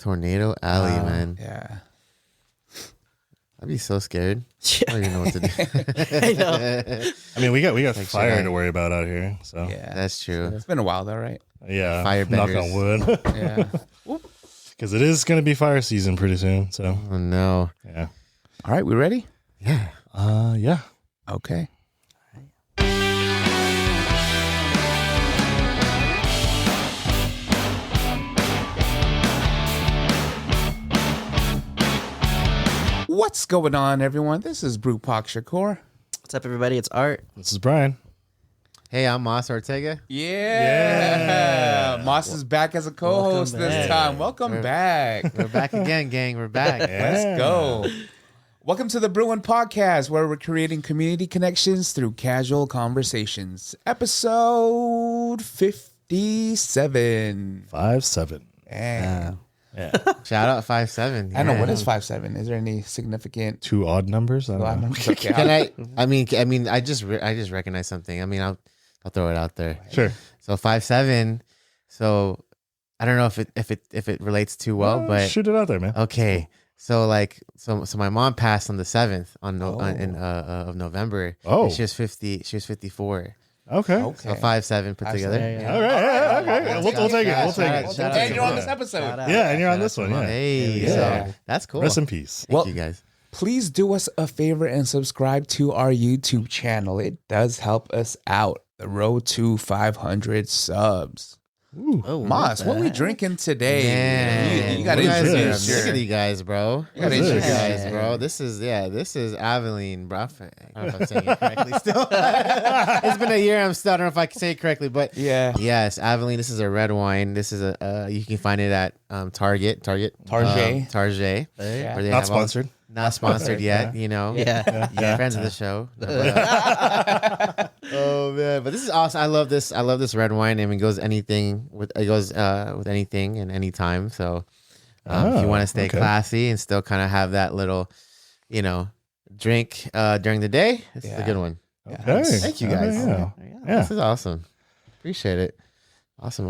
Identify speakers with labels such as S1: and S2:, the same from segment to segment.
S1: Tornado Alley, man.
S2: Yeah.
S1: I'd be so scared. I don't even know what to do.
S3: I know.
S4: I mean, we got
S1: Like,
S4: fire to worry about out here. So
S2: Yeah.
S1: That's true.
S2: It's been a while though, right?
S4: yeah,
S1: Fire
S4: knock
S1: benders.
S4: on wood,
S2: Yeah.
S4: because it is going to be fire season pretty soon. So
S1: Oh no.
S4: yeah,
S2: All right, we ready?
S1: Yeah.
S4: yeah.
S2: Okay. What's going on, everyone? This is brewpac.shakur.
S3: What's up, everybody? It's Art.
S4: This is Brian.
S1: Hey, I'm Moss Ortega.
S2: Yeah. Moss is back as a co-host
S3: Welcome
S2: this
S3: back.
S2: time. Welcome back.
S1: We're back again, gang. We're back.
S2: Let's go. Welcome to the Brewing podcast, where we're creating community connections through casual conversations. Episode 57.
S4: 5'7".
S2: Dang.
S4: Yeah,
S1: Shout out 5'7".
S2: I don't know, what is 5'7"? Is there any significant...
S4: 2 odd numbers. I don't know.
S2: Okay,
S1: Can I mean, I just recognize something. I mean, I'll throw it out there.
S4: Sure.
S1: So 5'7". So I don't know if it relates too well, but
S4: shoot it out there, man.
S1: okay. So so my mom passed on the 7th of November.
S4: Oh.
S1: And she was 50. She was 54.
S4: Okay.
S1: So 5'7" put together.
S3: Yeah.
S4: All right. Yeah, okay. We'll take it. We'll take it.
S1: Shout out
S2: And
S1: to
S2: you're on
S1: mom.
S2: this episode.
S3: Shout out.
S4: Yeah, and you're on this one. Yeah.
S1: Hey,
S2: Yeah.
S1: so that's cool.
S4: Rest in peace.
S1: Thank you guys.
S2: Please do us a favor and subscribe to our YouTube channel. It does help us out. The road to 500 subs.
S4: Ooh.
S3: Oh,
S2: Moss, what we
S3: the
S2: drinking today?
S1: Man,
S2: You got to
S1: you guys
S2: introduce
S1: are- Look at
S2: your...
S1: you guys, bro.
S2: You gotta
S1: Look at you
S2: introduce-
S1: guys, bro. This is Aveline, bro. I don't know if I'm saying it correctly still. It's been a year. I don't know if I can say it correctly, but
S2: Yeah.
S1: yes, Aveline. This is a red wine. This is you can find it at Target.
S2: Target.
S1: Target.
S3: Yeah.
S1: where they
S4: Not
S1: have all-
S4: sponsored.
S1: Not sponsored yet. You know.
S3: Yeah.
S1: Yeah, friends of the show. Oh man, but this is awesome. I love this. I love this red wine. I mean, it goes with anything and any time. So if you want to stay
S4: okay.
S1: classy and still kind of have that little, drink during the day, this is a good one.
S4: Okay.
S1: Thank you guys.
S4: Yeah.
S1: This is awesome. Appreciate it. Awesome.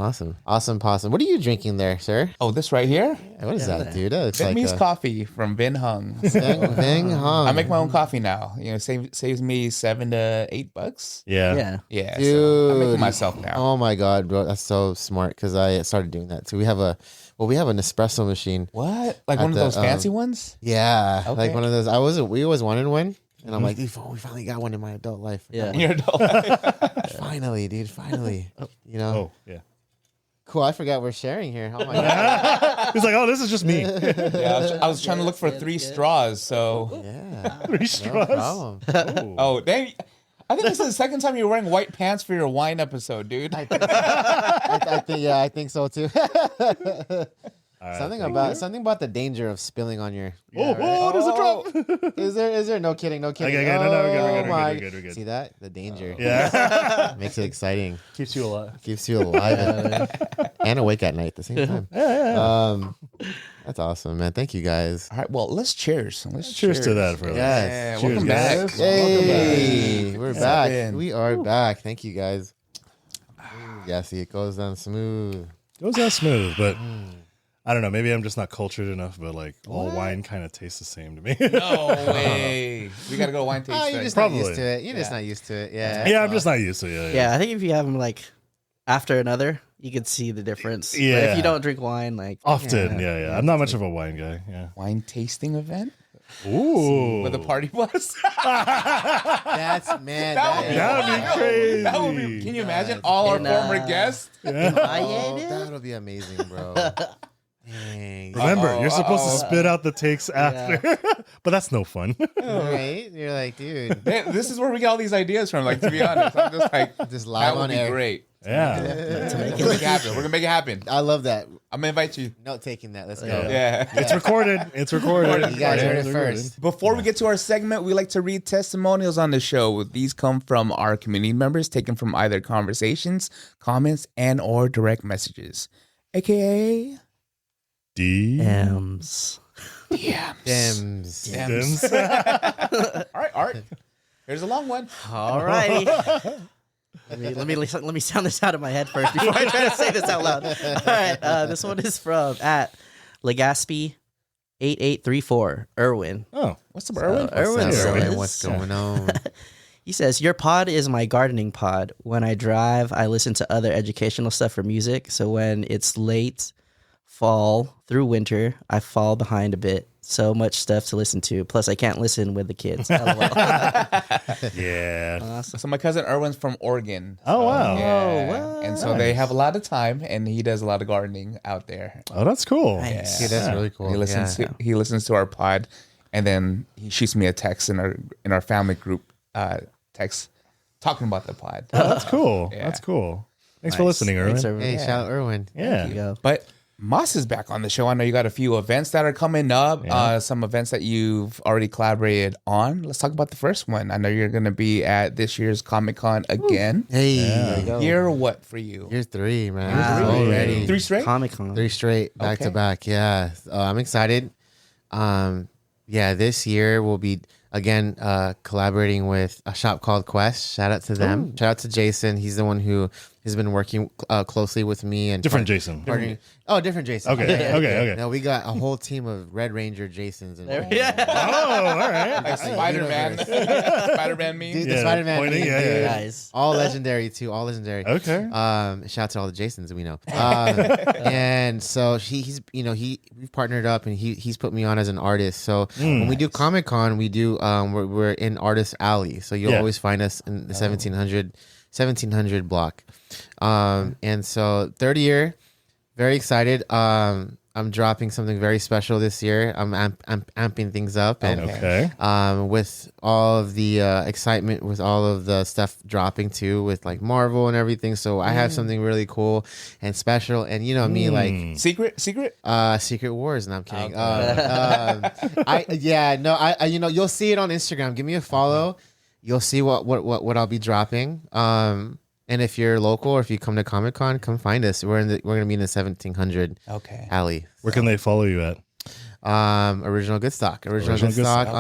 S1: Possum. What are you drinking there, sir?
S2: Oh, this right here?
S1: What is that, dude? That looks
S2: Vietnamese
S1: like
S2: coffee from Vinh Hung.
S1: Vinh Hung.
S2: I make my own coffee now. Saves me $7 to $8.
S4: Yeah.
S3: Yeah.
S2: Yeah,
S1: Dude.
S2: so I'm making myself now.
S1: Oh my god, bro, that's so smart because I started doing that too. We have an espresso machine.
S2: What? Like
S1: At
S2: one of
S1: the,
S2: those fancy ones?
S1: Yeah,
S2: Okay.
S1: like one of those. We always wanted one, and I'm like, dude, we finally got one in my adult life.
S3: Yeah.
S2: In your adult.
S1: Finally, dude, finally.
S4: Oh, yeah.
S1: Cool. I forgot we're sharing here. Oh my god.
S4: He's like, oh, this is just me.
S2: Yeah, I was trying to look for 3 straws, so...
S1: Yeah.
S4: 3
S1: No
S4: straws.
S1: problem.
S4: Oh.
S2: Oh, dang. I think this is the second time you're wearing white pants for your wine episode, dude.
S1: I think so too. Something about the danger of spilling on your.
S4: There's a drop.
S1: Is there? No kidding. Okay,
S4: no, we're good,
S1: my.
S4: we're good.
S1: See that? The danger.
S4: Yeah.
S1: Makes it exciting.
S4: Keeps you alive.
S1: Keeps you alive and awake at night at the same time. That's awesome, man. Thank you guys.
S2: All right, well, let's cheers.
S4: Cheers to that, bro.
S1: Yes.
S2: Yeah, welcome back.
S4: guys.
S1: Hey, we're back.
S2: in.
S1: We are back. Thank you guys. Yeah, see, it goes down smooth.
S4: Goes down smooth, but I don't know. Maybe I'm just not cultured enough, but like all wine kind of tastes the same to me.
S2: No way. We got to go to wine tasting.
S1: Oh, you're just
S4: Probably.
S1: not used to it. You're just not used to it. Yeah.
S4: Yeah, I'm just not used to it.
S3: Yeah, I think if you have them like after another, you can see the difference. But
S4: Yeah.
S3: if you don't drink wine, like
S4: Often, yeah. I'm not much of a wine guy. Yeah.
S2: Wine tasting event
S4: Ooh.
S2: with a party bus.
S1: That's man.
S4: That'd be crazy.
S2: That would be, can you imagine all our
S3: And,
S2: former guests?
S1: Oh,
S3: Mayede?
S1: that'll be amazing, bro. Dang.
S4: Remember, you're supposed to spit out the takes after, but that's no fun.
S1: Right? You're like, dude,
S2: Man, this is where we get all these ideas from. Like, to be honest, I'm just like,
S1: just
S2: that
S1: live
S2: would
S1: on
S2: be
S1: air.
S2: great.
S4: Yeah.
S2: We're gonna make it happen. We're gonna make it happen.
S1: I love that.
S2: I'm gonna invite you.
S1: Note taking that. Let's go.
S2: Yeah.
S4: It's recorded. It's recorded.
S1: You guys heard it
S4: It's
S1: first.
S2: Before we get to our segment, we like to read testimonials on the show. These come from our community members, taken from either conversations, comments, and or direct messages, aka
S3: M's.
S1: Dems.
S4: Dims.
S2: All right, Art. Here's a long one.
S3: Alrighty. Let me sound this out of my head first before I try to say this out loud. All right, this one is from Legaspi 8834 Irwin.
S4: Oh,
S2: What's up, Erwin?
S3: Irwin
S1: What's up, Erwin?
S3: says,
S1: What's going on?
S3: he says, your pod is my gardening pod. When I drive, I listen to other educational stuff for music. So when it's late fall through winter, I fall behind a bit. So much stuff to listen to. Plus, I can't listen with the kids. LOL.
S4: yeah.
S3: Awesome.
S2: So my cousin Erwin's from Oregon.
S4: Oh, wow.
S2: Yeah.
S3: Oh,
S2: And so they have a lot of time, and he does a lot of gardening out there.
S4: Oh, that's cool.
S3: Nice.
S1: Yeah, that's really cool.
S2: He listens
S1: Yeah.
S2: to he listens to our pod, and then he shoots me a text in our family group text talking about the pod.
S4: Oh, that's cool.
S2: Yeah.
S4: That's cool. Thanks for
S2: Nice.
S4: listening, Erwin.
S3: Thanks, Irwin.
S1: Hey, shout out Irwin.
S4: Yeah.
S3: There you go.
S2: But Moss is back on the show. I know you got a few events that are coming up, some events that you've already collaborated on. Let's talk about the first one. I know you're going to be at this year's Comic-Con again.
S1: Hey,
S3: There you go.
S2: Year what for you?
S1: here's 3, man.
S3: Wow.
S1: Already
S2: 3 straight?
S3: Comic-Con.
S1: 3 straight, back
S2: Okay.
S1: to back. Yeah, I'm excited. This year we'll be again collaborating with a shop called Quest. Shout out to them. Shout out to Jason. He's the one who has been working closely with me and
S4: Different Jason.
S1: partnering. Oh, different Jason.
S4: Okay, okay.
S1: No, we got a whole team of Red Ranger Jasons. And
S4: Oh, all right.
S2: Like Spider-Man. Spider-Man meme.
S1: Dude, the
S4: Yeah,
S1: Spider-Man.
S4: pointing,
S1: meme,
S4: yeah,
S1: dude.
S4: yeah.
S3: Nice.
S1: All legendary too. All legendary.
S4: Okay.
S1: Shout out to all the Jasons we know. And so he's we've partnered up and he's put me on as an artist. So when we do Comic Con, we do we're in Artist Alley. So you'll
S4: Yeah.
S1: always find us in the 1700 block. And so third year, very excited. I'm dropping something very special this year. I'm amping things up and
S4: Okay.
S1: with all of the excitement, with all of the stuff dropping too, with like Marvel and everything. So I have something really cool and special. And you know me, like
S2: Secret?
S1: Secret Wars. And I'm kidding. You'll see it on Instagram. Give me a follow. You'll see what I'll be dropping. And if you're local or if you come to Comic-Con, come find us. We're gonna be in the 1700
S2: Okay.
S1: alley.
S4: Where can they follow you at?
S1: Original Good Stock on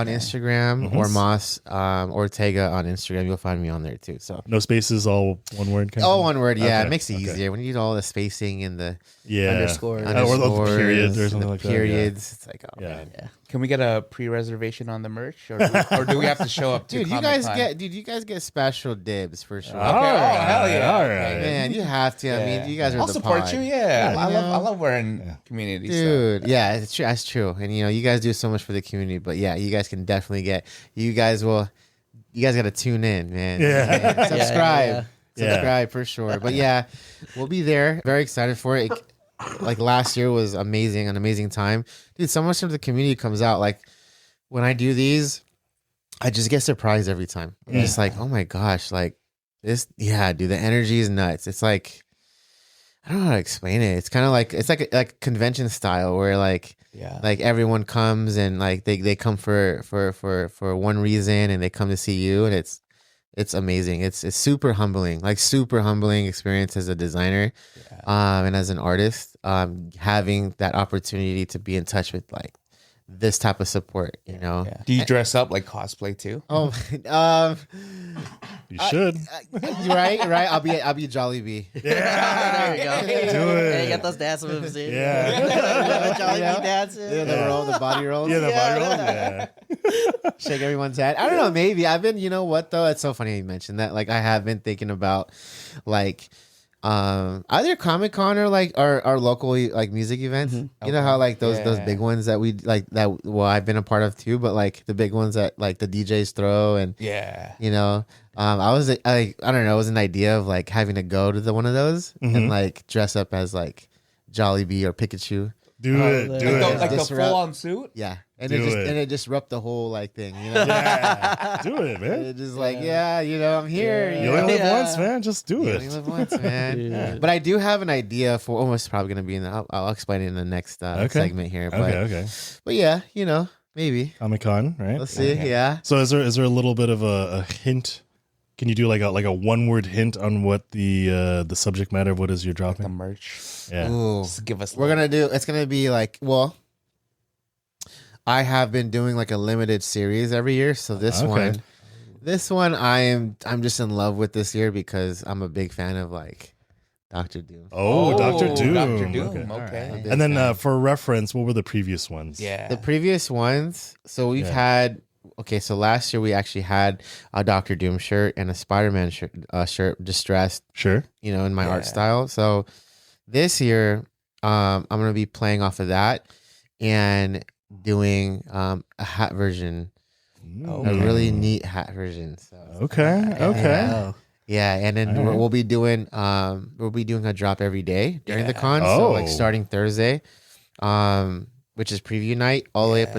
S1: Instagram or Moss Ortega on Instagram. You'll find me on there too. So
S4: No spaces, all one word. Kind
S1: all
S4: of?
S1: one word. Yeah,
S4: Okay,
S1: it makes it
S4: okay.
S1: easier when you need all the spacing and the
S4: Yeah.
S3: Underscore.
S4: Or the periods or something like that.
S1: periods. It's like, oh
S4: Yeah.
S1: man.
S3: Yeah.
S2: Can we get a pre-reservation on the merch, or do we have to show up to
S1: Dude, you guys
S2: Comic-Con?
S1: get special dibs for sure.
S2: Okay. Oh, hell yeah.
S4: All
S2: Okay.
S4: right.
S1: Man, you have to. I mean, you guys are
S2: I'll
S1: the
S2: support
S1: pod.
S2: you. Yeah,
S1: You
S2: I
S1: know?
S2: love wearing community stuff.
S1: Dude, yeah, it's true. That's true. And you guys do so much for the community, but yeah, you guys can definitely you guys got to tune in, man.
S4: Yeah.
S1: Man, subscribe.
S4: Yeah.
S1: Subscribe for sure. But yeah, we'll be there. Very excited for it. Like last year was amazing, an amazing time. Dude, so much of the community comes out. Like when I do these, I just get surprised every time. I'm just like, oh my gosh, like this, yeah, dude, the energy is nuts. It's like, I don't know how to explain it. It's kind of like, it's like convention style where like everyone comes and like they come for one reason and they come to see you, and it's amazing. It's super humbling, like super humbling experience as a designer, and as an artist, having that opportunity to be in touch with like this type of support, you know.
S2: Yeah. Do you dress up like cosplay too?
S1: Oh,
S4: You should.
S1: right. I'll be Jolly Bee.
S3: There you go.
S4: Do it.
S3: Hey, you got those dance moves, dude.
S4: Yeah.
S3: Jolly
S1: Yeah.
S3: Bee dancing.
S1: Yeah, the body rolls.
S4: Yeah, the body roll. Yeah.
S1: Shake everyone's head. I don't know. Maybe I've been. You know what though? It's so funny you mentioned that. Like I have been thinking about, like, either Comic-Con or like our local like music events. You know how like those big ones that we like that. Well, I've been a part of too, but like the big ones that like the DJs throw and you know. I don't know. It was an idea of like having to go to one of those and like dress up as like Jolly Bee or Pikachu.
S4: Do it. Do it.
S2: Like the
S1: Disrupt.
S2: full-on suit?
S1: Yeah, and
S4: Do it.
S1: it disrupt the whole like thing. You know,
S4: Yeah. Do it, man.
S1: it's just like I'm here.
S4: You only live once, man. Just do
S1: You
S4: it.
S1: only live once, man. But I do have an idea for almost probably gonna be in the. I'll explain it in the next segment here. But
S4: Okay.
S1: but yeah, maybe
S4: Comic-Con, right?
S1: let's see. Yeah.
S4: So is there a little bit of a hint? Can you do like a one word hint on what the subject matter of what is you're
S2: The
S4: dropping?
S2: merch.
S4: Yeah.
S1: Ooh.
S2: Just give us.
S1: We're gonna do. It's gonna be like I have been doing like a limited series every year. So this one, I'm just in love with this year because I'm a big fan of like Dr. Doom.
S4: Oh, Dr. Doom.
S2: Dr. Doom.
S4: Okay.
S2: Okay.
S4: And then for reference, what were the previous ones?
S2: Yeah.
S1: The previous ones, so we've
S4: Yeah.
S1: had. Okay, so last year we actually had a Doctor Doom shirt and a Spider-Man shirt distressed,
S4: Sure.
S1: in my art
S2: Yeah.
S1: style. So this year, I'm gonna be playing off of that and doing a hat version, a really neat hat version. So
S4: Okay. Okay.
S3: Wow.
S1: yeah, and then
S4: All right.
S1: we'll be doing a drop every day during the
S2: Yeah.
S1: con. So like
S4: Oh.
S1: starting Thursday, which is preview night, all the way up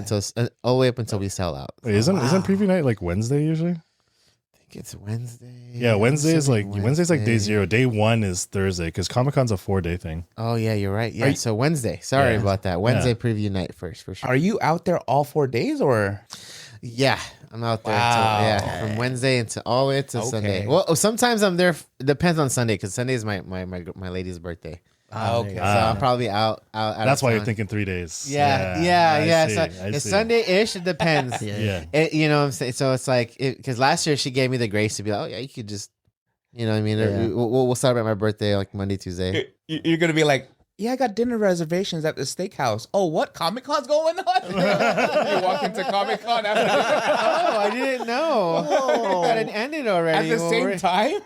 S1: until we sell out.
S4: Wait, isn't preview night like Wednesday usually?
S1: I think it's Wednesday.
S4: Yeah, Wednesday is like
S1: Assuming
S4: Wednesday's like day
S1: Wednesday.
S4: 0. Day 1 is Thursday because Comic Con's a 4-day thing.
S1: Oh yeah, you're right. Yeah,
S2: Are you-
S1: so Wednesday. Sorry
S4: Yeah.
S1: about that. Wednesday preview night first for sure.
S2: Are you out there all 4 days or?
S1: Yeah, I'm out there.
S2: Wow.
S1: From Wednesday until all the way to Sunday.
S2: Okay.
S1: Well, sometimes I'm there. Depends on Sunday because Sunday is my lady's birthday.
S3: Oh,
S2: Okay.
S1: So I'm probably out.
S4: That's
S1: of
S4: why you're
S1: town.
S4: thinking 3 days.
S1: Yeah.
S4: I see,
S1: So
S4: I
S1: it's
S4: see.
S1: Sunday-ish. It depends.
S3: Yeah.
S4: Yeah.
S1: You know what I'm saying? So it's like, because last year she gave me the grace to be like, oh, yeah, you could just, you know what I mean?
S3: Yeah.
S1: We'll celebrate my birthday like Monday, Tuesday.
S2: You're gonna be like, yeah, I got dinner reservations at the steakhouse. Oh, what? Comic Con's going on? You walk into Comic Con after
S1: Oh, I didn't know. That it ended already.
S2: at the same time.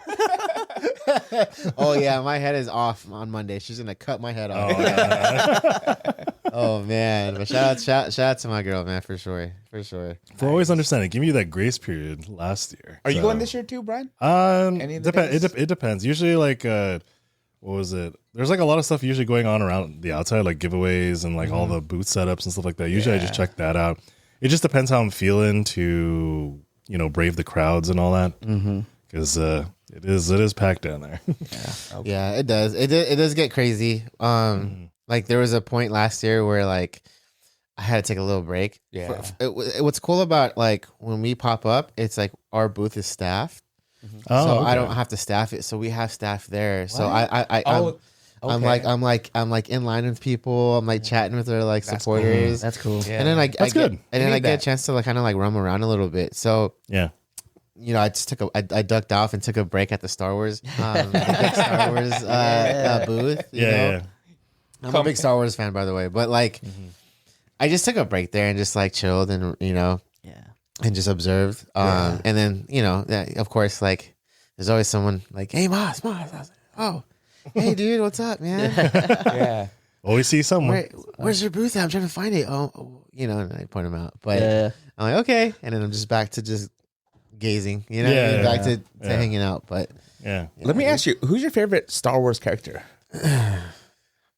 S1: Oh, yeah, my head is off on Monday. She's going to cut my head off.
S4: Oh, yeah.
S1: Oh, man. But shout out to my girl, man, for sure. For sure.
S4: For always understanding, give me that grace period last year.
S2: Are you
S4: So,
S2: going this year too, Brian? Any of the
S4: It
S2: days?
S4: depends. Usually, like, what was it? There's like a lot of stuff usually going on around the outside, like giveaways and like all the booth setups and stuff like that. Usually, I just check that out. It just depends how I'm feeling to, brave the crowds and all that. Because it is packed down there.
S1: Yeah, it does. It does get crazy. Like there was a point last year where like I had to take a little break.
S2: Yeah.
S1: What's cool about like when we pop up, it's like our booth is staffed,
S4: Oh,
S1: so I
S4: okay.
S1: don't have to staff it. So we have staff there. So
S2: What?
S1: I'm like in line with people. I'm like chatting with their like
S2: That's
S1: supporters.
S3: That's cool.
S1: And then like
S4: That's good.
S1: And then
S2: need
S1: I get a
S2: that.
S1: chance to like kind of like roam around a little bit. So
S4: Yeah.
S1: I just I ducked off and took a break at the Star Wars booth. You know?
S4: Yeah.
S1: I'm a big Star Wars fan, by the way, but like, I just took a break there and just like chilled and
S3: Yeah.
S1: and just observed. And then of course, like, there's always someone like, "Hey, Moss." I was like, "Oh, hey, dude, what's up, man?
S2: Yeah.
S4: Always see someone.
S1: Where's your booth at? I'm trying to find it." And I point them out, but
S3: Yeah.
S1: I'm like, "Okay," and then I'm just back to just gazing,
S4: Yeah.
S1: back to
S4: Yeah.
S1: hanging out. But
S4: Yeah.
S2: Let me ask you, who's your favorite Star Wars character?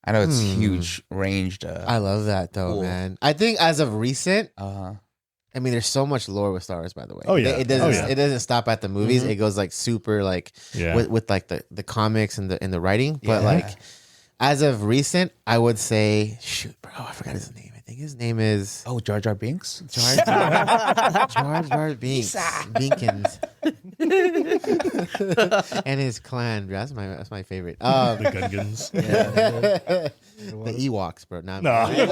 S2: I know it's huge ranged.
S1: I love that though,
S2: Cool.
S1: man. I think as of recent.
S2: Uh-huh.
S1: I mean, there's so much lore with Star Wars, by the way.
S4: Oh, yeah.
S1: it doesn't.
S4: Oh, yeah.
S1: It doesn't stop at the movies. It goes like super like
S4: Yeah.
S1: with like the comics and the writing. But
S2: Yeah.
S1: like as of recent, I would say, shoot, bro, I forgot his name. I think his name is
S2: Oh, Jar Jar Binks.
S1: Jar Jar Binks, Binkins, and his clan. Bro, that's my favorite.
S4: The Gungans.
S1: The Ewoks, bro. Not
S4: No.
S1: Ewoks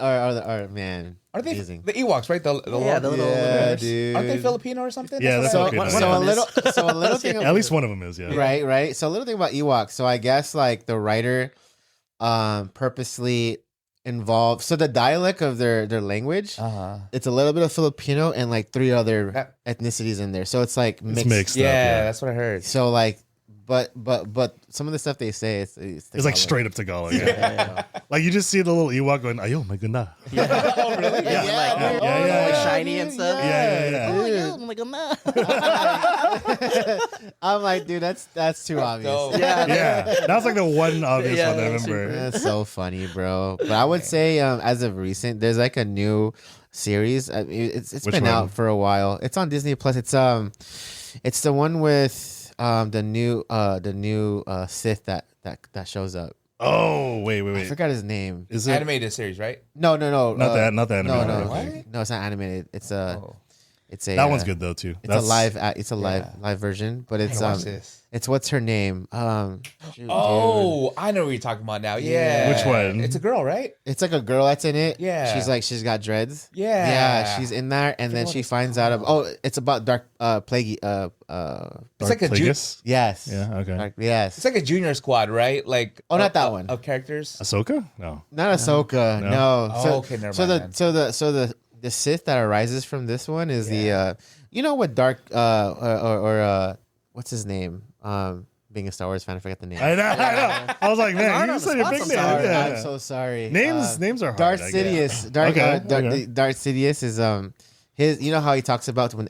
S1: are man.
S2: Are they
S1: amazing.
S2: the Ewoks, right? The
S3: Yeah, the little
S1: Yeah,
S3: winners.
S1: dude.
S2: Aren't they Filipino or something?
S4: Yeah, that's
S2: what I
S4: okay.
S2: heard.
S1: So
S3: One
S1: a
S3: of them
S1: little thing.
S4: At least one of them is, yeah.
S1: Right. So a little thing about Ewoks. So I guess like the writer purposely involved. So the dialect of their language,
S2: Uh-huh.
S1: it's a little bit of Filipino and like 3 other
S2: That-
S1: ethnicities in there. So it's like
S4: It's
S1: mixed.
S4: mixed up.
S2: Yeah,
S4: Yeah.
S2: that's what I heard.
S1: So like, but some of the stuff they say, it's
S4: It's like
S1: Tagalog.
S4: straight up Tagalog. Yeah. Like you just see the little Ewok going, "Ayo, my goodness."
S2: Oh, really?
S3: Yeah,
S1: Yeah,
S3: like,
S1: dude.
S3: like
S4: Yeah.
S3: shiny and stuff.
S4: Yeah.
S3: Oh, yeah. I'm like, nah.
S1: I'm like, dude, that's too obvious.
S2: dope.
S4: Yeah. That was like the one obvious
S3: Yeah,
S4: one I
S3: that's
S4: remember.
S1: That's so funny, bro. But I would say, as of recent, there's like a new series. I mean, it's
S4: Which
S1: been
S4: one?
S1: out for a while. It's on Disney Plus. It's the one with the new Sith that shows up.
S4: Oh, wait.
S1: I forgot his name.
S4: Is it
S2: Animated series, right?
S1: No.
S4: not the
S1: No,
S4: animated?
S1: no,
S4: Okay.
S1: no. It's not animated. It's
S2: Oh.
S1: It's a
S4: That one's good though too.
S1: It's a live. It's a live version, but it's
S2: watch this.
S1: It's what's her name? Shoot,
S2: Oh, I know what you're talking about now. Yeah.
S4: Which one?
S2: It's a girl, right?
S1: it's like a girl that's in it.
S2: Yeah.
S1: she's got dreads.
S2: Yeah.
S1: yeah, she's in there, and then she finds out it's about dark plague.
S2: It's like a
S4: Plagueis?
S1: Yes.
S4: Yeah. Okay.
S1: Dark, yes.
S2: It's like a junior squad, right? Like
S1: not that one.
S2: of characters.
S4: Ahsoka? No.
S1: Not Ahsoka. No.
S2: Oh,
S1: So,
S2: okay, never
S1: so
S2: mind,
S1: the Sith that arises from this one is the you know what dark what's his name? Being a Star Wars fan, I forget the name.
S4: I know. I was like, man, you said your big name.
S1: Sorry,
S4: Yeah.
S1: I'm so sorry.
S4: Names are hard.
S1: Darth
S4: I guess.
S1: Sidious.
S4: Okay.
S1: Darth Sidious is his. You know how he talks about before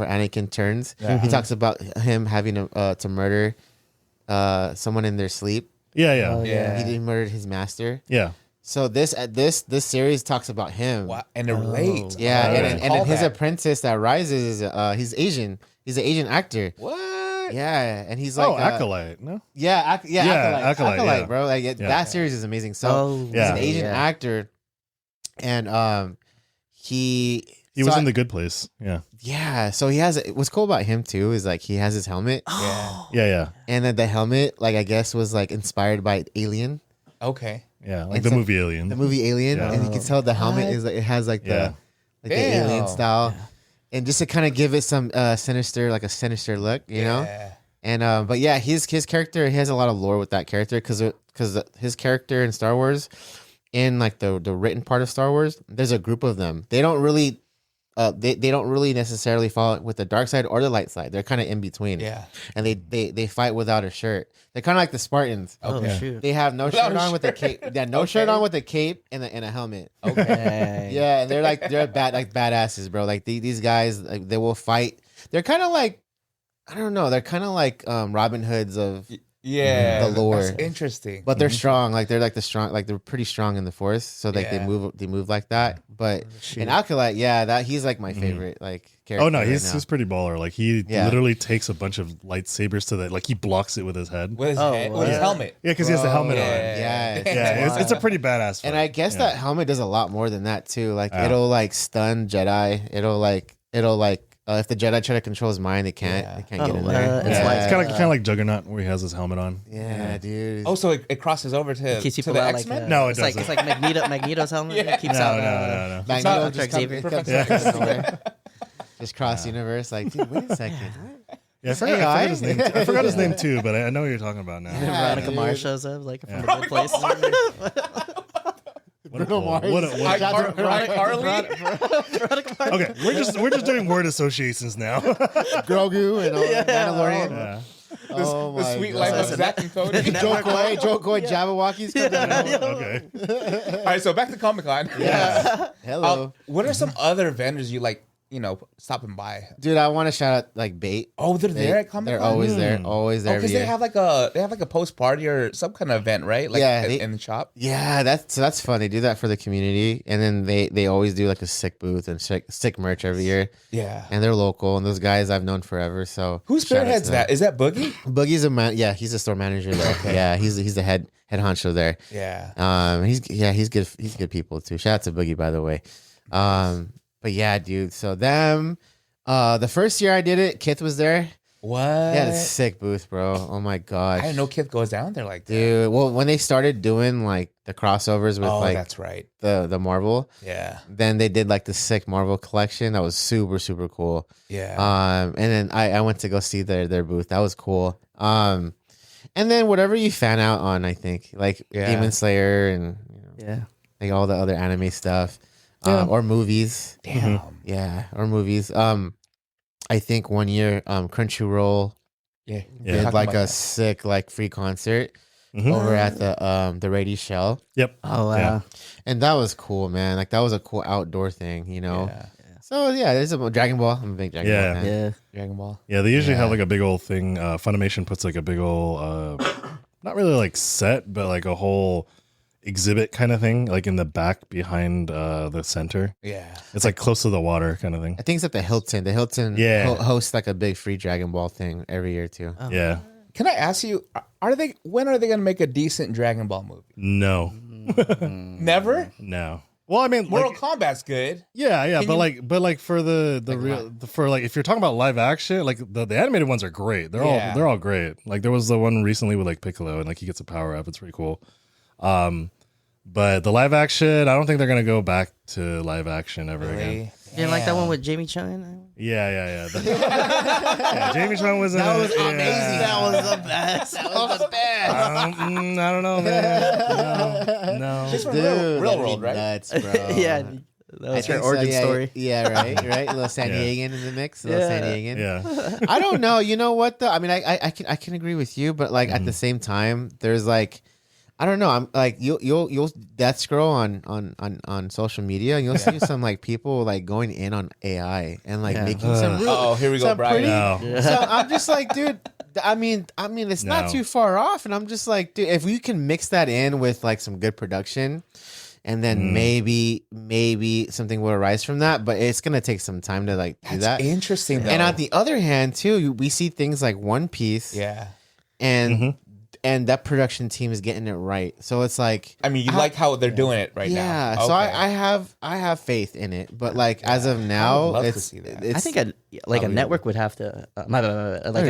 S1: Anakin turns, he talks about him having to murder someone in their sleep.
S4: Yeah.
S2: Yeah.
S1: He did murder his master.
S4: Yeah.
S1: So this series talks about him.
S2: Wow. And it relates.
S1: Yeah,
S2: Oh,
S1: and then his
S2: callback.
S1: apprentice that rises is he's Asian. He's an Asian actor.
S2: What?
S1: Yeah, and he's like
S4: Acolyte. No.
S1: Acolyte,
S4: yeah.
S1: bro. Like that series is amazing. So he's an Asian actor, and he
S4: was in The Good Place. Yeah.
S1: Yeah, so he has what's cool about him too is like he has his helmet.
S4: Yeah.
S1: And then the helmet, like I guess, was like inspired by Alien,
S2: Okay.
S4: Yeah. Like
S1: And
S4: the
S1: so-
S4: movie Alien.
S1: the movie Alien,
S4: Yeah.
S1: and you can tell the helmet is like it has like
S4: Yeah.
S1: the alien
S2: Damn.
S1: style, and just to kind of give it some sinister look, you know.
S2: Yeah.
S1: And but yeah, his character, he has a lot of lore with that character because his character in Star Wars, in like the written part of Star Wars, there's a group of them. They don't really they don't really necessarily fall with the dark side or the light side. They're kind of in between.
S2: Yeah.
S1: And they fight without a shirt. They're kind of like the Spartans.
S3: Oh
S2: Okay.
S3: shoot.
S1: They have no
S2: Without
S1: shirt
S2: a
S1: on with a
S2: shirt.
S1: cape. Yeah, no shirt on with a cape and a helmet.
S3: Okay.
S1: Yeah, and they're badasses, bro. Like these guys, like, they will fight. They're kind of like, I don't know. They're kind of like Robin Hoods of,
S2: Yeah.
S1: The lore.
S2: That's interesting.
S1: but they're strong. Like they're they're pretty strong in the Force. So like
S2: Yeah.
S1: they move like that. But in Acolyte, he's like my favorite like character.
S4: Oh no,
S1: right
S4: he's
S1: now.
S4: he's pretty baller. Like he literally takes a bunch of lightsabers to like he blocks it with his head.
S2: With his, head, with his
S3: yeah.
S2: helmet.
S4: Yeah, because he has the helmet on.
S1: Yeah,
S4: Yeah, it's a pretty badass.
S1: And
S4: fight.
S1: I guess that helmet does a lot more than that too. Like
S4: Yeah.
S1: it'll like stun Jedi. It'll like if the Jedi try to control his mind, they can't.
S2: Yeah.
S1: They can't get in
S3: Oh,
S1: there.
S3: it's
S1: yeah.
S4: it's kind of like Juggernaut where he has his helmet on.
S1: Yeah, dude.
S2: Oh, so it crosses over to
S3: Keeps
S2: the
S3: people out
S2: X-Men?
S3: like
S4: No, it
S3: it's like
S4: doesn't.
S3: it's like Magneto's helmet.
S2: Yeah.
S3: It keeps
S4: No,
S3: out.
S4: no.
S1: Magneto
S2: not-
S1: just
S3: Xavier.
S1: comes
S2: Yeah.
S1: out of nowhere. Just cross universe. Like, dude, wait a second. What?
S4: Yeah, I
S1: AI?
S4: forgot his name. I forgot his name too, but I know what you're talking about now.
S3: Veronica
S1: dude.
S3: Mars shows up like from the good place.
S4: What a
S1: Bruno
S4: pull.
S1: Mars.
S4: What a- what a-
S2: Carly?
S4: Okay, we're just doing word associations now.
S1: Grogu and all Mandalorian.
S4: Yeah.
S1: Oh
S2: The
S1: my
S2: sweet
S1: God.
S2: life of Zach and Cody.
S1: Joe Coy, Jabberwockies.
S4: Okay.
S2: All right, so back to Comic-Con.
S1: Yeah. Hello.
S2: What are some other vendors you like, stopping by?
S1: Dude, I want to shout out like Bait.
S2: Oh, they're there at Comic-Con?
S1: They're always there. Always there.
S2: because
S1: every
S2: they
S1: year.
S2: have like a post party or some kind of event, right? Like
S1: Yeah,
S2: in the shop.
S1: Yeah, that's fun. They do that for the community, and then they always do like a sick booth and sick merch every year.
S2: Yeah.
S1: And they're local, and those guys I've known forever. So
S2: Who
S1: shout out
S2: spearheads
S1: to
S2: that?
S1: them.
S2: Is that Boogie?
S1: Boogie's a man. Yeah, he's a store manager there. Yeah, he's the head honcho there.
S2: Yeah.
S1: He's good. He's good people too. Shout out to Boogie, by the way. But yeah, dude. So them. The first year I did it, Kith was there.
S2: What?
S1: They had a sick booth, bro. Oh my gosh.
S2: I didn't know Kith goes down there like that.
S1: Dude, well, when they started doing like the crossovers with
S2: Oh,
S1: like
S2: that's right.
S1: the Marvel,
S2: Yeah.
S1: then they did like the sick Marvel collection. That was super, super cool.
S2: Yeah.
S1: And then I went to go see their booth. That was cool. And then whatever you fan out on, I think like
S2: Yeah.
S1: Demon Slayer and
S3: Yeah.
S1: like all the other anime stuff, or movies.
S2: Damn.
S1: Yeah, or movies. I think one year, Crunchyroll
S2: Yeah.
S1: did
S2: Talking
S1: like
S2: about
S1: a
S2: that.
S1: sick like free concert
S4: Mhm.
S1: over at the Rady Shell,
S4: Yep.
S3: Oh wow.
S4: Yeah.
S1: and that was cool, man. Like that was a cool outdoor thing,
S2: Yeah.
S1: So yeah, there's a Dragon Ball. I'm a big Dragon
S4: Yeah.
S1: Ball fan.
S3: Yeah.
S2: Dragon Ball.
S4: Yeah, they usually
S1: Yeah.
S4: have like a big old thing. Funimation puts like a big old, not really like set, but like a whole exhibit kind of thing, like in the back behind the center.
S2: Yeah.
S4: It's like close to the water kind of thing.
S1: I think it's at the Hilton. The Hilton
S4: Yeah.
S1: hosts like a big free Dragon Ball thing every year too.
S3: Oh.
S4: Yeah.
S2: Can I ask you, when are they going to make a decent Dragon Ball movie?
S4: No.
S2: Never?
S4: No. Well, I mean,
S2: Mortal Kombat's good.
S4: yeah,
S2: Can
S4: but like for the
S2: Like
S4: real for like if you're talking about live action, like the animated ones are great. They're all great. Like there was the one recently with like Piccolo and like he gets a power up. It's pretty cool. But the live action, I don't think they're gonna go back to live action ever again.
S3: You didn't like that one with Jamie Chung?
S4: Yeah. Yeah, Jamie Chung was
S1: That was
S4: yeah.
S1: amazing. That was the best. That was the best.
S4: I don't know, man. No.
S2: She's from
S1: Dude,
S2: Real
S1: that'd be
S2: World, right?
S1: nuts, bro.
S3: Yeah, that was her origin story.
S1: Yeah, right. A little San
S4: Yeah.
S1: Diegan in the mix. A little San Diegan.
S4: Yeah.
S1: I don't know. You know what though? I mean, I can agree with you, but like at the same time, there's like, I don't know. I'm like you'll death scroll on social media, and you'll see some like people like going in on AI and like making some. Real,
S2: Here we go,
S1: some
S2: Brian.
S4: No.
S1: So I'm just like, dude. I mean, it's not
S4: No.
S1: too far off, and I'm just like, dude, if we can mix that in with like some good production, and then maybe something will arise from that. But it's gonna take some time to like do that.
S2: Interesting, though.
S1: And on the other hand, too, we see things like One Piece,
S2: Yeah.
S1: and that production team is getting it right. So it's like,
S2: I mean, you like how they're doing it right now.
S1: yeah. So
S2: Okay.
S1: I have faith in it, but like as of now,
S2: love to
S1: it's,
S2: see that.
S1: it's
S3: I think a network would have to a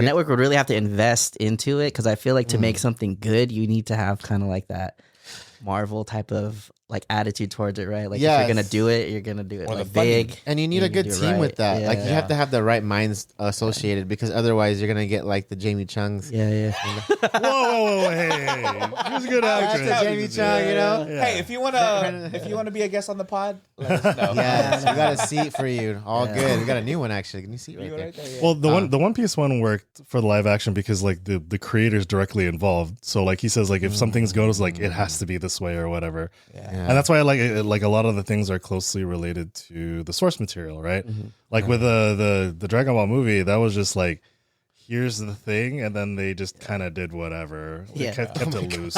S3: network would really have to invest into it, because I feel like to make something good, you need to have kind of like that Marvel type of like attitude towards it, right? Like if
S1: Yes.
S3: you're gonna do it, you're gonna do it
S2: Or the
S3: like
S2: funding.
S3: big.
S1: and you need a
S3: and
S1: good
S3: do it
S1: team
S3: right.
S1: with that. Like you
S3: Yeah.
S1: have to have the right minds associated, because otherwise you're gonna get like the Jamie Chungs.
S3: Yeah.
S4: Whoa, hey. She was a good
S1: That's
S4: actress.
S1: the Jamie Chung, you know.
S4: Yeah.
S2: Hey, if you wanna be a guest on the pod, let us know.
S1: Yes, we got a seat for you. All good. We got a new one actually. Can you see right there?
S4: Well, the One Piece one worked for the live action because like the creator's directly involved. So like he says like if something's goes like it has to be this way or whatever.
S1: Yeah.
S4: And that's why I like it, like a lot of the things are closely related to the source material, right? Like with the Dragon Ball movie, that was just like here's the thing, and then they just kind of did whatever. They
S3: Yeah.
S4: kept it loose.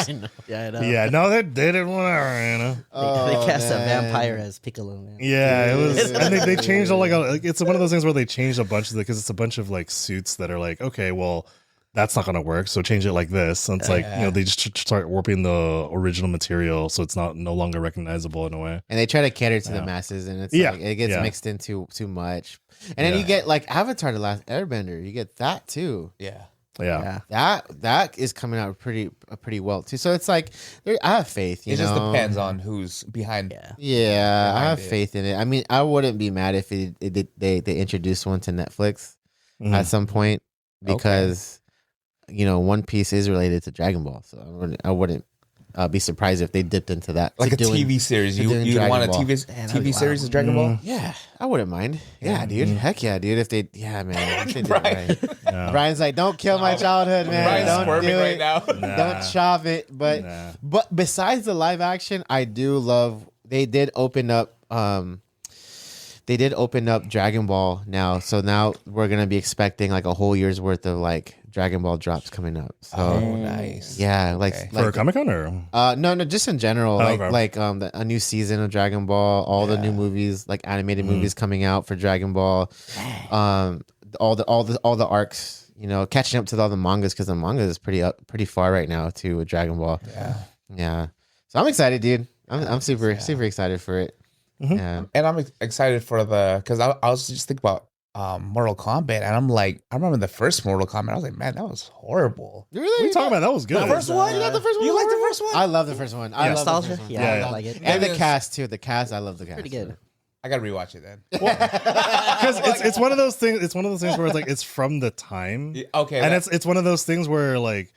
S3: Yeah, I know.
S4: Yeah, no, they did it whatever, you know.
S3: They cast a
S1: man.
S3: vampire as Piccolo, man.
S4: Yeah, it was,
S1: Dude.
S4: and they changed it's one of those things where they changed a bunch of because it's a bunch of like suits that are like, okay, well, that's not gonna work, so change it like this. And it's like they just start warping the original material, so it's no longer recognizable in a way.
S1: And they try to cater to the masses, and it's like it gets mixed into too much. And then you get like Avatar: The Last Airbender. You get that too.
S2: Yeah.
S4: Yeah.
S1: That is coming out pretty well too. So it's like I have faith. You
S2: It
S1: know,
S2: just depends on who's behind.
S1: Yeah, I have
S2: it.
S1: faith in it. I mean, I wouldn't be mad if they introduced one to Netflix at some point, because you know One Piece is related to Dragon Ball, so I wouldn't be surprised if they dipped into that,
S2: Like
S1: to
S2: a
S1: doing-
S2: TV series.
S1: to
S2: You
S1: doing Dragon
S2: want a
S1: Ball.
S2: TV series of Dragon Ball?
S1: Yeah, I wouldn't mind. Yeah, dude. Heck yeah, dude. If they, man. If they did it
S2: Brian.
S1: right. Brian's like, don't kill my childhood, man.
S2: Brian's
S1: Don't
S2: squirming
S1: do
S2: right
S1: it.
S2: now.
S1: Don't chop it. But besides the live action, I do love. They did open up. Dragon Ball now, so now we're gonna be expecting like a whole year's worth of like Dragon Ball drops coming up. So
S2: Nice.
S1: yeah, like
S4: For Comic Con or
S1: no, just in general,
S4: okay.
S1: a new season of Dragon Ball, all the new movies, like animated movies coming out for Dragon Ball, all the arcs, you know, catching up to all the mangas, because the manga is pretty far right now too with Dragon Ball. Yeah. So I'm excited, dude. I'm super excited for it. Yeah.
S2: And I'm excited for because I was just thinking about Mortal Kombat, and I'm like, I remember the first Mortal Kombat. I was like, man, that was horrible.
S1: Really?
S4: what are you talking about? That was good.
S2: The first one?
S1: You like the first one?
S2: You like the first one?
S1: I love the first one. I love the
S3: Nostalgia?
S1: first one.
S3: Yeah,
S4: Yeah.
S3: I like it.
S1: And the
S2: It is-
S1: cast too. The cast, I love the cast.
S3: Pretty good.
S2: I gotta rewatch it then.
S4: Because it's one of those things. It's one of those things where it's like it's from the time.
S2: Okay,
S4: and
S2: that-
S4: it's one of those things where like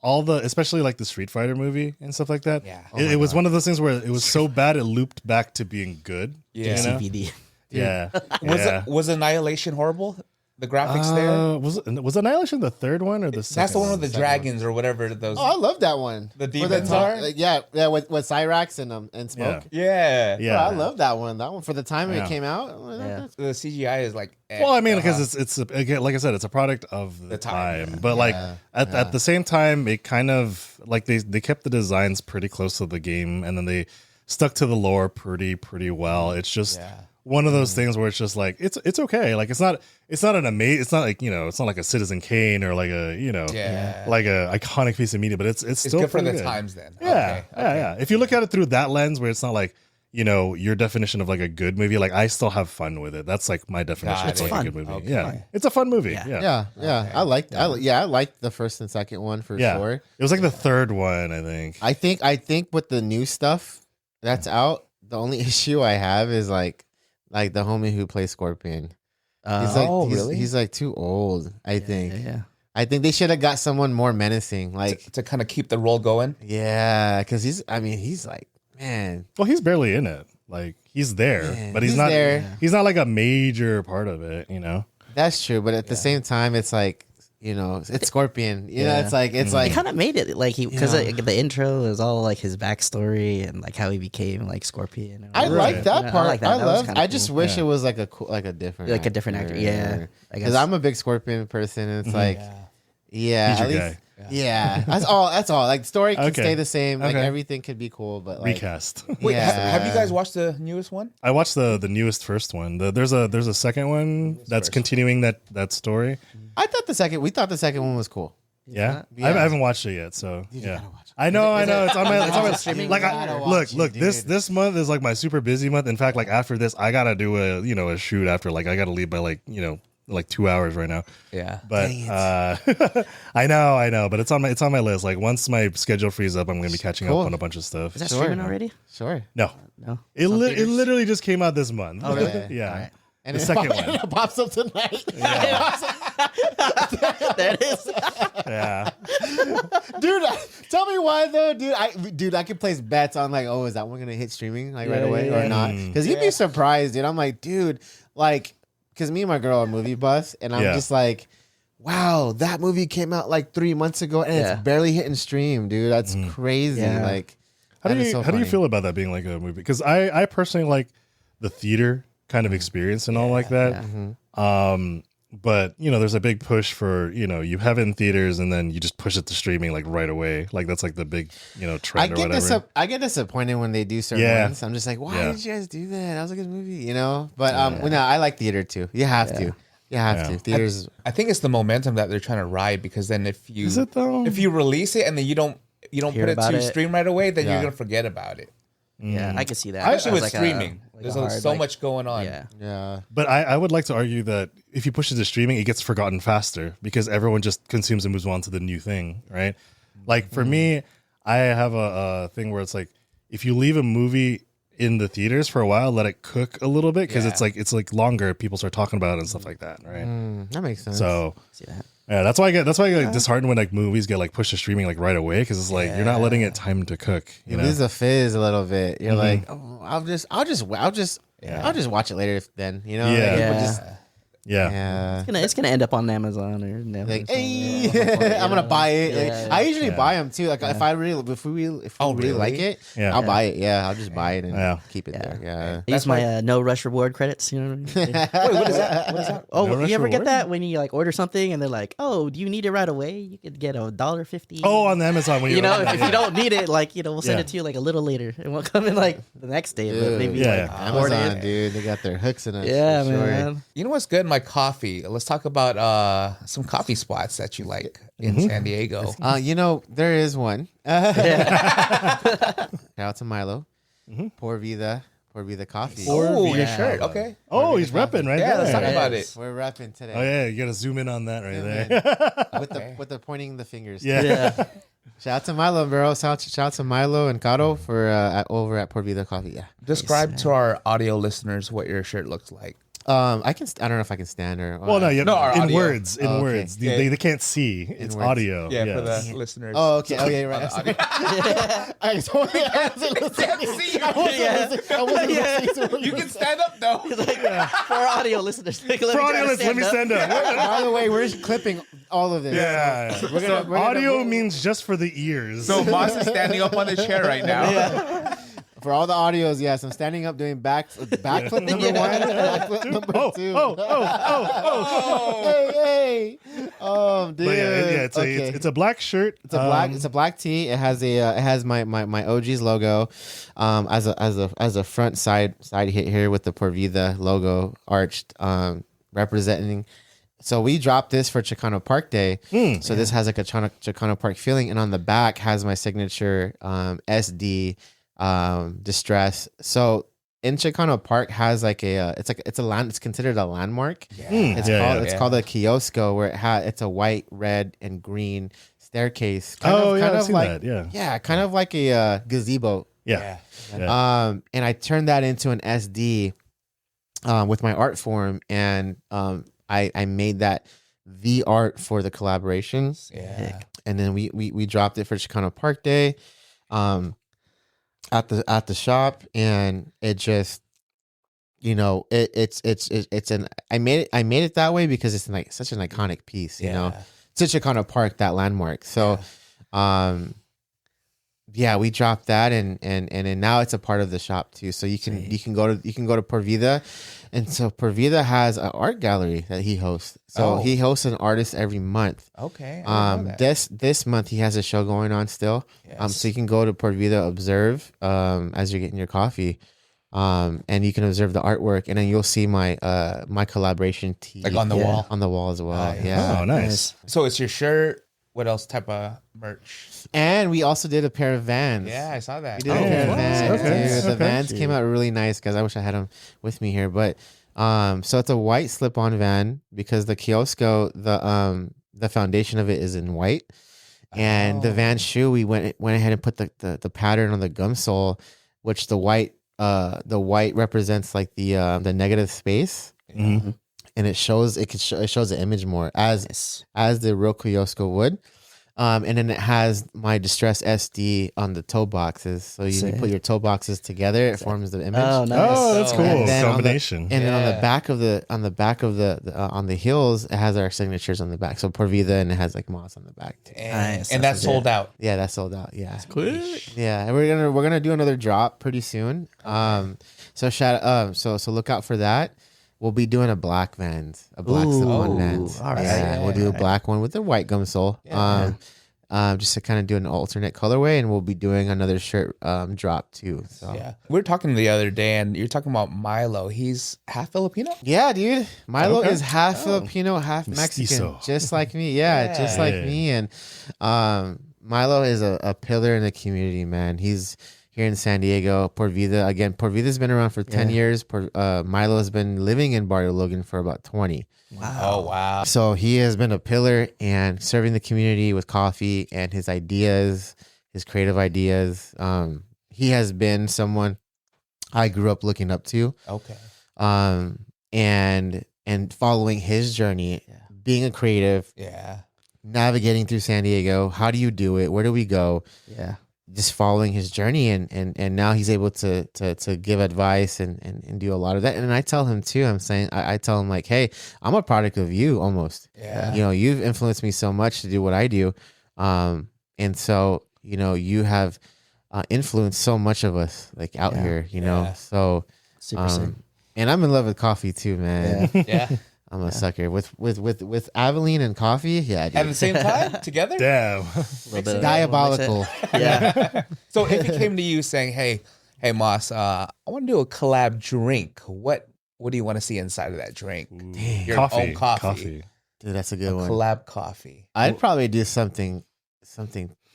S4: especially like the Street Fighter movie and stuff like that.
S2: Yeah.
S4: It was one of those things where it was so bad it looped back to being good.
S2: Yeah.
S4: you know?
S3: CPD.
S4: Yeah.
S2: Was Annihilation horrible? The graphics there?
S4: Was Annihilation the third one or the second?
S2: That's the one with the dragons or whatever. Those.
S1: Oh, I love that one.
S2: The
S1: For
S2: demons,
S1: tar-
S2: huh?
S1: yeah, with Cyrax and Smoke.
S2: Yeah.
S4: Yeah.
S1: Bro, I love that one. That one for the time
S4: Yeah.
S1: it came out.
S3: Yeah.
S2: The CGI is like.
S4: Well, I mean, because it's again, like I said, it's a product of the
S2: time.
S4: time. But like at the same time, it kind of like they kept the designs pretty close to the game, and then they stuck to the lore pretty well. It's just one of those things where it's just like it's okay. Like it's not an amazing. It's not like, you know, it's not like a Citizen Kane or like a, you know, like a iconic piece of media. But it's still
S2: good for
S4: pretty
S2: the times then.
S4: Yeah,
S2: Okay.
S4: yeah. If you look at it through that lens, where it's not like, your definition of like a good movie, like I still have fun with it. That's like my definition
S2: Got
S4: of
S2: it.
S4: like a
S3: Fun.
S4: good movie.
S2: Okay.
S4: Yeah, it's a fun movie. Yeah.
S1: Yeah. I liked the first and second one for sure.
S4: It was like the third one, I think.
S1: I think with the new stuff that's out, the only issue I have is like the homie who plays Scorpion.
S2: Really?
S1: He's like too old, I think.
S3: Yeah.
S1: I think they should have got someone more menacing. Like,
S2: to kind of keep the role going.
S1: yeah, because he's like, man.
S4: Well, he's barely in it. Like he's there,
S1: Yeah,
S4: but he's
S1: he's
S4: not.
S1: there.
S4: He's not like a major part of it.
S1: That's true. But at the same time, it's like, it's Scorpion. You know,
S3: Yeah.
S1: it's
S3: He
S1: like,
S3: kind of made it like because
S1: Yeah.
S3: the intro is all like his backstory and like how he became like Scorpion.
S1: I like that
S3: You know, I
S1: part.
S3: like that.
S1: I
S3: That was
S1: love.
S3: kinda
S1: I just
S3: cool.
S1: wish it was like a different,
S3: Like a different actor. Yeah, I
S1: Because
S3: guess.
S1: I'm a big Scorpion person, and it's like, yeah,
S4: He's
S1: at
S4: your
S1: least,
S4: guy.
S1: yeah, that's all. That's all. Like, story can
S4: Okay.
S1: stay the same. Like,
S4: Okay.
S1: everything could be cool, but like,
S4: Recast.
S2: Wait,
S1: Yeah.
S2: have you guys watched the newest one?
S4: I watched the newest first one. There's a second one that's continuing that story.
S1: we thought the second one was cool.
S4: Yeah,
S1: Yeah.
S4: I haven't watched it yet. So yeah,
S1: gotta watch it.
S4: I know. It's on my. It's on my
S3: streaming?
S4: like,
S1: You gotta
S4: look,
S1: watch it, dude.
S4: this month is like my super busy month. In fact, like after this, I gotta do a shoot after. Like I gotta leave by like 2 hours right now.
S2: Yeah.
S4: But I know, but it's on my list. Like once my schedule frees up, I'm gonna be catching
S1: Cool.
S4: up on a bunch of stuff.
S3: Is that
S1: Sure.
S3: streaming already?
S1: Sure.
S4: No,
S3: No.
S4: it literally just came out this month.
S1: Oh, really?
S4: yeah.
S3: All right.
S1: And
S4: The
S1: it
S4: second
S1: pop-
S4: one.
S1: it pops up tonight.
S3: There it is.
S4: Yeah.
S1: Dude, tell me why though, dude. I could place bets on like, oh, is that one gonna hit streaming like right away or not? Because you'd be surprised, dude. I'm like, dude, like, because me and my girl are movie buffs, and I'm
S4: Yeah.
S1: just like, wow, that movie came out like 3 months ago, and
S3: Yeah.
S1: it's barely hitting stream, dude. That's crazy.
S3: Yeah.
S1: Like,
S4: How
S1: that
S4: do
S1: is
S4: you
S1: so
S4: how do you
S1: funny.
S4: feel about that being like a movie? Because I personally like the theater kind of experience and all like that. But there's a big push for you have it in theaters and then you just push it to streaming like right away. Like that's like the big trend or whatever.
S1: I get disappointed when they do certain
S4: Yeah.
S1: ones. I'm just like, why
S4: Yeah.
S1: did you guys do that? That was a good movie, But no, I like theater too. You have to. You have
S4: Yeah.
S1: to. Theaters.
S2: I think it's the momentum that they're trying to ride because then if you
S4: Is it though?
S2: if you release it and then you don't
S3: Hear
S2: put it
S3: about
S2: to
S3: it.
S2: stream right away, then
S1: Yeah.
S2: you're gonna forget about it.
S3: Yeah, I can see that.
S2: Especially
S3: As
S2: with
S3: like
S2: streaming.
S3: like
S2: There's
S3: hard,
S2: so
S3: like-
S2: much going on.
S3: Yeah.
S1: Yeah.
S4: But I would like to argue that if you push it to streaming, it gets forgotten faster because everyone just consumes and moves on to the new thing, right? Like for me, I have a thing where it's like if you leave a movie in the theaters for a while, let it cook a little bit because
S2: Yeah.
S4: it's like longer. People start talking about it and stuff like that, right?
S1: That makes sense.
S4: So
S3: See that?
S4: yeah, that's why I get like disheartened when like movies get like pushed to streaming like right away because it's like you're not letting it time to cook. You
S1: it
S4: know,
S1: loses a fizz a little bit. You're like, oh, I'll just watch it later then.
S4: Yeah.
S1: Like,
S3: Yeah.
S1: people just,
S4: yeah.
S1: yeah.
S3: It's gonna end up on Amazon or Netflix.
S1: Like,
S3: or
S1: hey,
S3: something.
S1: I'm gonna buy it. Like,
S3: Yeah.
S1: I usually buy them too. Like if we really like it,
S4: Yeah.
S1: I'll buy it. Yeah, I'll just buy it and
S4: Yeah.
S1: keep it there. Yeah.
S3: I use my no rush reward credits. You know what I mean?
S2: Wait, what is that? What is that?
S3: Oh,
S4: No rush
S3: you ever
S4: reward?
S3: get that when you like order something and they're like, "Oh, do you need it right away?" You could get $1.50.
S4: Oh, on the Amazon when
S3: you know, if
S4: yeah.
S3: you don't need it, like we'll send
S4: Yeah.
S3: it to you like a little later. It won't come in like the next day, but
S1: Dude.
S3: maybe
S4: Yeah,
S3: like
S4: yeah.
S3: 40.
S1: Amazon, dude, they got their hooks in it.
S3: Yeah,
S1: for sure.
S3: man.
S2: You know what's good? My coffee. Let's talk about some coffee spots that you like in San Diego.
S1: There is one. Shout out to Milo. Por Vida Coffee.
S2: Oh, your
S3: Yeah.
S2: shirt. Okay.
S4: Oh, he's repping right
S2: Yeah,
S4: there.
S2: let's talk about
S3: Yes.
S2: it.
S1: We're repping today.
S4: Oh yeah, you gotta zoom in on that right
S1: Yeah,
S4: there.
S1: with the pointing the fingers.
S4: Yeah.
S3: Yeah.
S1: Shout out to Milo, bro. Shout out to Milo and Caro for over at Por Vida Coffee. Yeah.
S2: Describe to our audio listeners what your shirt looks like.
S1: I don't know if I can stand or.
S4: Well, no,
S2: No, our
S4: in
S2: audio.
S4: words, in
S1: Oh, okay.
S4: words.
S2: Yeah.
S4: They can't see. It's
S1: words.
S4: audio.
S2: Yeah,
S4: yes.
S2: for the listeners.
S1: Oh, okay. Oh, yeah, you're right. I totally wasn't listening. I wasn't listening to what
S2: You can stand up though.
S3: For our audio listeners, let
S4: For audio, let me stand up.
S1: By the way, we're clipping all of this.
S4: Yeah.
S1: We're
S4: Audio means just for the ears.
S2: So Moss is standing up on the chair right now.
S1: For all the audios, yes, I'm standing up doing backflip number one, backflip number two. Hey. Dude.
S4: But yeah, it's a black shirt.
S1: It's a black tee. It has my OG's logo, as a front side hit here with the Por Vida logo arched, representing. So we dropped this for Chicano Park Day. So this has like a Chicano Park feeling, and on the back has my signature SD distress. So in Chicano Park has like it's considered a landmark. It's called a kiosco, where it's a white, red, and green staircase.
S4: I've seen that. Yeah.
S1: Kind of like a gazebo.
S4: Yeah.
S1: And I turned that into an SD with my art form, and I made that the art for the collaboration.
S2: Yeah.
S1: And then we dropped it for Chicano Park Day at the shop, and it just, you know, it's I made it that way because it's like such an iconic piece, you know. It's a Chicano Park, that landmark. So we dropped that, and now it's a part of the shop too. So you can go to Por Vida, and so Por Vida has an art gallery that he hosts. So he hosts an artist every month.
S2: Okay. I didn't know that.
S1: This month he has a show going on still.
S2: Yes.
S1: So you can go to Por Vida observe as you're getting your coffee. And you can observe the artwork, and then you'll see my my collaboration tee,
S2: Like on the wall?
S1: on the wall as well. Yeah.
S4: Oh, nice.
S2: So it's your shirt. What else type of merch?
S1: And we also did a pair of Vans.
S2: Yeah, I saw that.
S1: We did a pair of Vans.
S4: Okay.
S1: Dude. The
S4: Okay.
S1: Vans came out really nice, guys. I wish I had them with me here, but so it's a white slip-on Van because the kiosco, the foundation of it is in white, and the Van shoe, we went ahead and put the pattern on the gum sole, which the white represents like the negative space, and it shows the image more as the real Kiosko would. And then it has my Distress SD on the toe boxes. So you put your toe boxes together, it forms the image.
S3: Oh, nice.
S4: Oh, that's cool.
S1: And then
S4: Combination.
S1: And then on the back of the heels, it has our signatures on the back. So Por Vida, and it has like Moss on the back too.
S2: And that's sold out.
S1: Yeah, that's sold out. Yeah.
S3: Quick.
S1: Yeah, and we're gonna do another drop pretty soon. So look out for that. We'll be doing a black Vans, a black slip-on Vans.
S3: All right.
S1: Yeah, we'll do a black one with a white gum sole. Just to kind of do an alternate colorway, and we'll be doing another shirt drop too. So
S2: We were talking the other day, and you're talking about Milo. He's half Filipino.
S1: yeah, dude, Milo
S4: Okay.
S1: is half Filipino, half Mexican,
S4: Mestizo.
S1: just like me. Yeah, just like me. And Milo is a pillar in the community, man. He's here in San Diego. Por Vida, again, Por Vida's been around for 10 years. Milo has been living in Barrio Logan for about 20.
S3: Wow.
S2: Oh, wow.
S1: So he has been a pillar and serving the community with coffee and his ideas, his creative ideas. He has been someone I grew up looking up to.
S2: Okay.
S1: And following his journey, being a creative, navigating through San Diego. How do you do it? Where do we go?
S3: Yeah.
S1: Just following his journey, and now he's able to give advice and do a lot of that. And I tell him too, I tell him like, hey, I'm a product of you almost.
S2: Yeah.
S1: You know, you've influenced me so much to do what I do. And so, you know, you have influenced so much of us like out here, you know. So
S3: Super sick.
S1: and I'm in love with coffee too, man.
S2: Yeah.
S1: I'm a sucker with Aveline and coffee. Yeah, dude.
S2: At the same time, together?
S4: Damn.
S1: It's diabolical.
S3: Yeah.
S2: So if he came to you saying, hey, Moss, I want to do a collab drink. What do you want to see inside of that drink? Your own coffee.
S1: Dude, that's a good one.
S2: Collab coffee.
S1: I'd probably do something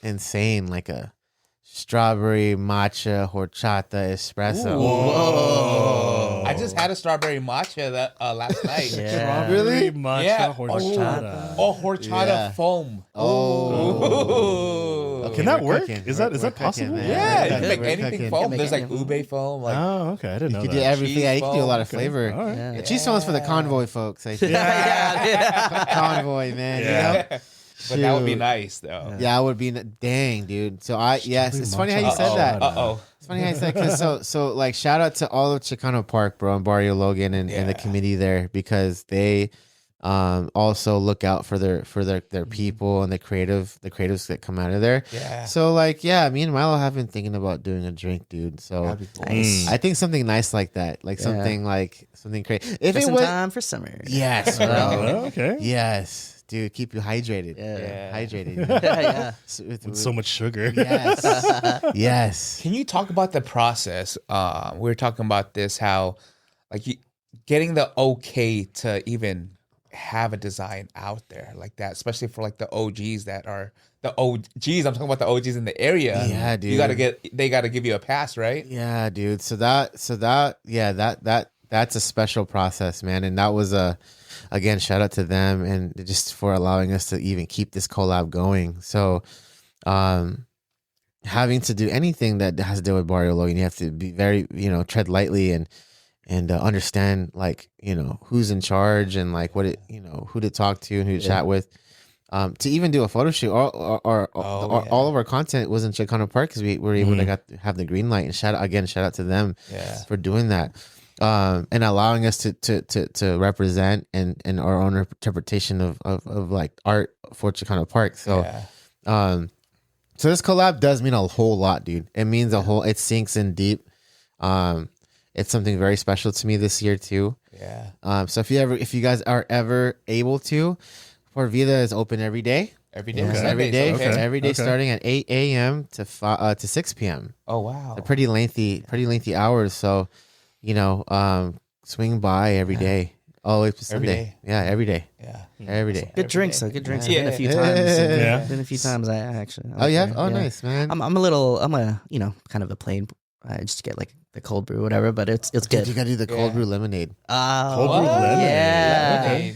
S1: insane like a strawberry matcha horchata espresso.
S2: Whoa. I just had a strawberry matcha last night.
S3: Yeah.
S1: Really?
S4: Matcha
S2: Yeah.
S4: horchata.
S2: Horchata
S1: Yeah.
S2: foam.
S1: Oh.
S2: Ooh.
S4: Can that
S1: We're
S4: work?
S1: cooking.
S4: Is that
S1: We're cooking,
S4: possible?
S1: man.
S2: Yeah, you
S1: We're
S2: can make
S1: cooking.
S2: anything foam.
S3: Make
S2: There's like
S3: anything.
S2: ube foam. Like,
S4: Oh, okay. I didn't know
S1: You
S4: that.
S1: could do everything. Yeah, you can do a lot of
S4: Okay.
S1: flavor.
S4: All right.
S3: Yeah.
S1: The cheese one's for the convoy folks. I think. Convoy, man.
S4: Yeah.
S1: You know?
S2: but that would be
S1: Shoot.
S2: nice though.
S1: Yeah, I would be. Dang, dude. So it's funny how you
S4: matcha.
S1: said that.
S2: Uh-oh.
S1: It's funny how you said because so like shout out to all of Chicano Park, bro, and Barrio Logan and the community there because they also look out for their people and the creatives that come out of there.
S2: Yeah.
S1: So like me and Milo have been thinking about doing a drink, dude. So
S2: That'd be cool.
S3: Nice.
S1: I think something nice like that, like something crazy. If
S3: Just
S1: it
S3: in
S1: was
S3: time for summer.
S1: yes, bro.
S4: Oh, okay.
S1: Yes, dude, keep you hydrated.
S3: Yeah.
S1: Hydrated.
S3: Yeah.
S4: With so much sugar.
S1: Yes. Yes.
S2: Can you talk about the process? We were talking about this, how like getting the okay to even have a design out there like that, especially for like the OGs that are the OGs. I'm talking about the OGs in the area.
S1: Yeah, dude.
S2: They gotta give you a pass, right?
S1: Yeah, dude. So that's a special process, man. And that was again, shout out to them and just for allowing us to even keep this collab going. So, having to do anything that has to do with Barrio Logan, you have to be very, tread lightly and understand like, who's in charge and like who to talk to and who to chat with. To even do a photo shoot, all of our content was in Chicano Park because we were able to have the green light. And shout out to them for doing that, and allowing us to represent and our own interpretation of like art for Chicano Park. So, so this collab does mean a whole lot, dude. It means it sinks in deep. It's something very special to me this year too. Yeah. So if you guys are ever able to, Por Vida is open every day.
S2: Every day.
S1: Okay. Every day starting at 8 a.m. to 6 p.m.
S2: Oh wow.
S1: They're pretty lengthy hours. So, swing by every day. Oh, it's Sunday. Yeah, every day.
S2: Yeah.
S1: Every day.
S3: Good drinks, though. Good drinks.
S2: Yeah.
S3: Been a few times.
S4: Yeah.
S3: Been a few times. I actually.
S1: Oh yeah. Oh nice, man.
S3: I'm a kind of a plain. I just get like the cold brew, whatever. But it's good.
S1: You gotta do the cold brew lemonade.
S4: Cold brew lemonade.
S3: Yeah.
S2: Lemonade.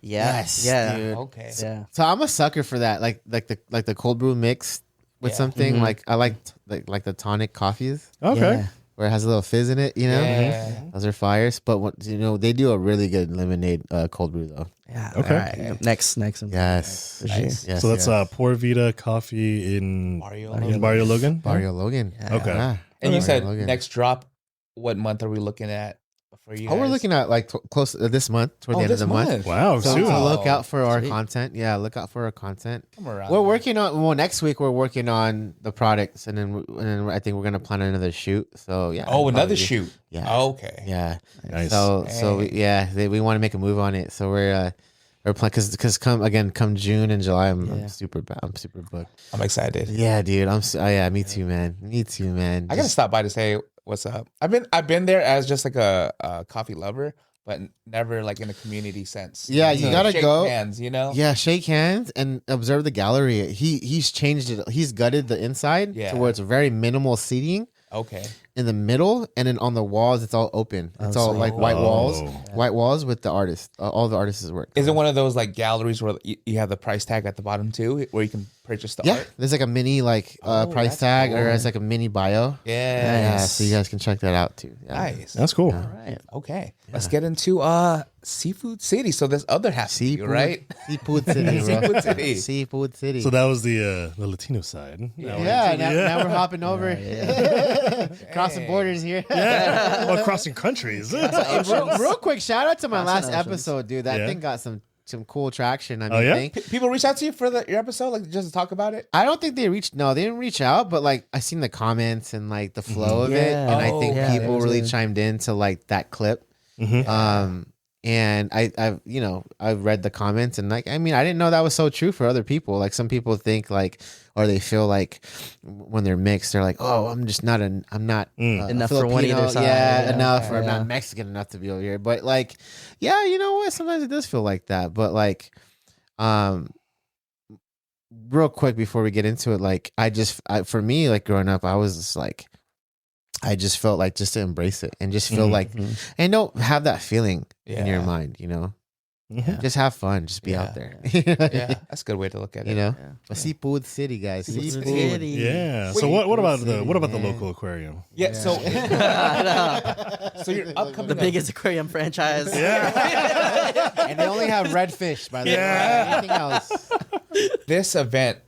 S3: Yes.
S1: Yeah, dude.
S2: Okay.
S3: Yeah.
S1: So I'm a sucker for that, like the cold brew mixed with something. Like I like the tonic coffees
S4: Okay.
S3: Yeah.
S1: where it has a little fizz in it.
S2: Yeah.
S1: Those are fires. But they do a really good lemonade cold brew though.
S3: Yeah.
S4: Okay.
S3: All right. Next.
S1: Yes.
S3: For sure.
S2: Nice.
S1: Yes,
S4: So that's
S1: yes.
S4: Por Vida Coffee in
S2: Barrio
S4: Barrio Logan.
S1: Barrio Logan.
S4: Okay.
S1: Yeah.
S2: And you
S1: Barrio
S2: said
S1: Logan.
S2: next drop. What month are we looking at for you?
S1: We're
S2: guys?
S1: looking at like close this month, toward the end of
S2: this
S1: the month.
S4: Wow,
S1: So
S4: soon.
S1: look out for our
S3: Sweet.
S1: content. Yeah, look out for our content.
S2: Come around.
S1: We're working on. Well, next week we're working on the products, and then I think we're gonna plan another shoot. So yeah.
S2: Oh, another
S1: probably-
S2: shoot.
S1: Yeah.
S2: Okay.
S1: Yeah.
S4: Nice.
S1: So we want to make a move on it. So we're playing because come June and July I'm super booked.
S2: I'm excited.
S1: Yeah, dude. Me too, man. Me too, man.
S2: I gotta stop by to say what's up. I've been there as just like a coffee lover, but never like in a community sense.
S1: Yeah, you gotta
S2: shake
S1: go.
S2: hands,
S1: Yeah, shake hands and observe the gallery. He's changed it. He's gutted the inside to where it's very minimal seating
S2: Okay.
S1: in the middle, and then on the walls it's all open. It's all
S3: sweet.
S1: like white walls with the artist, all the artists' work.
S2: Is it one of those like galleries where you have the price tag at the bottom too, where you can purchase the art?
S1: There's like a mini price
S2: that's
S1: tag,
S2: cool.
S1: or it's like a mini bio.
S2: Yeah.
S1: So you guys can check that out too. Yeah.
S2: Nice.
S4: That's cool.
S3: All right.
S2: Okay. Let's get into Seafood City. So there's other half to you, right?
S1: Seafood City, bro.
S2: Seafood City.
S1: Seafood City.
S4: So that was the Latino side.
S1: Now we're hopping over, crossing borders here.
S4: Well, crossing countries.
S1: Hey, real quick, shout out to my last
S3: Crossing oceans.
S1: episode, dude. That
S4: Yeah.
S1: thing got some cool traction. I mean,
S4: Oh, yeah?
S2: People reach out to you for your episode, like just to talk about it.
S1: I don't think they didn't reach out, but like I seen the comments and like the flow of it,
S3: Yeah.
S1: and I think
S3: Yeah,
S1: people
S3: it was
S1: really
S3: a-
S1: chimed into like that clip. And I've read the comments, and like I didn't know that was so true for other people. Like some people think like, or they feel like when they're mixed, they're like, oh, I'm not
S3: Enough for one either side.
S1: Yeah,
S3: Yeah.
S1: enough, or I'm
S3: Yeah.
S1: not Mexican enough to be over here. But like, yeah, you know what? Sometimes it does feel like that. But like, real quick before we get into it, like for me, like growing up, I was just like, I just felt like just to embrace it and just feel like, and don't have that feeling in your
S2: Yeah.
S1: mind,
S3: Yeah.
S1: just have fun, just be out there.
S2: Yeah, that's a good way to look at it.
S3: Yeah.
S1: But Seafood City, guys.
S3: Seafood
S1: Seafood.
S3: City.
S4: Yeah.
S2: Wait,
S4: So what about
S1: City,
S4: the
S1: man.
S4: local aquarium?
S2: Yeah. So,
S3: I know.
S2: so your upcoming
S3: The biggest aquarium franchise.
S1: And they only have red fish, by the way. Anything else?
S2: this event,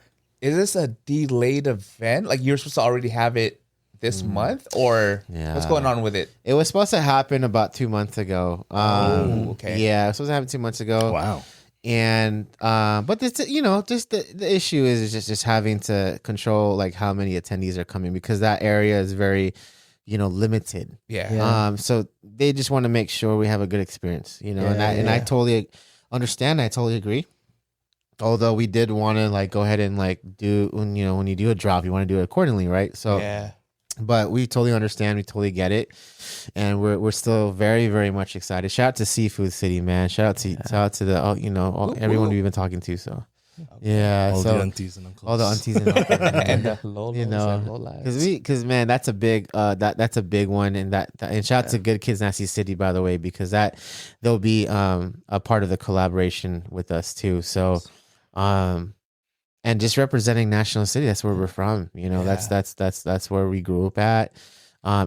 S2: is this a delayed event? Like you're supposed to already have it this month, or what's going on with it?
S1: It was supposed to happen about 2 months ago.
S2: Okay.
S1: Yeah, it was supposed to happen 2 months ago.
S4: Wow.
S1: And but this, just the issue is just having to control like how many attendees are coming, because that area is very, limited.
S2: Yeah.
S1: So they just want to make sure we have a good experience, and I totally understand. I totally agree. Although we did want to like go ahead and like do when you do a drop, you want to do it accordingly, right? So
S2: Yeah.
S1: But we totally understand. We totally get it, and we're still very, very much excited. Shout out to Seafood City, man. Shout out to the everyone we've been talking to. So yeah,
S4: All
S1: so
S4: the aunties and uncles.
S1: all the aunties and uncles,
S2: And the Lolos
S1: you know,
S2: and Lolas.
S1: because man, that's a big that's a big one, and and shout out to Good Kids Nasty City, by the way, because they'll be a part of the collaboration with us too. So and just representing National City, that's where we're from. You know, that's where we grew up at.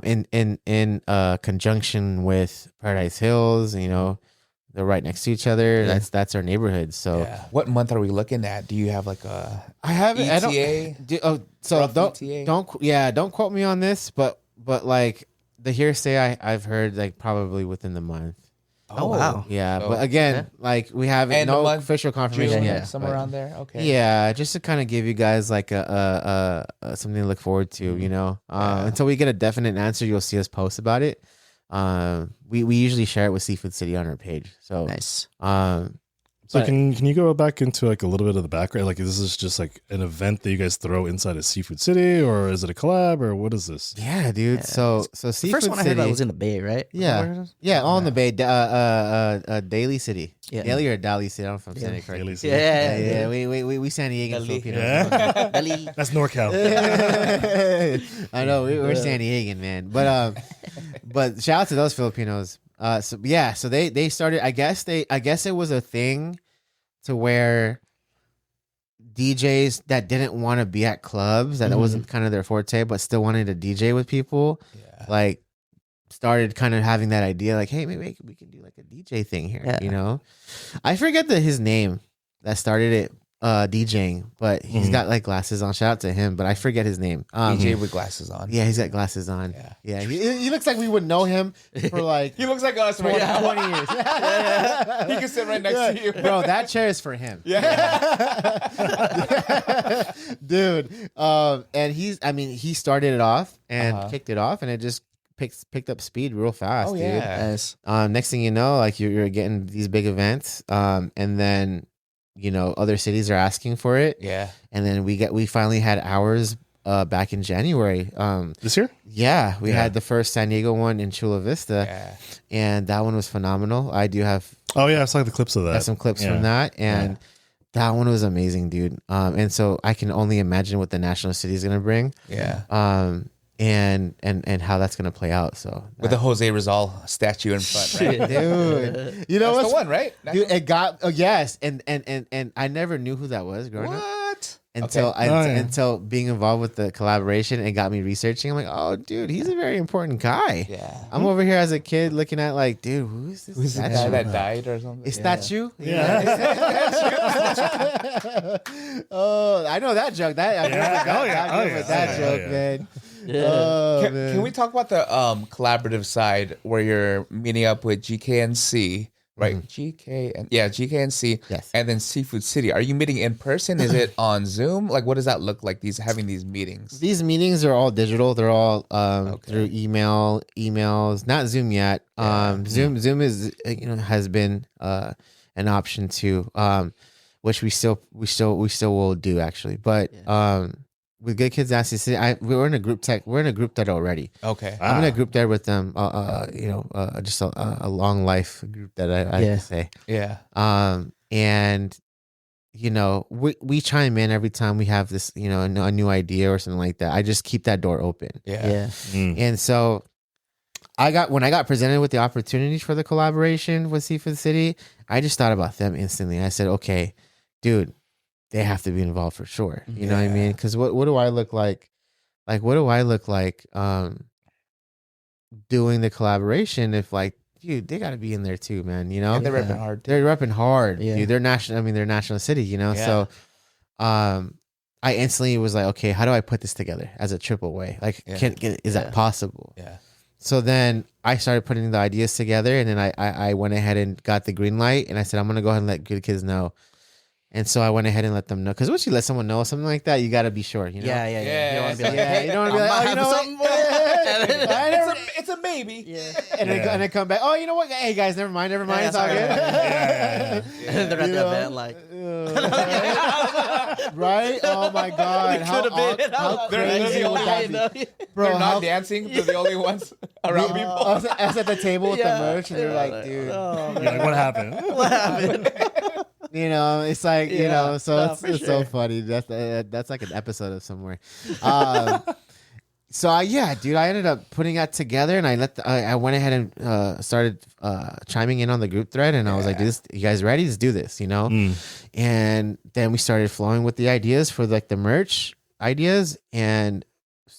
S1: In conjunction with Paradise Hills, you know, they're right next to each other.
S2: Yeah.
S1: That's our neighborhood. So
S2: What month are we looking at? Do you have like a
S1: I haven't. I
S2: ETA?
S1: don't.
S2: Rough ETA?
S1: Don't quote me on this, but like the hearsay I've heard, like probably within the month.
S3: Oh, wow.
S1: Yeah,
S2: So-
S1: but again, like we haven't
S2: End of
S1: no
S2: month,
S1: official confirmation
S2: June,
S1: yet.
S2: somewhere
S1: but-
S2: around there. Okay.
S1: Yeah, just to kind of give you guys like a something to look forward to, you know. Until we get a definite answer, you'll see us post about it. We usually share it with Seafood City on our page. So
S3: Nice.
S4: So
S1: but-
S4: can you go back into like a little bit of the background? Like, is this just like an event that you guys throw inside of Seafood City, or is it a collab, or what is this?
S1: yeah, dude.
S3: Yeah.
S1: So
S3: The
S1: Seafood
S3: first one I
S1: City.
S3: heard about was in the Bay, right?
S1: Yeah, all in the Bay. Daly City.
S3: Yeah.
S1: Daly or Dali City. I don't know if I'm saying it correctly.
S4: Daily City.
S3: Yeah.
S1: We San Diegan
S2: Dali.
S1: Filipinos.
S4: Yeah.
S3: Dali.
S4: That's NorCal.
S1: I know we're San Diegan, man. But shout out to those Filipinos. So they started. I guess it was a thing to where DJs that didn't want to be at clubs, that wasn't kind of their forte, but still wanted to DJ with people, like started kind of having that idea, like, hey, maybe we can do like a DJ thing here,
S3: Yeah.
S1: you know? I forget his name that started it, DJing, but he's got like glasses on. Shout out to him, but I forget his name.
S2: DJ with glasses on.
S1: Yeah, he's got glasses on.
S2: Yeah.
S1: He looks like we would know him for like
S2: He looks like us
S1: 20,
S2: right now.
S1: 20 years.
S2: He can sit right next to you.
S1: Bro, that chair is for him. Dude. And he started it off and kicked it off, and it just picked up speed real fast,
S2: Oh,
S1: dude.
S2: yeah.
S3: Nice.
S1: Next thing you know, like you're getting these big events, and then you know other cities are asking for it,
S2: Yeah.
S1: and then we finally had ours back in January.
S4: This year?
S1: Yeah, we
S4: Yeah.
S1: had the first San Diego one in Chula Vista,
S2: Yeah.
S1: and that one was phenomenal. I do have
S4: Oh yeah, I saw the clips of that.
S1: some clips
S4: Yeah.
S1: from that, and that one was amazing, dude. And so I can only imagine what the National City is gonna bring,
S2: Yeah.
S1: and how that's gonna play out. So
S2: With the Jose Rizal statue in front, right?
S1: dude, you know
S2: That's
S1: what's
S2: the one, right?
S1: dude? It got yes, and I never knew who that was growing up
S2: What?
S1: until
S2: Okay.
S1: until being involved with the collaboration. It got me researching. I'm like, oh, dude, he's a very important guy.
S2: Yeah.
S1: I'm over here as a kid looking at like, dude, who is this?
S2: Who's the guy
S1: statue?
S2: that died or something?
S1: Is that you?
S4: Yeah.
S1: Oh, I know that joke. That joke,
S4: yeah.
S1: man.
S3: Yeah.
S1: Oh,
S2: Can,
S1: man.
S2: can we talk about the collaborative side where you're meeting up with GKNC, right? GKNC,
S1: Yes.
S2: and then Seafood City. Are you meeting in person? Is it on Zoom? Like, what does that look like? Having these meetings.
S1: These meetings are all digital. They're all through emails. Not Zoom yet. Zoom is has been an option too, which we still will do actually. But with Good Kids Nasty City, we're in a group tech. We're in a group that already.
S2: Okay.
S1: I'm in a group there with them. Just a long life group that I can say.
S2: Yeah.
S1: And we chime in every time we have this, a new idea or something like that. I just keep that door open.
S2: Yeah.
S1: And so when I got presented with the opportunities for the collaboration with Seafood City, I just thought about them instantly. I said, okay, dude, they have to be involved for sure. You know what I mean? Because what do I look like? Like, what do I look like doing the collaboration if like, dude, they got to be in there too, man. You know,
S2: And they're repping hard.
S1: they're repping hard.
S3: Yeah.
S1: Dude, they're National City,
S2: Yeah.
S1: So I instantly was like, okay, how do I put this together as a triple way? Like, is that possible?
S2: Yeah.
S1: So then I started putting the ideas together, and then I went ahead and got the green light, and I said, I'm going to go ahead and let Good Kids know. And so I went ahead and let them know. Because once you let someone know something like that, you got to be sure, you know?
S3: Yeah. You don't want to be like,
S1: You don't want to be like, oh, you know what? I never-
S2: It's a maybe.
S3: yeah.
S1: and then come back, oh, you know what? Hey, guys, never mind. It's all good.
S3: And they're at the event like,
S1: Right? Oh my god! How crazy would that be, bro?
S2: They're not dancing. They're the only ones around people.
S1: I was at the table with the merch, and they're like, "Dude,
S3: Oh,
S4: You're like, what happened?
S3: what happened?
S1: you know, it's like you
S3: Yeah,
S1: know." So
S3: no,
S1: it's
S3: for
S1: so
S3: sure.
S1: funny. That's like an episode of somewhere. So dude, I ended up putting that together, and I went ahead and started chiming in on the group thread, and I was like, "Dude, you guys ready? Let's do this," you know. And then we started flowing with the ideas for like the merch ideas, and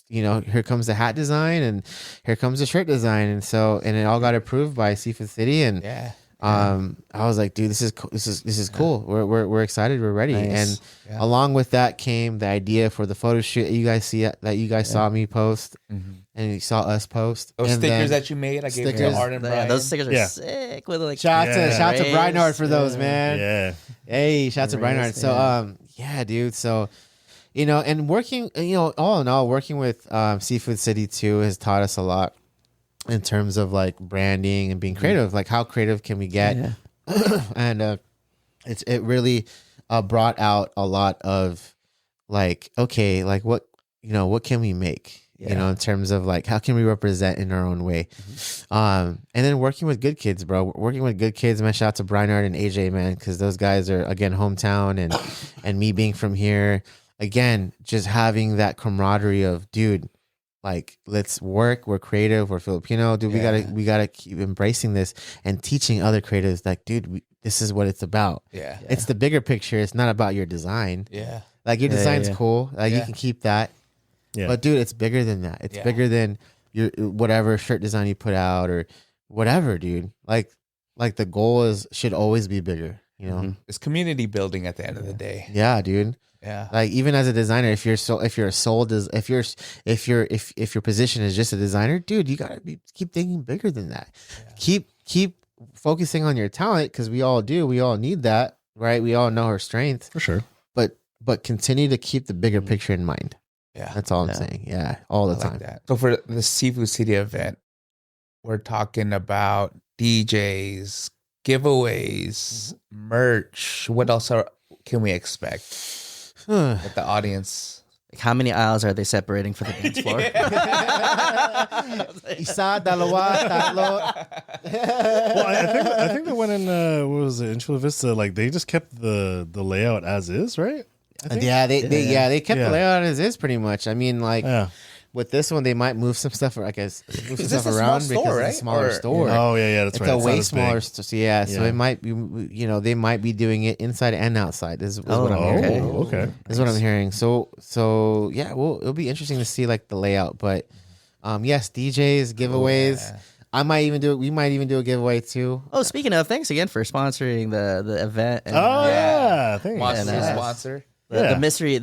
S1: you know, here comes the hat design, and here comes the shirt design, and it all got approved by Seafood City, and I was like, dude, this is cool. We're excited. We're ready.
S3: Nice.
S1: And along with that came the idea for the photo shoot that you guys saw me post, and you saw us post.
S2: Those
S1: and
S2: stickers that you made, I gave you to Art and Brian.
S3: Those stickers are sick. With like
S1: shout out to Breinhard for those, man.
S4: Yeah.
S1: Hey, shout out to Breinhard. So dude. So you know, and working, you know, all in all, working with Seafood City too has taught us a lot in terms of like branding and being creative. Like how creative can we get? And it really brought out a lot of like, okay, like what can we make? You know, in terms of like how can we represent in our own way? And then working with good kids, bro. Working with good kids, man. Shout out to Breinhard and AJ, man, because those guys are again hometown, and me being from here, again, just having that camaraderie of, dude, like, let's work. We're creative. We're Filipino, dude. We gotta keep embracing this and teaching other creatives. Like, dude, this is what it's about. It's the bigger picture. It's not about your design. Like your design's cool. Like you can keep that. But dude, it's bigger than that. It's bigger than your whatever shirt design you put out or whatever, dude. Like the goal should always be bigger. You know,
S2: It's community building at the end of the day.
S1: Yeah, dude.
S2: Yeah.
S1: Like even as a designer, if your position is just a designer, dude, you gotta keep thinking bigger than that. Keep focusing on your talent, because we all do. We all need that, right? We all know our strength
S4: For sure.
S1: but continue to keep the bigger picture in mind.
S2: Yeah.
S1: That's all I'm saying. Yeah, all the
S2: I
S1: time.
S2: like that. So for the Seafood City event, we're talking about DJs, giveaways, merch. What else can we expect with the audience?
S3: Like how many aisles are they separating for the dance floor?
S1: Isa, dalawa, tatlo.
S4: Well, I think they went in. What was it? In Chula Vista, like they just kept the layout as is, right? I think.
S1: They kept
S4: Yeah.
S1: the layout as is pretty much. I mean, like with this one, they might move some stuff, or I guess move some
S2: this
S1: stuff
S2: a
S1: around
S2: small
S1: because
S2: store,
S1: it's a
S2: right?
S1: smaller
S2: Or-
S1: store.
S4: Oh yeah, that's
S1: It's
S4: right.
S1: a
S4: It's
S1: way
S4: not as
S1: smaller
S4: big.
S1: store. So so
S4: Yeah.
S1: it might be, you know, they might be doing it inside and outside. Is what I'm
S3: okay.
S1: hearing.
S4: Okay.
S1: Is what I'm hearing. So yeah, well, it'll be interesting to see like the layout. But yes, DJs, giveaways. I might even do it. We might even do a giveaway too.
S3: Oh, speaking of, thanks again for sponsoring the event. And,
S4: Oh yeah, thanks.
S2: Monster
S3: And,
S2: sponsor.
S3: the mystery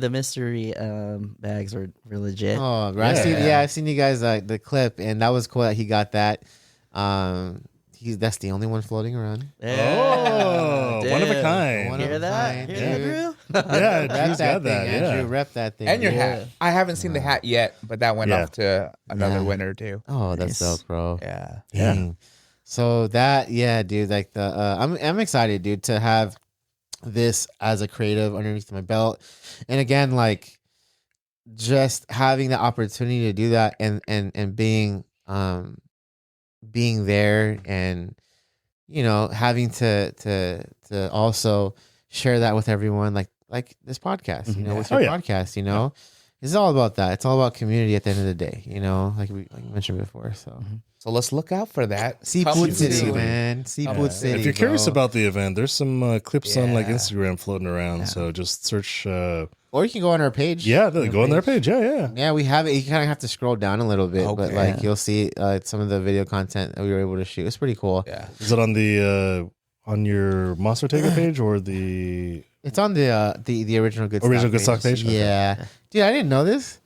S3: bags were legit.
S1: Oh, right. I've seen you guys the clip, and that was cool that he got that. That's the only one floating around.
S4: Oh, one of a kind.
S1: One of
S3: Hear
S1: a
S3: that?
S1: kind,
S3: Hear that,
S1: dude.
S3: Drew?
S4: Yeah,
S1: Rep
S4: Drew's
S1: that
S4: got
S1: thing,
S4: that.
S1: Andrew.
S4: Yeah.
S1: Rep that thing.
S2: And your hat. I haven't seen the hat yet, but that went
S4: Yeah.
S2: off to another
S1: Yeah.
S2: winner too.
S1: Oh, that's
S3: Nice.
S1: dope, bro.
S2: Yeah.
S4: Yeah.
S1: Dang. So that, dude, like I'm excited, dude, to have this as a creative underneath my belt, and again, like just having the opportunity to do that, and being there, and you know, having to also share that with everyone, like this podcast, you know, with your podcast, you know. It's all about that. It's all about community at the end of the day, you know, like we mentioned before. So
S2: let's look out for that.
S1: Seafood
S2: Coming
S1: City,
S2: soon.
S1: man. Seafood City.
S4: If you're curious
S1: bro.
S4: about the event, there's some clips on like
S2: Yeah.
S4: Instagram floating around. So just search.
S1: or you can go on our page.
S4: Go on their page. Yeah.
S1: Yeah, we have it. You kind of have to scroll down a little bit, but
S2: Okay.
S1: like you'll see some of the video content that we were able to shoot. It's pretty cool.
S2: Yeah.
S4: Is it on the on your Moss Ortega page or the?
S1: It's on the original Good
S4: Original
S1: Stock
S4: Good Stock page? Okay.
S1: Yeah, dude, I didn't know this.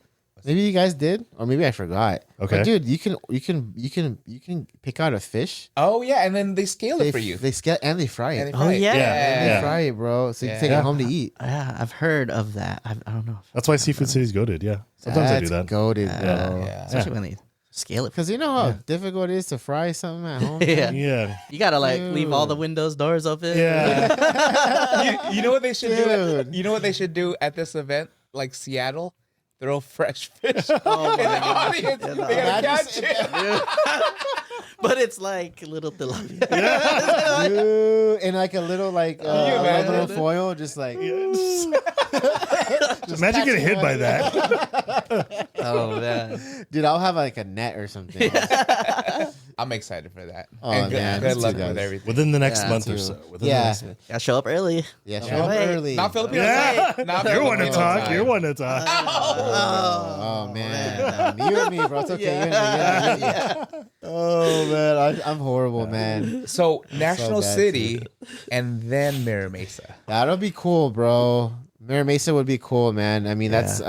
S1: Maybe you guys did, or maybe I forgot.
S4: Okay.
S1: But dude, you can pick out a fish.
S2: Oh yeah, and then they scale it for you.
S1: They scale and they fry it.
S2: And they
S3: Oh,
S2: fry it.
S3: yeah.
S1: And
S4: Yeah.
S1: they fry it, bro. So you can take
S2: Yeah.
S1: it home to eat.
S3: Yeah, I've heard of that. I don't know.
S4: That's why Seafood City's goated. Yeah. Sometimes I do that.
S1: Goated,
S3: Yeah.
S1: bro.
S2: Yeah.
S3: Especially when they Scale it.
S1: Because you know how difficult it is to fry something at home.
S3: Yeah.
S4: Yeah.
S3: You gotta like leave all the windows, doors open.
S4: Yeah.
S2: You know what they should do?
S1: Dude.
S2: You know what they should do at this event, like Seattle? Throw fresh fish
S3: Oh
S2: in
S3: my
S2: the audience.
S3: Yeah,
S2: They gotta catch it.
S3: But it's like little tilapia.
S1: Dude, and like a little like
S2: imagine?
S1: little foil, just like
S4: Imagine getting hit by that.
S3: Oh man.
S1: dude, I'll have like a net or something.
S2: I'm excited for that.
S1: Oh,
S2: And
S1: man,
S2: good
S1: me
S2: luck
S1: too, guys.
S2: with everything.
S4: Within the next
S3: Yeah,
S4: month or
S1: too.
S4: so. Within
S1: Yeah.
S4: the next month.
S3: Gotta show up early.
S1: Yeah, show
S3: Oh,
S1: up
S3: wait.
S1: early.
S2: Not Filipino
S4: Yeah.
S2: time. Not
S4: You're one to
S2: Filipino
S4: talk.
S2: time.
S4: You're one to talk.
S1: Oh man, you and me, bro. It's okay. You and me. Oh man, I'm horrible, man.
S2: So National
S1: bad,
S2: City and then Mira Mesa.
S1: That'll be cool, bro. Mira Mesa would be cool, man. I mean, that's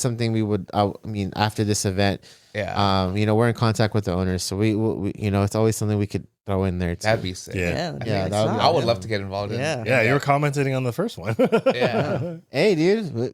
S1: something we would. I mean, after this event,
S2: Yeah.
S1: we're in contact with the owners, so we it's always something we could throw in there too.
S2: That'd be sick.
S4: Yeah.
S1: Yeah, that would be
S2: I would love to get involved in
S3: Yeah.
S4: Yeah, you were commenting on the first one.
S2: Yeah.
S1: Hey, dude,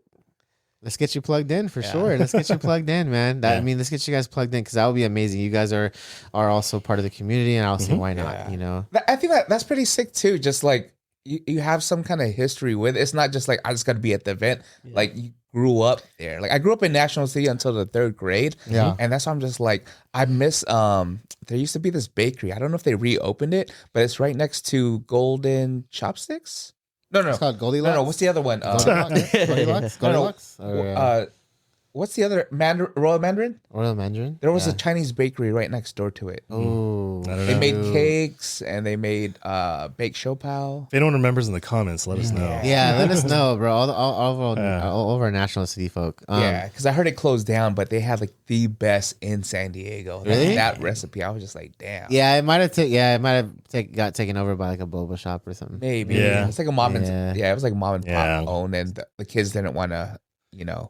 S1: let's get you plugged in for sure. Let's get you plugged in, man. I mean, let's get you guys plugged in because that would be amazing. You guys are also part of the community, and I'll say why not?
S2: Yeah.
S1: You know,
S2: I think that's pretty sick too. Just like you have some kind of history with it. It's not just like I just got to be at the event. Like you grew up there. Like I grew up in National City until the 3rd grade.
S1: Yeah.
S2: And that's why I'm just like I miss there used to be this bakery. I don't know if they reopened it, but it's right next to Golden Chopsticks. No.
S1: it's called Goldilocks.
S2: No, what's the other one?
S1: Goldilocks?
S2: No, no.
S1: Goldilocks? Or,
S2: What's the other Royal Mandarin?
S1: Royal Mandarin?
S2: There was a Chinese bakery right next door to it.
S1: Oh,
S4: I don't
S2: They
S4: know.
S2: made cakes and they made baked shopao.
S4: If anyone remembers in the comments, let us know.
S1: yeah. Let us know, bro. All of our National City folk.
S2: Yeah, because I heard it closed down, but they had like the best in San Diego.
S1: Really?
S2: That recipe, I was just like, damn.
S1: Yeah, it might have got taken over by like a boba shop or something.
S2: Maybe.
S4: Yeah.
S2: It's like a mom and
S1: Yeah.
S2: it was like mom and pop
S4: Yeah.
S2: owned, and the kids didn't want to,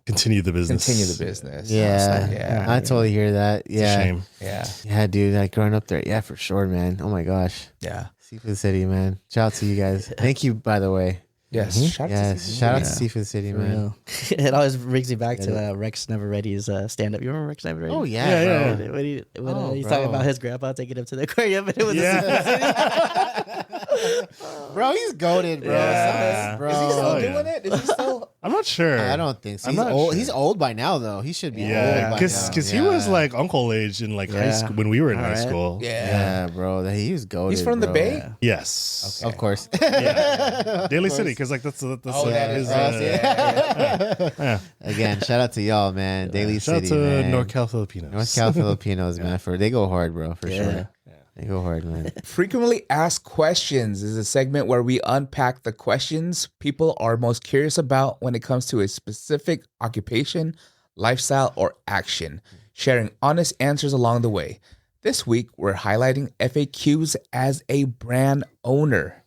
S4: Continue the business.
S2: continue the business.
S1: Yeah,
S2: So, yeah.
S1: I totally hear that.
S4: It's a
S1: Yeah,
S4: shame.
S2: Yeah.
S1: yeah, dude. Like growing up there, yeah, for sure, man. Oh my gosh,
S2: Yeah.
S1: Seafood City, man. Shout out to you guys. Thank you, by the way.
S2: Yes. Shout out to
S1: Yes,
S2: Seafood.
S1: shout out to
S3: Yeah.
S1: Seafood City,
S3: For
S1: man.
S3: real. It always brings me back to Rex Never Ready's stand up. You remember Rex Never Ready?
S1: Oh yeah,
S4: Yeah,
S1: bro.
S4: yeah.
S3: When he's
S1: bro.
S3: talking about his grandpa taking him to the aquarium, and it was
S1: Bro, he's goated, bro.
S4: Yeah.
S1: Bro.
S2: Is he still
S4: Oh, yeah.
S2: doing it? Is he still?
S4: I'm not sure.
S1: I don't think so.
S4: I'm
S1: He's
S4: not
S1: old.
S4: sure.
S1: He's old by now, though. He should be
S4: Yeah,
S1: old by now.
S4: because he was like uncle age in like high
S3: Yeah.
S4: school when we were in high
S3: Alright.
S4: school.
S1: yeah, bro. He was goated.
S2: He's from the
S1: bro.
S2: Bay?
S4: Yes.
S1: Of course.
S4: Daily City, because like that's
S2: Oh, that
S4: his.
S2: is us,
S4: Yeah.
S1: Again, shout out to y'all, man. Daily
S4: Shout out
S1: City,
S4: to
S1: man.
S4: NorCal Filipinos.
S1: North Cal Filipinos, man. They go hard, bro, for sure. They go hard, man.
S2: Frequently asked questions is a segment where we unpack the questions people are most curious about when it comes to a specific occupation, lifestyle, or action, sharing honest answers along the way. This week, we're highlighting FAQs as a brand owner.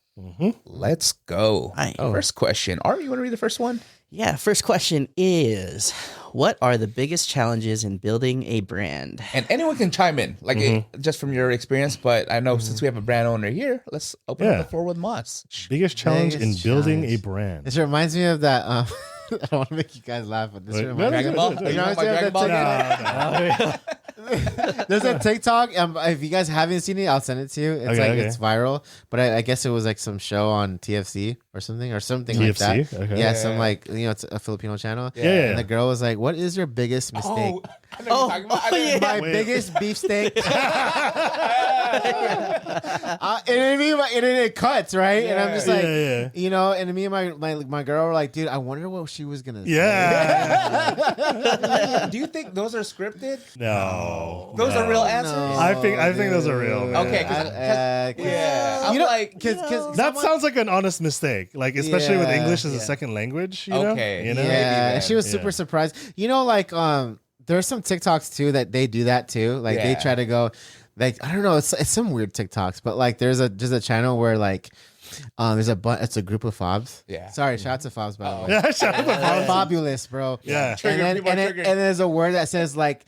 S2: Let's go.
S3: Right.
S2: First question. Ari, you want to read the first one?
S3: Yeah, first question is, what are the biggest challenges in building a brand?
S2: And anyone can chime in, like just from your experience. But I know since we have a brand owner here, let's open up the floor with Moss.
S4: Biggest challenge in
S1: Biggest
S4: building a
S1: challenge.
S4: brand.
S1: This reminds me of that. I don't want to make you guys laugh, but this
S4: Wait,
S1: reminds me
S2: Dragon Ball?
S1: You
S2: You
S1: know
S2: want
S1: what
S2: my
S1: I'm
S2: Dragon Ball?
S1: saying? There's a TikTok. If you guys haven't seen it, I'll send it to you. It's
S4: Okay, okay.
S1: it's viral, but I guess it was like some show on TFC or something like that.
S4: TFC? Okay.
S1: Yeah, some like it's a Filipino channel.
S4: Yeah, yeah.
S1: And the girl was like, "What is your biggest mistake?"
S2: Oh, I know what you're talking about. I know-
S1: My
S4: Wait.
S1: biggest beefsteak. And then it cuts, right? And I'm just like,
S4: Yeah, yeah.
S1: and me and my girl were like, dude, I wonder what she was gonna say.
S4: Yeah.
S2: Do you think those are scripted?
S4: No.
S2: Those are real answers?
S4: I think those are real. man.
S2: Okay, 'cause- Yeah. I'm
S1: You know,
S2: like,
S1: because
S4: That sounds like an honest mistake, like especially with
S1: Yeah,
S4: English as a
S3: yeah.
S4: second language. You know?
S2: Okay.
S4: You know?
S1: yeah,
S2: then.
S1: she was super
S4: Yeah.
S1: surprised. Like there's some TikToks too that they do that too. Like they
S2: Yeah.
S1: try to go, like I don't know, it's some weird TikToks, but like there's a channel where like it's a group of fobs.
S2: Yeah.
S1: Sorry, shout out to fobs by the way.
S4: Yeah, shut up.
S1: Fabulous, bro.
S4: Yeah.
S1: And
S2: Trigger,
S1: then,
S2: people are
S1: and, then,
S2: triggered.
S1: and there's a word that says like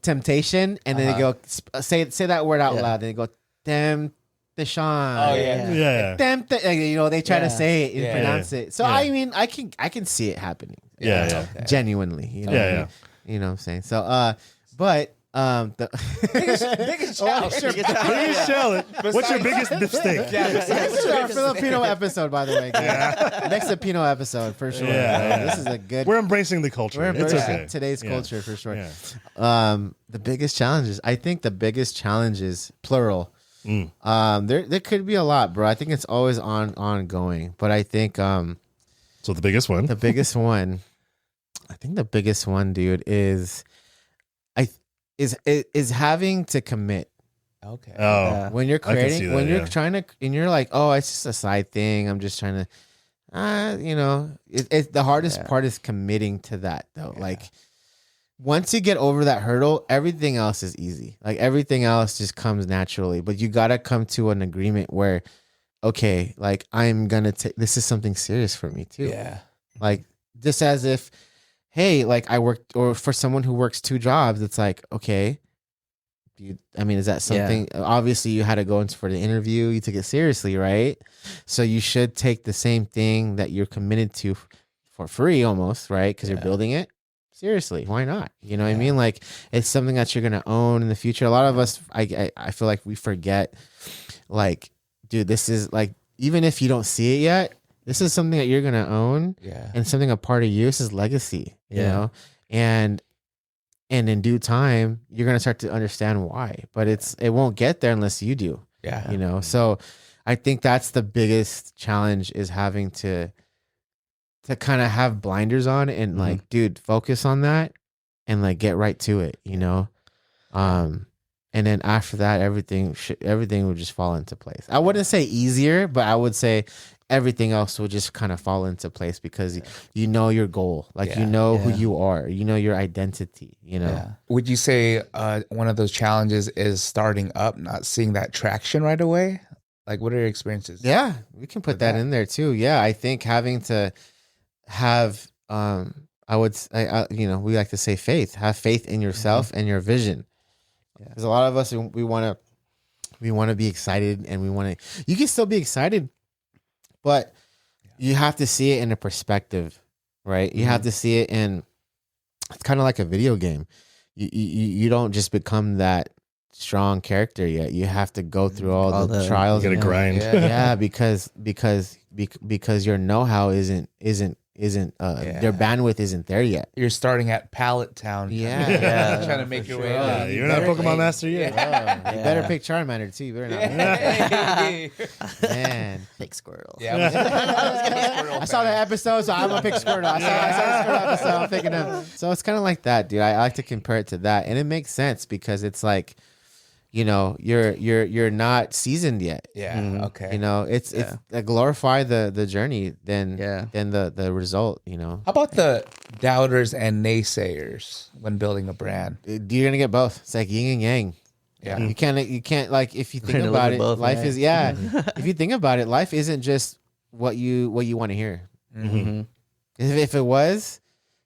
S1: temptation, and then they go say that word out
S3: Yeah.
S1: loud. Then they go temptation.
S2: Oh, yeah.
S4: Yeah.
S1: They try to
S3: Yeah.
S1: say it and
S2: Yeah.
S1: pronounce it. So
S4: Yeah.
S1: I mean, I can see it happening.
S4: Yeah.
S2: Okay.
S1: Genuinely,
S4: Yeah, yeah.
S1: You know what I'm saying? So but The
S2: biggest challenge.
S4: Biggest challenge. What's your biggest mistake?
S1: This is our Filipino episode, by the way. Guys. Next Filipino episode for sure.
S4: Yeah.
S1: This is a good.
S4: We're embracing the culture.
S1: We're
S4: It's
S1: embracing
S4: okay.
S1: today's culture for sure.
S4: Yeah.
S1: The biggest challenges. I think the biggest challenges, plural. There could be a lot, bro. I think it's always ongoing. But I think
S4: So the biggest one.
S1: the biggest one, I think the biggest one, dude, is having to commit.
S2: Okay.
S4: Oh,
S1: When you're
S4: I can see
S1: creating,
S4: that,
S1: when you're
S4: yeah.
S1: trying to, and you're like, oh, it's just a side thing. I'm just trying to, the hardest part is committing to that though.
S2: Yeah.
S1: Like once you get over that hurdle, everything else is easy. Like everything else just comes naturally, but you got to come to an agreement where, okay, like I'm going to take, this is something serious for me too.
S2: Yeah.
S1: Like just as if, hey, like I worked, or for someone who works 2 jobs, it's like, okay, is that something? Obviously, you had to go in for the interview. You took it seriously, right? So you should take the same thing that you're committed to for free almost, right? Because you're building it seriously. Why not? You know what I mean? Like it's something that you're going to own in the future. A lot of us, I feel like we forget, like, dude, this is like, even if you don't see it yet, this is something that you're going to own.
S2: Yeah.
S1: And something a part of you. This is legacy, you
S3: Yeah.
S1: know? And in due time, you're going to start to understand why, but it won't get there unless you do,
S2: Yeah.
S1: you know? So I think that's the biggest challenge, is having to kind of have blinders on and like, dude, focus on that and like get right to it, you know? And then after that, everything would just fall into place. I wouldn't say easier, but I would say everything else will just kind of fall into place because you know your goal, like you know who you are, you know your identity, you know.
S2: Yeah. Would you say one of those challenges is starting up, not seeing that traction right away? Like, what are your experiences?
S1: Yeah, we can put that in there too. Yeah, I think having to have, we like to say faith. Have faith in yourself and your vision. Because a lot of us, we want to be excited, and you can still be excited, but you have to see it in a perspective, right? You have to see it in, it's kind of like a video game. You don't just become that strong character yet. You have to go through all the trials.
S4: You gotta grind.
S1: Yeah, because your know-how isn't their bandwidth isn't there yet.
S2: You're starting at Pallet Town.
S1: Yeah.
S2: Trying to make your way
S1: sure.
S2: up.
S4: You're not a Pokemon master yet.
S1: You better pick Charmander too. You better not. Man.
S3: Big squirrel.
S2: Yeah.
S1: I saw that episode, so I'm gonna pick Squirtle. I saw the Squirtle episode, I'm picking him. So it's kind of like that, dude. I like to compare it to that, and it makes sense because it's like, you know, you're not seasoned yet.
S2: Yeah. Okay.
S1: You know, it's glorify the journey than the result. You know,
S2: How about the doubters and naysayers when building a brand?
S1: you're gonna get both. It's like yin and yang.
S2: Yeah.
S1: You can't like, if you think
S3: Learn to
S1: about
S3: live
S1: it,
S3: with both,
S1: life
S3: right?
S1: is if you think about it, life isn't just what you want to hear.
S3: Mm-hmm.
S1: If it was,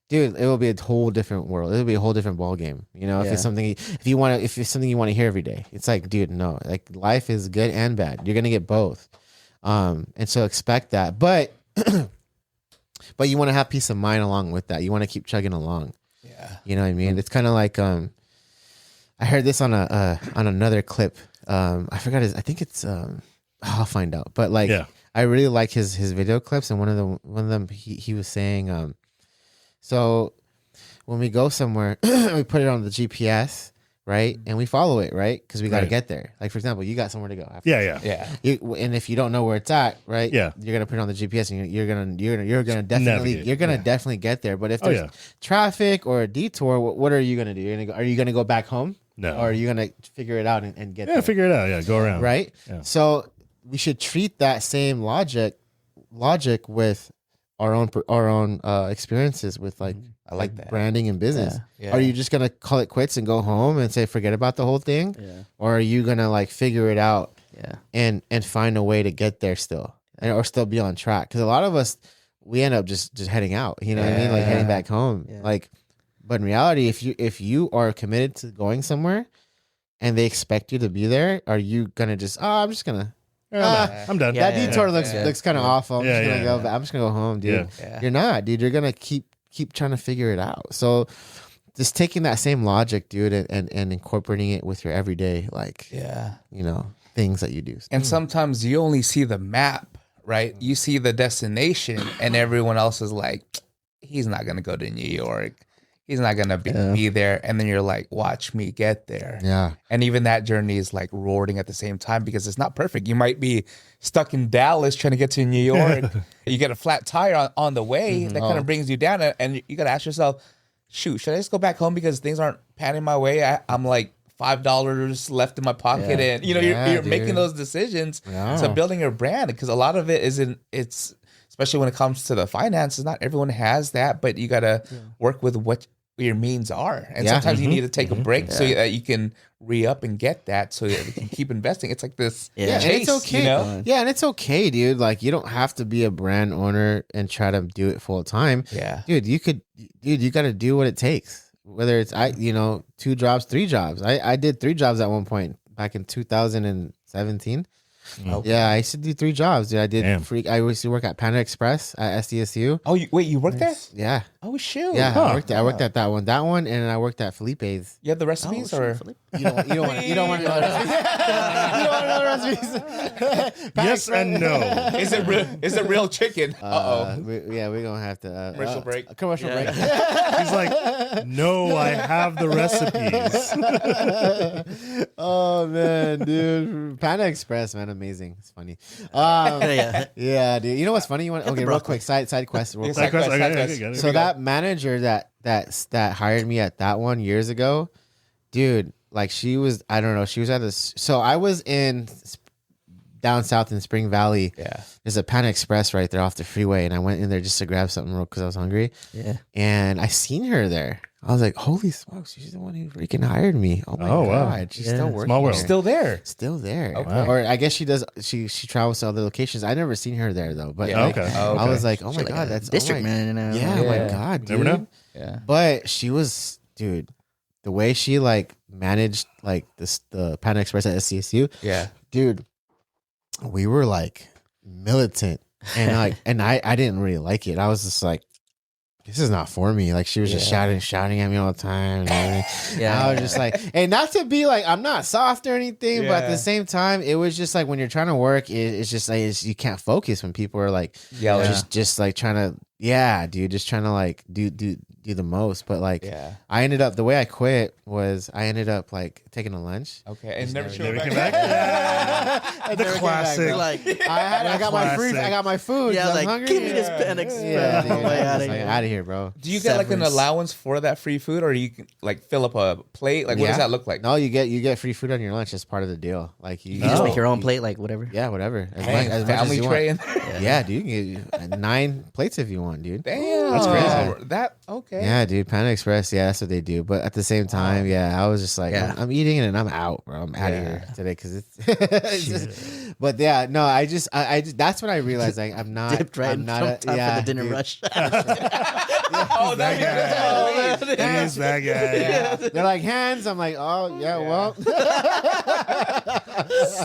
S1: dude, it will be a whole different world. It will be a whole different ball game. You know, if it's something if it's something you want to hear every day, it's like, dude, no, like life is good and bad. You're gonna get both, and so expect that. But but you want to have peace of mind along with that. You want to keep chugging along.
S2: Yeah.
S1: You know what I mean? It's kind of like I heard this on another clip. I forgot his. I think it's I'll find out. But like, I really like his video clips, and one of them he was saying, so when we go somewhere, we put it on the GPS, right, and we follow it, right, because we got to get there. Like, for example, you got somewhere to go. After
S2: Yeah.
S1: and if you don't know where it's at, right, you're gonna put it on the GPS, and you're gonna definitely get there. But if there's traffic or a detour, what are you gonna do? Are you gonna go back home?
S4: No.
S1: Or are you gonna figure it out and get there?
S4: Yeah, figure it out. Yeah, go around.
S1: Right.
S4: Yeah.
S1: So we should treat that same logic with our own experiences with like
S2: I like that.
S1: branding and business.
S2: Yeah.
S1: Are you just gonna call it quits and go home and say forget about the whole thing?
S3: Yeah.
S1: Or are you gonna like figure it out
S3: Yeah.
S1: and find a way to get there still, or still be on track? Because a lot of us, we end up just heading out. You know what I mean? Like heading back home.
S3: Yeah.
S1: Like, but in reality, if you are committed to going somewhere and they expect you to be there, are you gonna just I'm just gonna
S4: I'm done.
S1: that detour looks kind of awful. I'm just gonna
S4: yeah.
S1: go. I'm just gonna go home, dude.
S2: Yeah.
S1: You're not, dude. You're gonna keep trying to figure it out. So just taking that same logic, dude, and incorporating it with your everyday, like, things that you do.
S2: And sometimes you only see the map, right? You see the destination, and everyone else is like, he's not going to go to New York. He's not going to be there. And then you're like, watch me get there.
S1: Yeah.
S2: And even that journey is like rewarding at the same time because it's not perfect. You might be stuck in Dallas trying to get to New York. You get a flat tire on the way. That kind of brings you down. And you got to ask yourself, shoot, should I just go back home because things aren't panning my way? I'm like $5 left in my pocket. And, you're making those decisions.
S1: Yeah.
S2: So building your brand, because a lot of it it's especially when it comes to the finances, not everyone has that, but you got to work with what your means are. And sometimes you need to take a break so that you can re-up and get that so that you can keep investing. It's like this chase,
S1: and it's okay. Yeah, and it's okay, dude. Like, you don't have to be a brand owner and try to do it full time.
S2: Yeah.
S1: Dude, you got to do what it takes. Whether it's 2 jobs, 3 jobs. I did 3 jobs at one point back in 2017.
S2: Okay.
S1: Yeah, I used to do 3 jobs, dude. I did I used to work at Panda Express at SDSU.
S2: Oh, you worked there?
S1: Yeah.
S2: Oh, shoot.
S1: Yeah, I worked at that one, and I worked at Felipe's.
S2: You have the recipes or?
S1: You don't want to know the recipes. You don't want to know the recipes.
S4: Yes and no.
S2: Is it real chicken?
S1: We're gonna have to
S2: Commercial break.
S1: Commercial break.
S4: He's like, no, I have the recipes.
S1: Oh man, dude, Panda Express, man, amazing. It's funny. Yeah, dude. You know what's funny? Real quick, side quest. Real quick.
S4: Side quest. Okay,
S1: So that manager that hired me at that one years ago, dude, like she was, I don't know, she was at this. So I was in down south in Spring Valley.
S2: Yeah,
S1: there's a Panda Express right there off the freeway, and I went in there just to grab something real because I was hungry.
S3: Yeah,
S1: and I seen her there. I was like, holy smokes, she's the one who freaking hired me. Oh my god,
S4: wow.
S1: She's still working.
S4: Small world.
S1: There.
S2: Still there.
S1: Okay.
S4: Wow.
S1: Or I guess she does. She travels to other locations. I never seen her there though. But
S2: Yeah.
S1: I was like, oh my god, that's
S3: district manager now.
S1: Yeah, oh my god, dude.
S4: Never know.
S2: Yeah.
S1: But she was, dude, the way she like managed like the Panda Express at SCSU.
S2: Yeah.
S1: Dude, we were like militant, and I didn't really like it. I was just like, this is not for me. Like, she was just shouting at me all the time. And everything. I was just like, and not to be like, I'm not soft or anything, but at the same time, it was just like when you're trying to work, it's just like you can't focus when people are like
S2: yelling,
S1: just like trying to, dude, just trying to like do the most. But like, I ended up, the way I quit was I ended up like taking a lunch.
S2: Okay, and never
S4: Never
S2: back.
S4: came back. The classic.
S3: Like,
S1: I got my food.
S3: yeah, I was
S1: I'm
S3: like,
S1: hungry.
S3: give me this Panda Express.
S1: Yeah, dude,
S3: Out of
S1: out of here, bro.
S2: Do you get like an allowance for that free food, or you can like fill up a plate? Like, what does that look like?
S1: No, you get free food on your lunch as part of the deal. Like you
S3: just make your own plate, like whatever.
S1: Yeah, whatever. As
S2: Dang,
S1: much as
S2: family
S1: you
S2: tray.
S1: Want. Yeah, dude, you can get 9 plates if you want, dude.
S2: Damn,
S4: That's crazy.
S2: That okay?
S1: Yeah, dude, Panda Express. Yeah, that's what they do. But at the same time, I was just like, I'm eating it and I'm out, bro. I'm out of here today because it's just, but yeah, no, I just that's when I realized like I'm not.
S3: Dipped right
S1: I'm not
S3: from time for the dinner
S1: dude.
S3: rush.
S2: Oh, that guy.
S4: He's that guy.
S1: They're like hands. I'm like, oh yeah, well.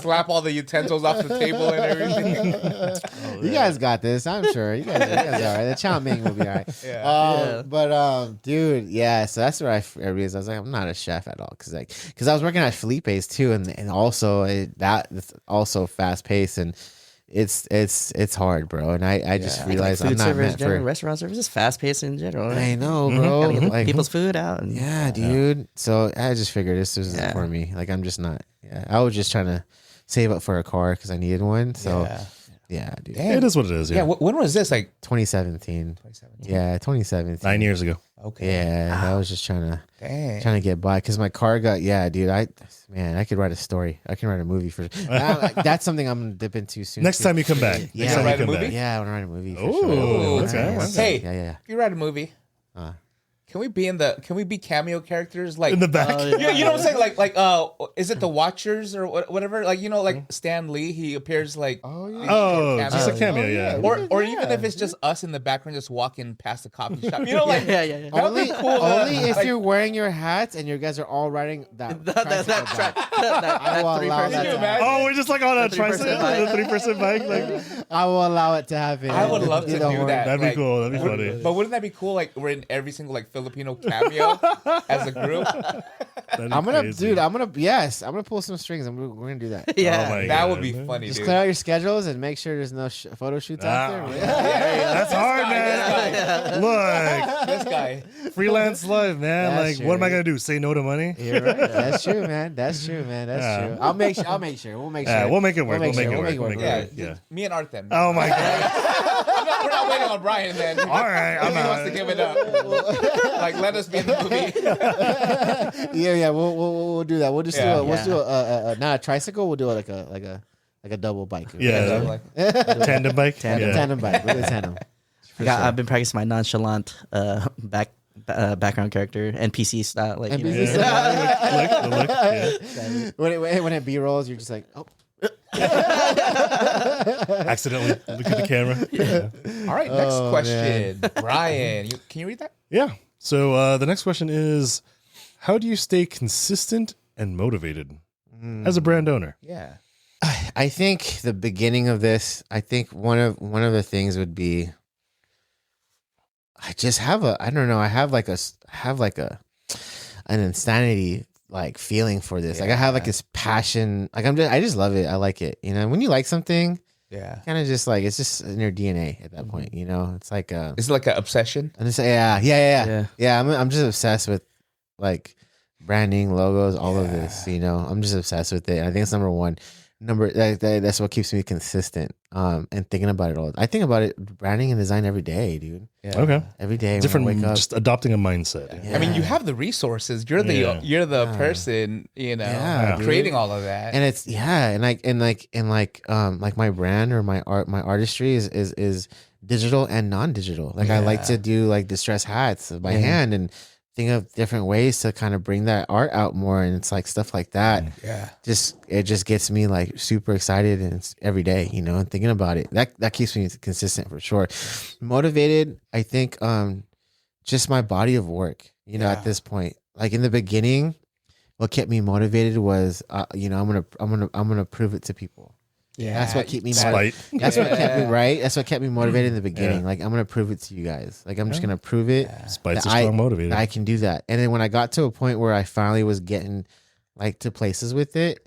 S2: Slap all the utensils off the table and everything.
S1: You guys got this, I'm sure. You guys are all right. The chow mein will be all right. But dude, so that's where I realized I was like, I'm not a chef at all, because I was working at Felipe's too, and also it's also fast paced, and it's hard, bro. And I just realized
S3: food
S1: I'm not
S3: service,
S1: meant for
S3: restaurant service is fast paced in general. Right?
S1: I know, bro.
S3: Gotta get
S1: Like,
S3: people's food out. And,
S1: dude. So I just figured this isn't for me. Like, I'm just not. Yeah, I was just trying to save up for a car because I needed one. So dude.
S4: It is what it is. Yeah.
S2: When was this? Like
S1: 2017. Yeah, 2017.
S4: 9 years ago.
S2: okay.
S1: Yeah, I was just trying
S2: Dang.
S1: to get by because my car got dude. I could write a story. I can write a movie for. That's something I'm gonna dip into soon.
S4: Next time you come back.
S1: Yeah.
S4: Next time
S2: Write
S4: you
S2: a
S4: come
S2: movie?
S4: back.
S1: Yeah, I want to write a movie. For
S4: Ooh,
S1: sure.
S4: okay.
S2: Hey,
S1: Yeah.
S2: if you write a movie, can we be cameo characters like
S4: In the back.
S2: You know what I'm saying? Like is it the Watchers or whatever? Like, like Stan Lee, he appears like
S4: Oh, just a cameo, yeah.
S2: or even if it's just us in the background just walking past the coffee shop. You know, like
S3: yeah.
S2: that would be cool.
S1: Only if you're wearing your hats and you guys are all riding that.
S3: That
S1: I will allow
S3: three-person.
S1: that.
S2: Can you imagine?
S4: Oh, we're just like on a
S3: three-person
S4: tricycle,
S3: bike.
S4: the 3-person bike. Like,
S1: I will allow it to happen.
S2: I would love to do that.
S4: That'd be
S2: Like,
S4: cool. That'd be funny.
S2: But wouldn't that be cool? Like we're in every single like Filipino cameo as a group.
S4: That'd be
S1: I'm gonna,
S4: crazy.
S1: dude. I'm gonna pull some strings, and we're gonna do that.
S3: Yeah.
S4: Oh my
S2: That
S4: God.
S2: would be funny,
S1: Just
S2: dude.
S1: clear out your schedules and make sure there's no photo shoots out there.
S4: That's hard, man. Look,
S2: This guy.
S4: freelance life, man.
S1: That's
S4: Like, what am I
S1: true.
S4: gonna do? Say no to money?
S1: You're right. That's true, man. That's true, man. That's
S4: Yeah.
S1: true. I'll make sure. We'll make sure.
S4: Yeah, we'll make it work.
S1: We'll
S4: We'll make
S1: make
S4: it
S1: sure.
S4: work.
S1: We'll
S4: We'll
S1: make
S4: make
S1: it
S2: Yeah,
S1: work.
S4: it work. Yeah.
S2: me and Art then.
S4: Oh my God.
S2: We're not waiting on Brian then.
S4: All right, I'm
S2: He wants to
S4: out.
S2: give it up. Like, let us be in the movie.
S1: Yeah. We'll do that. We'll just
S2: Yeah.
S1: do let's do a not a tricycle. We'll do it like a double bike.
S4: Yeah.
S2: Like,
S4: Tandem bike.
S3: Tandem.
S4: Yeah.
S1: Tandem bike. We'll do tandem.
S3: I've been practicing my nonchalant background character NPC style. Like, you know.
S1: NPC
S4: Yeah. The look, yeah.
S1: When it B rolls, you're just like, oh.
S4: Accidentally look at the camera. Yeah.
S2: all right, next
S1: Oh,
S2: question. Brian, can you read that?
S4: Yeah. So the next question is, how do you stay consistent and motivated as a brand owner?
S2: Yeah.
S1: I think the beginning of this, I think one of the things would be, I just have I have an insanity like feeling for this. Like I have like this passion. Like I just love it. I like it. You know, when you like something,
S2: Yeah.
S1: kind of just like it's just in your DNA at that point. You know, it's like
S2: Is it like an obsession?
S1: I'm just
S3: Yeah.
S1: yeah. I'm just obsessed with like branding, logos, all of this. You know, I'm just obsessed with it. I think it's number one. That's what keeps me consistent. And thinking about it all. I think about it, branding and design every day, dude.
S2: Yeah.
S4: Okay.
S1: Every day.
S4: Different,
S1: when I wake up.
S4: just adopting a mindset.
S2: I mean, you have the resources. You're the
S4: Yeah.
S2: person, you know,
S1: Yeah,
S2: creating all of that.
S1: And it's like my brand or my artistry is digital and non-digital. Like I like to do like distress hats by hand and think of different ways to kind of bring that art out more, and it's like stuff like that.
S2: Yeah.
S1: It just gets me like super excited, and it's every day, you know, and thinking about it. That keeps me consistent for sure. Motivated, I think, just my body of work. You know, at this point, like in the beginning, what kept me motivated was, you know, I'm gonna prove it to people.
S2: Yeah.
S1: That's what kept me
S4: Spite.
S1: That's what kept me right. That's what kept me motivated in the beginning. Like I'm gonna prove it to you guys. Like I'm just gonna prove it.
S4: Spite's a
S1: that
S4: strong motivator.
S1: I can do that. And then when I got to a point where I finally was getting like to places with it,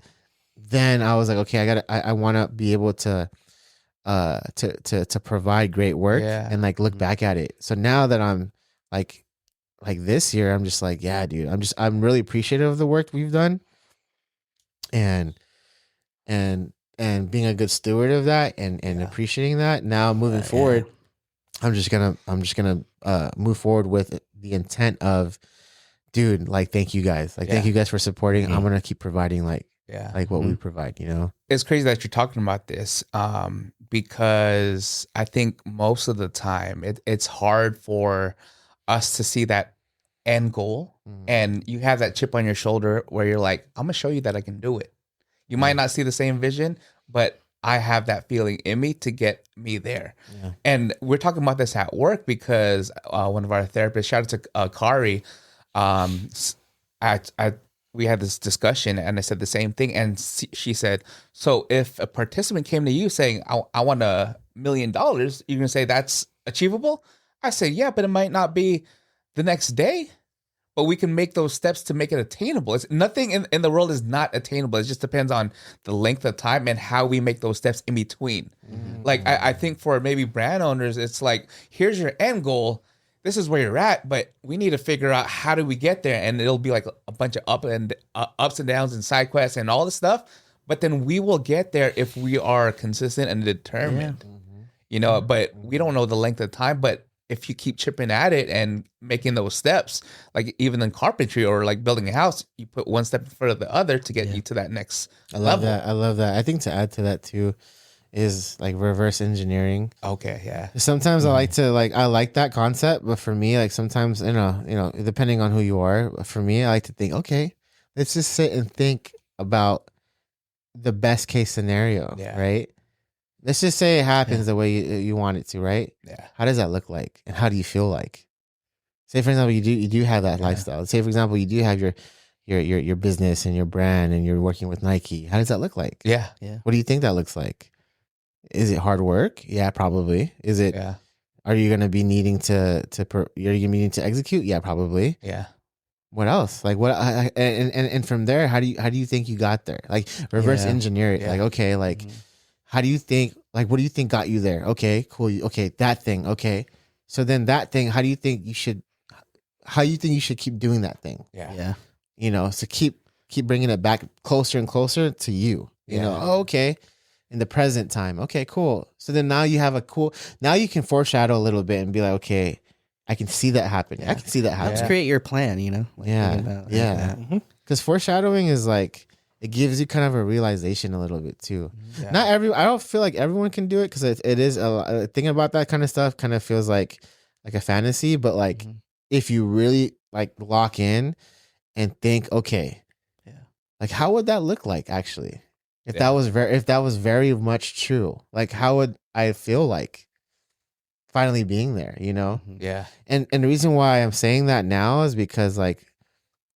S1: then I was like, okay, I want to be able to provide great work and like look back at it. So now that I'm like this year, I'm just like, yeah, dude, I'm really appreciative of the work we've done, and being a good steward of that and appreciating that. Now moving forward, I'm just gonna move forward with the intent of, dude, like, thank you guys. Like, thank you guys for supporting. I'm gonna keep providing like what we provide, you know?
S2: It's crazy that you're talking about this, because I think most of the time it's hard for us to see that end goal, and you have that chip on your shoulder where you're like, I'm gonna show you that I can do it. You might not see the same vision, but I have that feeling in me to get me there. Yeah. And we're talking about this at work because one of our therapists, shout out to Kari, we had this discussion and I said the same thing. And she said, so if a participant came to you saying, I want $1 million, you're going to say that's achievable? I said, yeah, but it might not be the next day. But we can make those steps to make it attainable. It's nothing in the world is not attainable. It just depends on the length of time and how we make those steps in between. Like I think for maybe brand owners, it's like, here's your end goal. This is where you're at, but we need to figure out how do we get there. And it'll be like a bunch of ups and downs and side quests and all this stuff. But then we will get there if we are consistent and determined. You know, but we don't know the length of time. But if you keep chipping at it and making those steps, like even in carpentry or like building a house, you put one step in front of the other to get you to that next level.
S1: I love that. I think to add to that too is like reverse engineering.
S2: Okay, yeah.
S1: Sometimes I like that concept, but for me, like sometimes, you know, depending on who you are, for me, I like to think, okay, let's just sit and think about the best case scenario, right? Let's just say it happens the way you want it to, right?
S2: Yeah.
S1: How does that look like? And how do you feel like? Say, for example, you do have that lifestyle. Say, for example, you do have your business and your brand and you're working with Nike. How does that look like?
S2: Yeah.
S1: What do you think that looks like? Is it hard work? Yeah, probably. Is it?
S2: Yeah.
S1: Are you going to be needing are you going to be needing to execute? Yeah, probably.
S2: Yeah.
S1: What else? Like what? And from there, how do you think you got there? Like reverse engineer it.
S2: Yeah.
S1: Like okay, like how do you think? Like what do you think got you there? Okay, cool. Okay, that thing. Okay, so then that thing. How do you think you should? How you think you should keep doing that thing?
S3: Yeah.
S1: You know, so keep bringing it back closer and closer to you. You know, oh, okay, in the present time. Okay, cool. So then now you have now you can foreshadow a little bit and be like, okay, I can see that happening. I can see that happening.
S3: Let's create your plan, you know? Like,
S1: Yeah. Because foreshadowing is like, it gives you kind of a realization a little bit too.
S2: Yeah.
S1: I don't feel like everyone can do it because it is thinking about that kind of stuff kind of feels like a fantasy, but like if you really like lock in and think, okay, like how would that look like actually? If that was very much true, like how would I feel like finally being there, you know?
S2: Yeah.
S1: And the reason why I'm saying that now is because like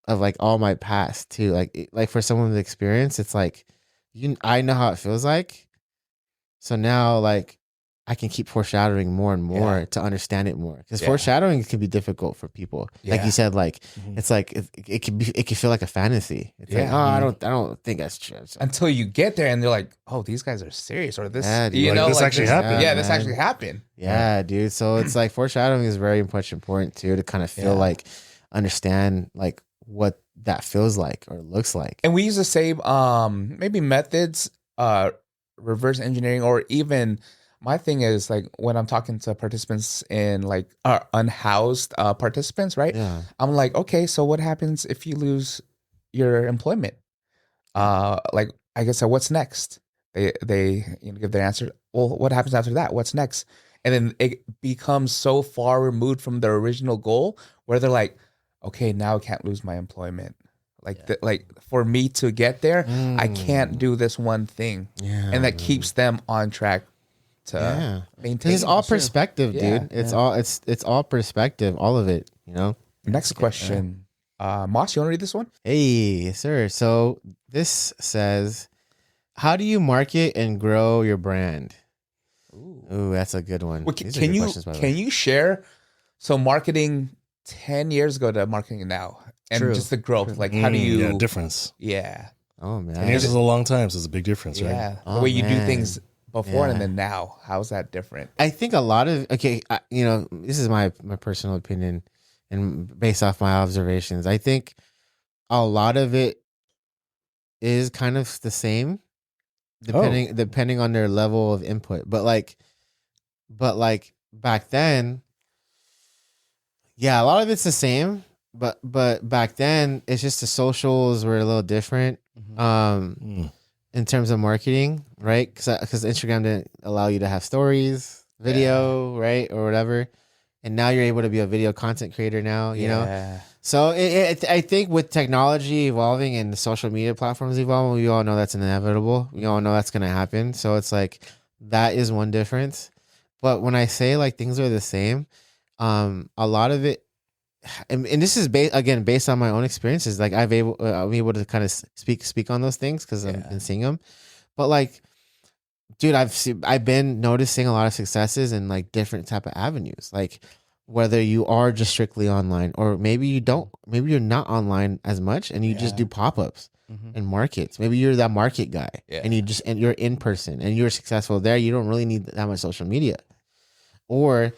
S1: of like all my past too. Like for someone with experience, it's like I know how it feels like. So now like I can keep foreshadowing more and more to understand it more. Because foreshadowing can be difficult for people. Like you said, like it's like it can feel like a fantasy. It's like, oh, I don't think that's true. So,
S2: Until you get there and they're like, oh, these guys are serious, or this,
S1: Yeah, dude.
S2: you
S4: Like,
S2: know,
S4: this
S2: like
S4: actually happened.
S2: Yeah, this actually happened.
S1: yeah, dude. So it's like foreshadowing is very much important too to kind of feel like understand like what that feels like or looks like.
S2: And we use the same maybe methods, reverse engineering, or even my thing is like when I'm talking to participants in like unhoused participants, right?
S1: Yeah.
S2: I'm like, okay, so what happens if you lose your employment? Like I guess, what's next? They give their answer. Well, what happens after that? What's next? And then it becomes so far removed from their original goal where they're like, okay, now I can't lose my employment. Like, like for me to get there, I can't do this one thing, and that keeps them on track to maintain.
S1: It's all perspective,
S2: Yeah.
S1: dude. It's all perspective, all of it. You know.
S2: Next question, Moss, you want to read this one?
S1: Hey, sir. So this says, how do you market and grow your brand? Ooh, that's a good one.
S2: Well,
S1: These are good questions, by the way.
S2: can you share marketing 10 years ago to marketing now, and just the growth? Like, how do you
S4: difference?
S2: Yeah,
S1: Oh man.
S4: 10 years is a long time, so it's a big difference, right?
S2: yeah.
S1: Oh,
S2: The way you do
S1: man.
S2: things before
S1: Yeah.
S2: and then now, how's that different?
S1: I think a lot of you know, this is my personal opinion and based off my observations. I think a lot of it is kind of the same, depending on their level of input. But like back then, yeah, a lot of it's the same. But back then, it's just the socials were a little different. In terms of marketing, right? Because Instagram didn't allow you to have stories, video, right, or whatever. And now you're able to be a video content creator now, you know? So I think with technology evolving and the social media platforms evolving, we all know that's inevitable. We all know that's going to happen. So it's like, that is one difference. But when I say like things are the same, a lot of it, and this is based on my own experiences. Like I'm able to kind of speak on those things because I've been seeing them. But like, dude, I've been noticing a lot of successes in like different type of avenues. Like whether you are just strictly online, or maybe you're not online as much, and you just do pop ups and markets. Maybe you're that market guy, and you're in person, and you're successful there. You don't really need that much social media, or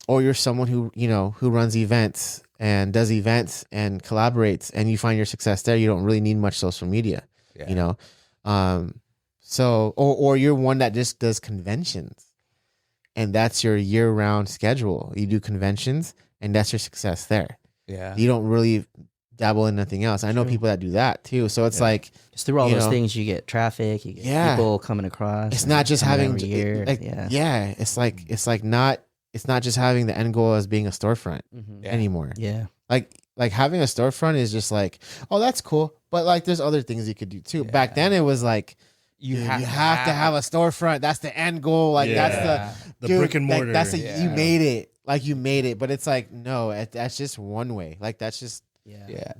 S1: you're someone who runs events and does events and collaborates, and you find your success there. You don't really need much social media, you know. So or you're one that just does conventions, and that's your year-round schedule. You do conventions, and that's your success there.
S2: Yeah,
S1: You don't really dabble in nothing else. I know people that do that too. So it's like,
S3: Just through all
S1: you
S3: those
S1: know,
S3: things, you get traffic, you get people coming across.
S1: it's not just having
S3: every year.
S1: It's not just having the end goal as being a storefront anymore.
S3: Yeah.
S1: Like having a storefront is just like, oh, that's cool, but like there's other things you could do too. Back then it was like,
S2: you
S1: dude,
S2: have
S1: you have to have a storefront. That's the end goal. Like that's
S4: the
S1: dude,
S4: brick and mortar.
S1: Like, that's you made it. Like you made it, but it's like no, that's just one way. Like that's just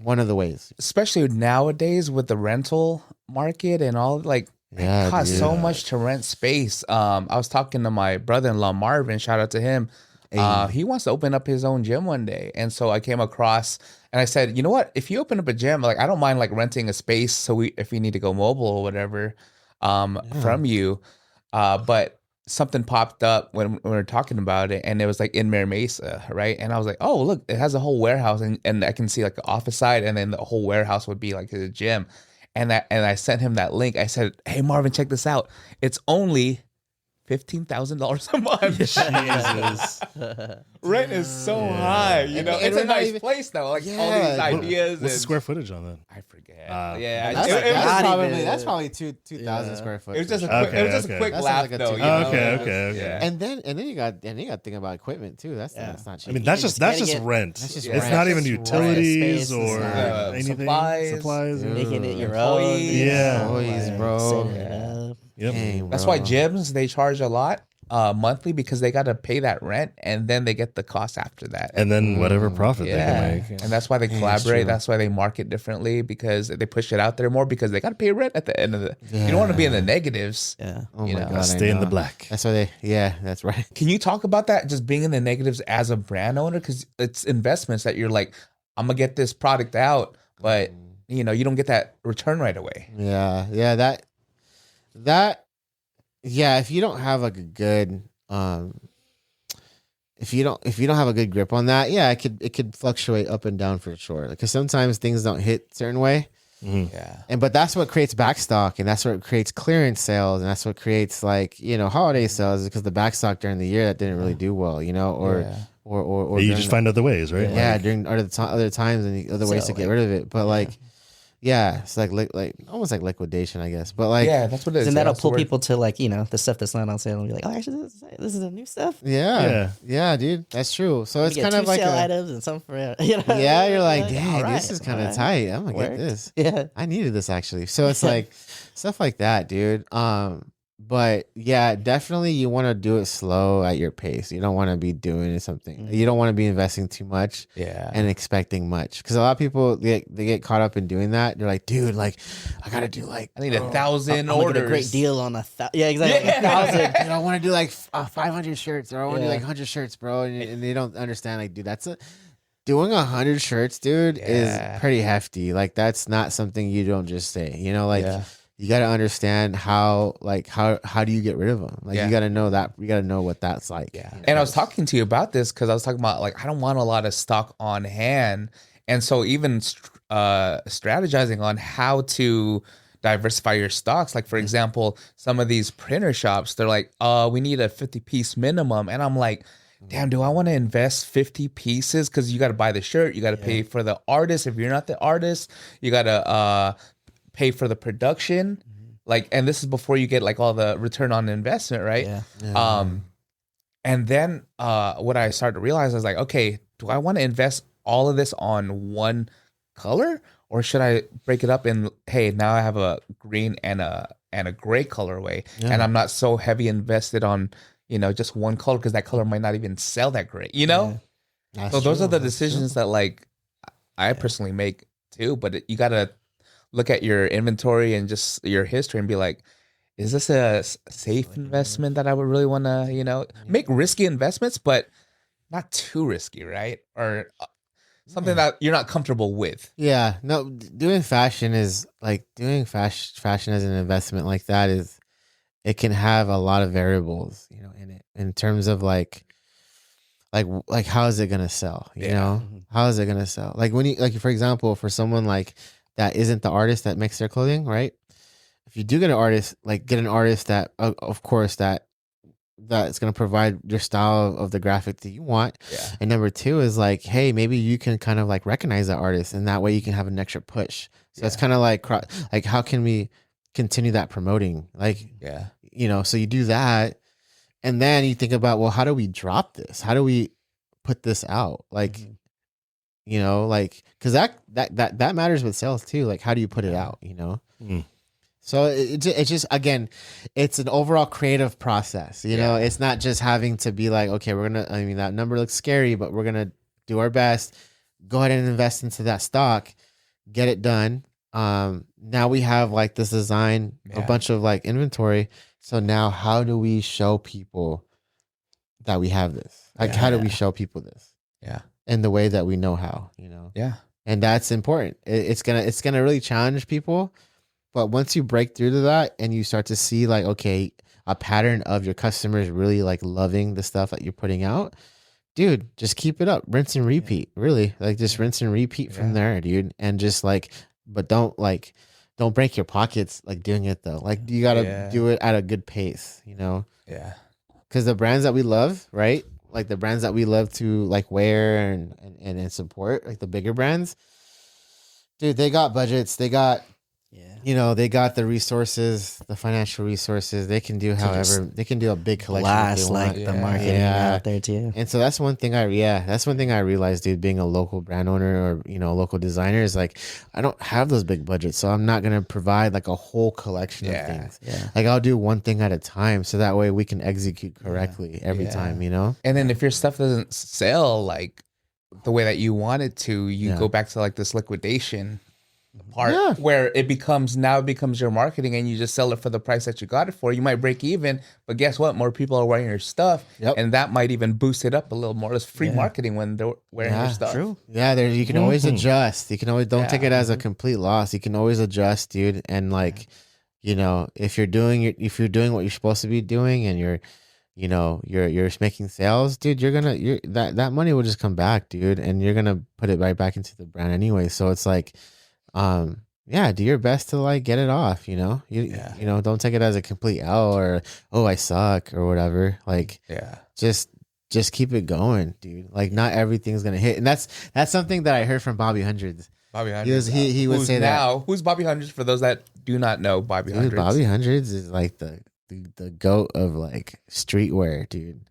S1: one of the ways.
S2: Especially nowadays with the rental market and all, like
S1: Yeah,
S2: It costs
S1: dude.
S2: so much to rent space. I was talking to my brother-in-law Marvin. Shout out to him. He wants to open up his own gym one day, and so I came across and I said, you know what? If you open up a gym, like I don't mind like renting a space. So if we need to go mobile or whatever, from you, but something popped up when we were talking about it, and it was like in Mira Mesa, right? And I was like, oh look, it has a whole warehouse, and I can see like the office side, and then the whole warehouse would be like a gym. And I sent him that link. I said, hey Marvin, check this out. It's only $15,000 a month.
S4: Jesus.
S2: Rent is so high, you know.
S1: And
S2: It's
S1: we're
S2: a
S1: not
S2: nice
S1: even-
S2: place though. Like all
S1: Yeah.
S2: these ideas.
S4: What's the
S2: and-
S4: square footage on that?
S2: I forget.
S4: Yeah,
S1: That's,
S2: it was
S3: not
S1: probably
S3: even-
S1: that's probably 2,000 square foot.
S2: it was just a
S1: for
S2: quick,
S1: sure.
S2: it was just a
S4: Okay,
S2: quick
S1: okay.
S2: laugh
S1: That sounds like a
S2: though.
S1: two-
S2: You know?
S4: Okay.
S2: Yeah.
S1: And then you got to think about equipment too. That's not cheap.
S4: I mean, that's
S3: You
S4: just
S3: gotta
S4: that's just
S3: get-
S4: rent.
S1: That's just
S4: It's
S1: rent.
S4: not even
S3: That's just
S4: utilities
S3: rent.
S4: or
S3: Space,
S4: anything.
S2: supplies.
S1: Dude.
S3: Making it your
S2: Employees.
S3: own.
S4: Yeah.
S1: Employees, bro.
S3: Setting it up.
S4: Yep.
S1: Dang,
S2: That's
S1: bro.
S2: why gyms they charge a lot monthly because they got to pay that rent and then they get the cost after that.
S4: And then whatever profit they
S2: Yeah,
S4: can make.
S2: and that's why they
S1: it's
S2: collaborate.
S1: true.
S2: That's why they market differently because they push it out there more because they got to pay rent at the end of the. You don't want to be in the negatives.
S3: Yeah.
S1: Oh
S2: you
S1: my
S2: know.
S1: god, I
S4: Stay in the
S1: know.
S4: black.
S1: That's why they. Yeah, that's right.
S2: Can you talk about that? Just being in the negatives as a brand owner because it's investments that you're like, I'm gonna get this product out, but you know you don't get that return right away.
S1: Yeah, that. Yeah, if you don't have like a good if you don't have a good grip on that, yeah, it could fluctuate up and down for sure. Because sometimes things don't hit a certain way.
S2: Yeah,
S1: But that's what creates backstock, and that's what creates clearance sales, and that's what creates like holiday sales, because the backstock during the year that didn't really do well, or
S2: Yeah.
S1: or
S4: You
S1: during
S4: just
S1: the-
S4: find other ways, right?
S1: yeah
S4: Like,
S1: during other times and the other ways to
S3: Sell
S1: get
S3: it.
S1: rid of it. But like it's like almost like liquidation, I guess. But like
S2: yeah, that's what it is.
S3: And that'll
S2: That's the
S3: pull
S2: word.
S3: people to like, the stuff that's not on sale and be like, oh, actually, this is the new stuff.
S1: yeah, dude, that's true. So it's
S3: You get
S1: kind of
S3: two
S1: like
S3: sale items and some for,
S1: yeah, you're like,
S3: all
S1: dang,
S3: right,
S1: this is kind of
S3: all right.
S1: tight. I'm gonna get
S3: Worked.
S1: this.
S3: Yeah.
S1: I needed this actually. So it's like stuff like that, dude. But yeah, definitely you want to do it slow at your pace. You don't want to be doing something. You don't want to be investing too much
S2: Yeah,
S1: and expecting much. Because a lot of people they get caught up in doing that. They're like, dude, like I gotta do like
S2: I need 1,000
S3: I'm gonna
S2: orders.
S3: get a great deal on yeah, exactly.
S2: Yeah.
S3: 1,000.
S1: dude, I want to do like 500 shirts, or I want to do
S3: Yeah.
S1: like 100 shirts, bro. And they don't understand, like, dude, doing 100 shirts, dude,
S2: Yeah.
S1: is pretty hefty. Like, that's not something you don't just say, like,
S2: Yeah.
S1: you got to understand how do you get rid of them? Like,
S2: Yeah.
S1: you got to know that, you got to know what that's like.
S2: Yeah. And I was talking to you about this because I was talking about like I don't want a lot of stock on hand. And so even strategizing on how to diversify your stocks. Like, for example, some of these printer shops, they're like, we need a 50-piece minimum. And I'm like, damn, do I want to invest 50 pieces? Because you got to buy the shirt. You got to pay for the artist. If you're not the artist, you got to pay for the production. Like, and this is before you get like all the return on investment, right?
S3: Yeah.
S2: And then what I started to realize, I was like, okay, do I want to invest all of this on one color, or should I break it up in, hey, now I have a green and a gray colorway, and I'm not so heavy invested on just one color because that color might not even sell that great,
S1: That's
S2: So those
S1: true.
S2: are the
S1: That's
S2: decisions that like I personally make too. But you gotta look at your inventory and just your history and be like, is this a safe investment that I would really want to, make risky investments, but not too risky, right? Or something that you're not comfortable with.
S1: Yeah, no, doing fashion is like doing fashion as an investment like that is, it can have a lot of variables, in it, in terms of like how is it gonna sell? How is it gonna sell? Like when you, like, for example, for someone like that isn't the artist that makes their clothing, right? If you do get an artist, get an artist that, of course, that's going to provide your style of the graphic that you want.
S2: Yeah.
S1: And number two is like, hey, maybe you can kind of like recognize that artist, and that way you can have an extra push. So it's kind of like how can we continue that promoting? So you do that, and then you think about, well, how do we drop this? How do we put this out? Because that matters with sales too. Like, how do you put it out? So it's just, again, it's an overall creative process. It's not just having to be like, okay, that number looks scary, but we're gonna do our best. Go ahead and invest into that stock, get it done, now we have like this design, a bunch of like inventory. So now how do we show people that we have this? Like, how do we show people this?
S2: Yeah.
S1: In the way that we know how, you know?
S2: Yeah.
S1: And that's important. It's gonna really challenge people. But once you break through to that and you start to see like, okay, a pattern of your customers really like loving the stuff that you're putting out, dude, just keep it up. Rinse and repeat. Really. Like just rinse and repeat from there, dude. And just like, but don't break your pockets like doing it though. Like you gotta do it at a good pace, you know?
S2: Yeah.
S1: Because the brands that we love, right? Like the brands that we love to like wear and support, like the bigger brands, dude, they got budgets. They got, you know, they got the resources, the financial resources. They can do however, they can do a big collection.
S3: Blast like the marketing out there too.
S1: And so that's one thing I realized, dude, being a local brand owner or, you know, local designer is like, I don't have those big budgets. So I'm not going to provide like a whole collection of things. Yeah. Like I'll do one thing at a time. So that way we can execute correctly every time, you know?
S2: And then if your stuff doesn't sell like the way that you want it to, you go back to like this liquidation part where it becomes your marketing and you just sell it for the price that you got it for. You might break even, but guess what? More people are wearing your stuff and that might even boost it up a little more. It's free marketing when they're wearing your stuff.
S3: True.
S1: Yeah, you can always adjust. You can always don't take it as a complete loss. You can always adjust, dude. And like, you know, if you're doing what you're supposed to be doing and you're making sales, dude, that money will just come back, dude, and you're gonna put it right back into the brand anyway. So it's like, do your best to like get it off, you know. You know, don't take it as a complete L or I suck or whatever. Like, just keep it going, dude. Like, not everything's gonna hit, and that's something that I heard from Bobby Hundreds.
S2: Bobby Hundreds.
S1: He would say that.
S2: Who's Bobby Hundreds? For those that do not know, Bobby Hundreds.
S1: Bobby Hundreds is like the goat of like streetwear, dude.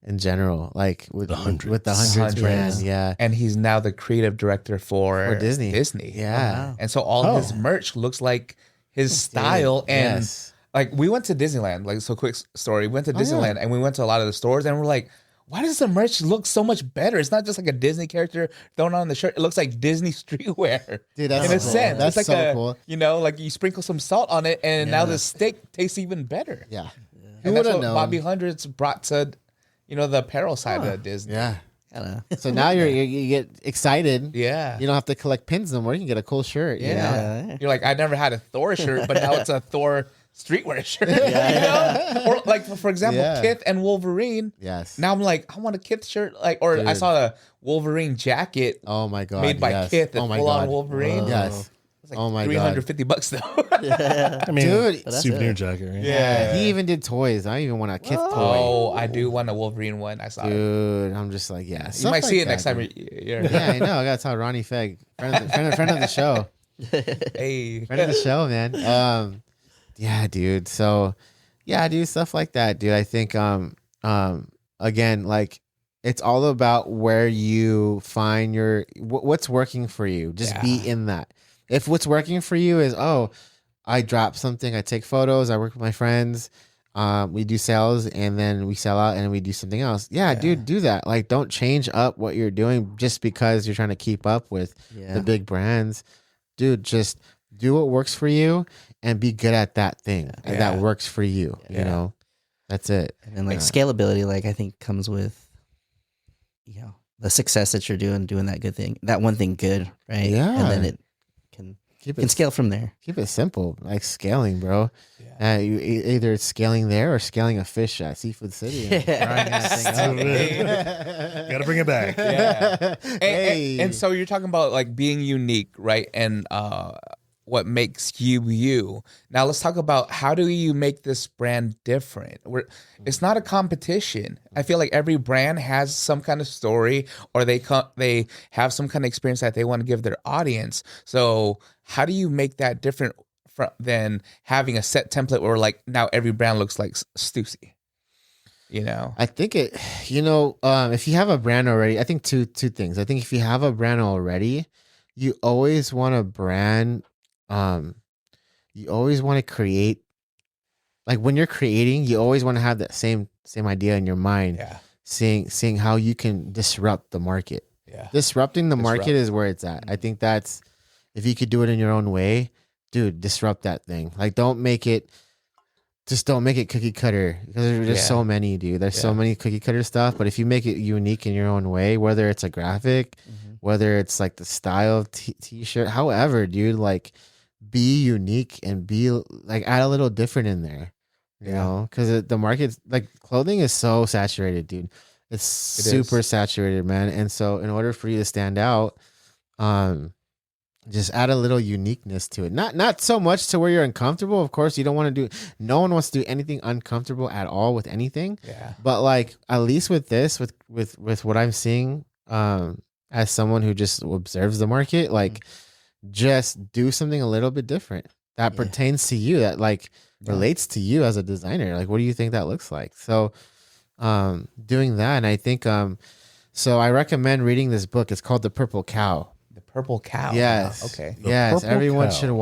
S1: In general, like with the hundreds brand,
S2: and he's now the creative director for
S1: Disney.
S2: Yeah, and so all his merch looks like his style. And like we went to Disneyland, like so quick story. We went to Disneyland and we went to a lot of the stores and we're like, why does the merch look so much better? It's not just like a Disney character thrown on the shirt. It looks like Disney streetwear.
S1: Dude, that's
S2: in a
S1: cool.
S2: sense.
S1: That's
S2: it's like
S1: so cool.
S2: You know, like you sprinkle some salt on it and now the steak tastes even better.
S1: Yeah.
S2: And that's what Bobby Hundreds brought to, you know, the apparel side of Disney.
S1: Yeah. So now you get excited.
S2: Yeah.
S1: You don't have to collect pins no more. You can get a cool shirt.
S2: Yeah.
S1: You know?
S2: You're like, I never had a Thor shirt, but now it's a Thor streetwear shirt. You know? Or like, for example, Kith and Wolverine.
S1: Yes.
S2: Now I'm like, I want a Kith shirt. Like, or I saw a Wolverine jacket.
S1: Oh my God.
S2: Made by Kith. Oh my God. Wolverine.
S1: Whoa. Yes.
S2: Like $350 though.
S4: I mean,
S1: dude,
S4: souvenir jacket, right?
S1: Yeah, he even did toys. I even want a Kith toy.
S2: Oh, I do want a Wolverine one. I saw it.
S1: Dude, I'm just like,
S2: you might see it next time.
S1: Yeah, I know. I gotta tell Ronnie Fegg, friend of the show.
S2: Hey,
S1: friend of the show, man. Yeah, dude. So, yeah, dude, stuff like that, dude. I think, again, like, it's all about where you find what's working for you. Just be in that. If what's working for you is, I drop something, I take photos, I work with my friends, we do sales, and then we sell out, and we do something else. Yeah, dude, do that. Like, don't change up what you're doing just because you're trying to keep up with the big brands. Dude, just do what works for you and be good at that thing that works for you. You know, that's it.
S3: And then like scalability, like I think comes with, you know, the success that you're doing that good thing, that one thing good, right?
S1: Yeah,
S3: and then it can scale from there.
S1: Keep it simple, like scaling, bro. You either it's scaling there or scaling a fish at Seafood City.
S4: Gotta bring it back.
S2: Yeah. And so you're talking about like being unique, right? And what makes you. Now let's talk about how do you make this brand different? It's not a competition. I feel like every brand has some kind of story, or they have some kind of experience that they want to give their audience. So how do you make that different than having a set template where like now every brand looks like Stussy? You know,
S1: I think if you have a brand already, I think two things. I think if you have a brand already, you always want a brand. You always want to create, like when you're creating, you always want to have that same idea in your mind.
S2: Yeah.
S1: Seeing how you can disrupt the market.
S2: Yeah.
S1: Disrupting the market is where it's at. I think that's if you could do it in your own way, dude, disrupt that thing. Like, don't make it cookie cutter, because there's so many, dude. There's so many cookie cutter stuff. But if you make it unique in your own way, whether it's a graphic, whether it's like the style of t-shirt, however, dude, like, be unique and be like, add a little different in there, you know, because the market, like, clothing is so saturated, dude. It's super saturated, man. And so in order for you to stand out, just add a little uniqueness to it. Not so much to where you're uncomfortable. Of course, you don't want to do. No one wants to do anything uncomfortable at all with anything.
S2: Yeah.
S1: But like, at least with this, with what I'm seeing, as someone who just observes the market, like, just do something a little bit different that pertains to you, that like relates to you as a designer. Like, what do you think that looks like? So, doing that, and I think, so I recommend reading this book. It's called The Purple Cow.
S2: Purple Cow.
S1: Yes.
S2: Okay.
S1: Yes.
S4: Purple
S1: Everyone
S4: Cow.
S1: should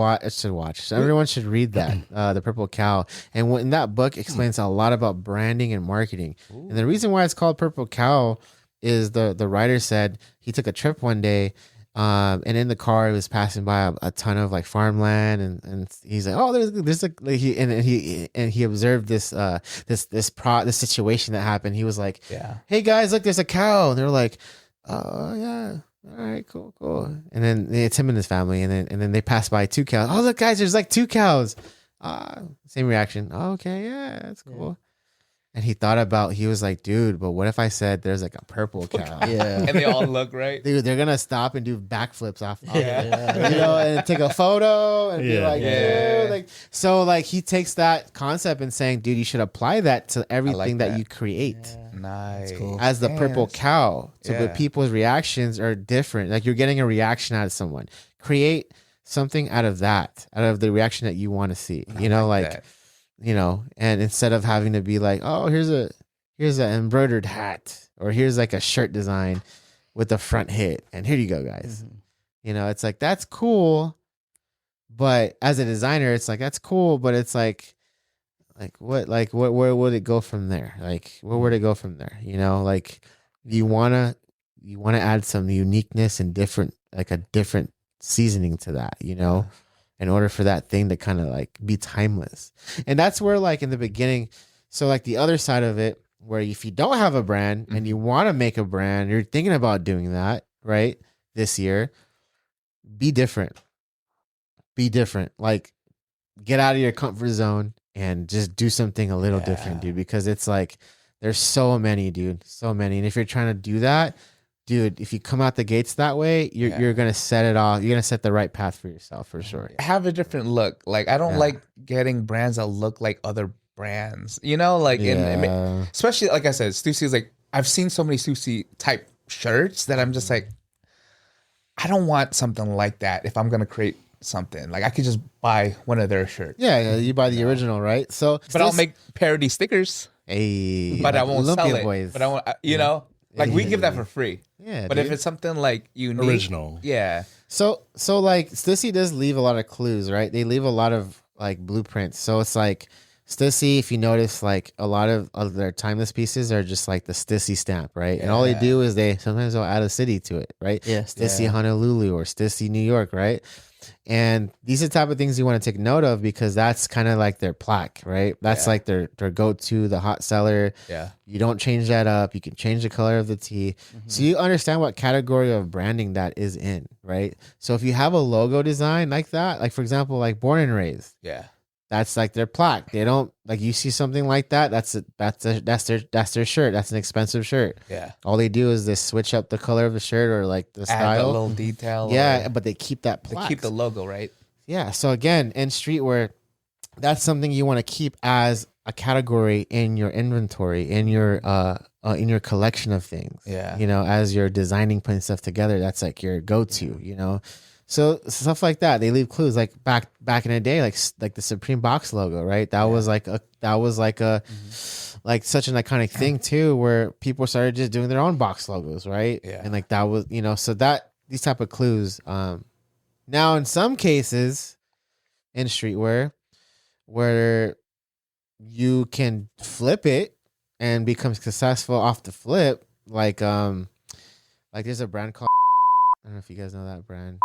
S1: watch. So everyone should read that. The Purple Cow. And in that book explains a lot about branding and marketing. And the reason why it's called Purple Cow is the writer said he took a trip one day, and in the car he was passing by a ton of like farmland, and he's like, oh, there's like he observed this situation that happened. He was like, hey guys, look, there's a cow. And they're like, oh yeah. All right, cool. And then it's him and his family, and then they pass by 2 cows. Oh, look, guys, there's like 2 cows. Same reaction. Oh, okay, yeah, that's cool. And he was like, dude, but what if I said there's like a purple cow?
S3: Yeah.
S2: And they all look right.
S1: Dude, they're gonna stop and do backflips off, you know, and take a photo and be like, dude, like, so like he takes that concept and saying, dude, you should apply that to everything that you create.
S2: Nice.
S3: Cool.
S1: As the purple cow. So the
S2: Yeah.
S1: people's reactions are different. Like, you're getting a reaction out of someone. Create something out of that, out of the reaction that you want to see. You know, like
S2: that.
S1: you know, and instead of having to be like, oh, here's an embroidered hat, or here's like a shirt design with the front hit, and here you go, guys. You know, it's like, that's cool, but as a designer, it's like, that's cool, but it's like where would it go from there? Like, where would it go from there? You know, like, you wanna add some uniqueness and different seasoning to that, you know, in order for that thing to kind of like be timeless. And that's where, like, in the beginning, so like the other side of it, where if you don't have a brand and you want to make a brand, you're thinking about doing that, right? This year, be different. Like, get out of your comfort zone and just do something a little different, dude, because it's like, there's so many, dude, so many. And if you're trying to do that, dude, if you come out the gates that way, you're going to set it off. You're going to set the right path for yourself, for sure.
S2: Have a different look. Like, I don't like getting brands that look like other brands, you know, like, especially, like I said, Stussy like, I've seen so many Stussy type shirts that I'm just like, I don't want something like that. If I'm going to create something, like, I could just buy one of their shirts.
S1: Yeah, you buy the original, right? So,
S2: but I'll make parody stickers.
S1: Hey,
S2: But I won't
S1: Olympia
S2: sell it.
S1: Boys.
S2: But I won't, you know, like, we give that for free.
S1: Yeah,
S2: but
S1: dude.
S2: if it's something like unique,
S4: Original.
S2: yeah.
S1: So like, Stussy does leave a lot of clues, right? They leave a lot of like blueprints. So it's like, Stussy, if you notice, like, a lot of their timeless pieces are just like the Stussy stamp, right? And all they do is sometimes they'll add a city to it, right?
S3: Yeah.
S1: Stussy Honolulu or Stussy New York, right? And these are the type of things you want to take note of, because that's kind of like their plaque, right? That's like their go-to, the hot seller.
S2: Yeah.
S1: You don't change that up. You can change the color of the tee. So you understand what category of branding that is in, right? So if you have a logo design like that, like, for example, like Born and Raised,
S2: Yeah.
S1: that's like their plaque. They don't, like, you see something like that, that's their shirt. That's an expensive shirt.
S2: Yeah.
S1: All they do is they switch up the color of the shirt or like the
S2: Add a
S1: style.
S2: little detail.
S1: Yeah,
S2: or
S1: but they keep that
S2: they
S1: plaque.
S2: keep the logo, right?
S1: Yeah. So again, in streetwear, that's something you want to keep as a category in your inventory, in your collection of things.
S2: Yeah.
S1: You know, as you're designing, putting stuff together, that's like your go-to, you know. So stuff like that, they leave clues. Like back in the day, like the Supreme box logo, right? That was like like such an iconic thing too, where people started just doing their own box logos, right?
S2: Yeah.
S1: And like that was, you know, so that these type of clues. Now in some cases in streetwear, where you can flip it and become successful off the flip, like there's a brand called, I don't know if you guys know that brand.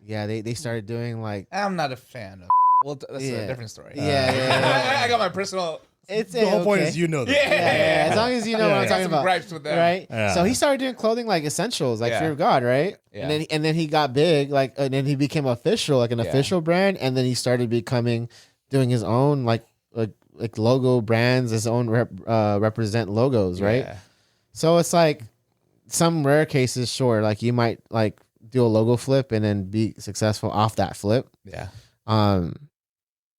S2: Yeah.
S1: They started doing like
S2: I'm not a fan of. Well, that's
S1: Yeah.
S2: a different story.
S1: Yeah.
S2: I got my personal.
S1: It's
S4: The whole point
S1: okay.
S4: is you know that.
S1: Yeah. As long as you know what I'm
S2: I got
S1: talking
S2: some
S1: about.
S2: gripes with them.
S1: Right.
S4: Yeah.
S1: So he started doing clothing like essentials, like
S2: Yeah.
S1: Fear of God, right?
S2: Yeah.
S1: And then he got big, like, and then he became official, like an official brand, and then he started doing his own like logo brands, his own represent logos, right?
S2: Yeah.
S1: So it's like some rare cases, sure, like you might like do a logo flip and then be successful off that flip.
S2: Yeah.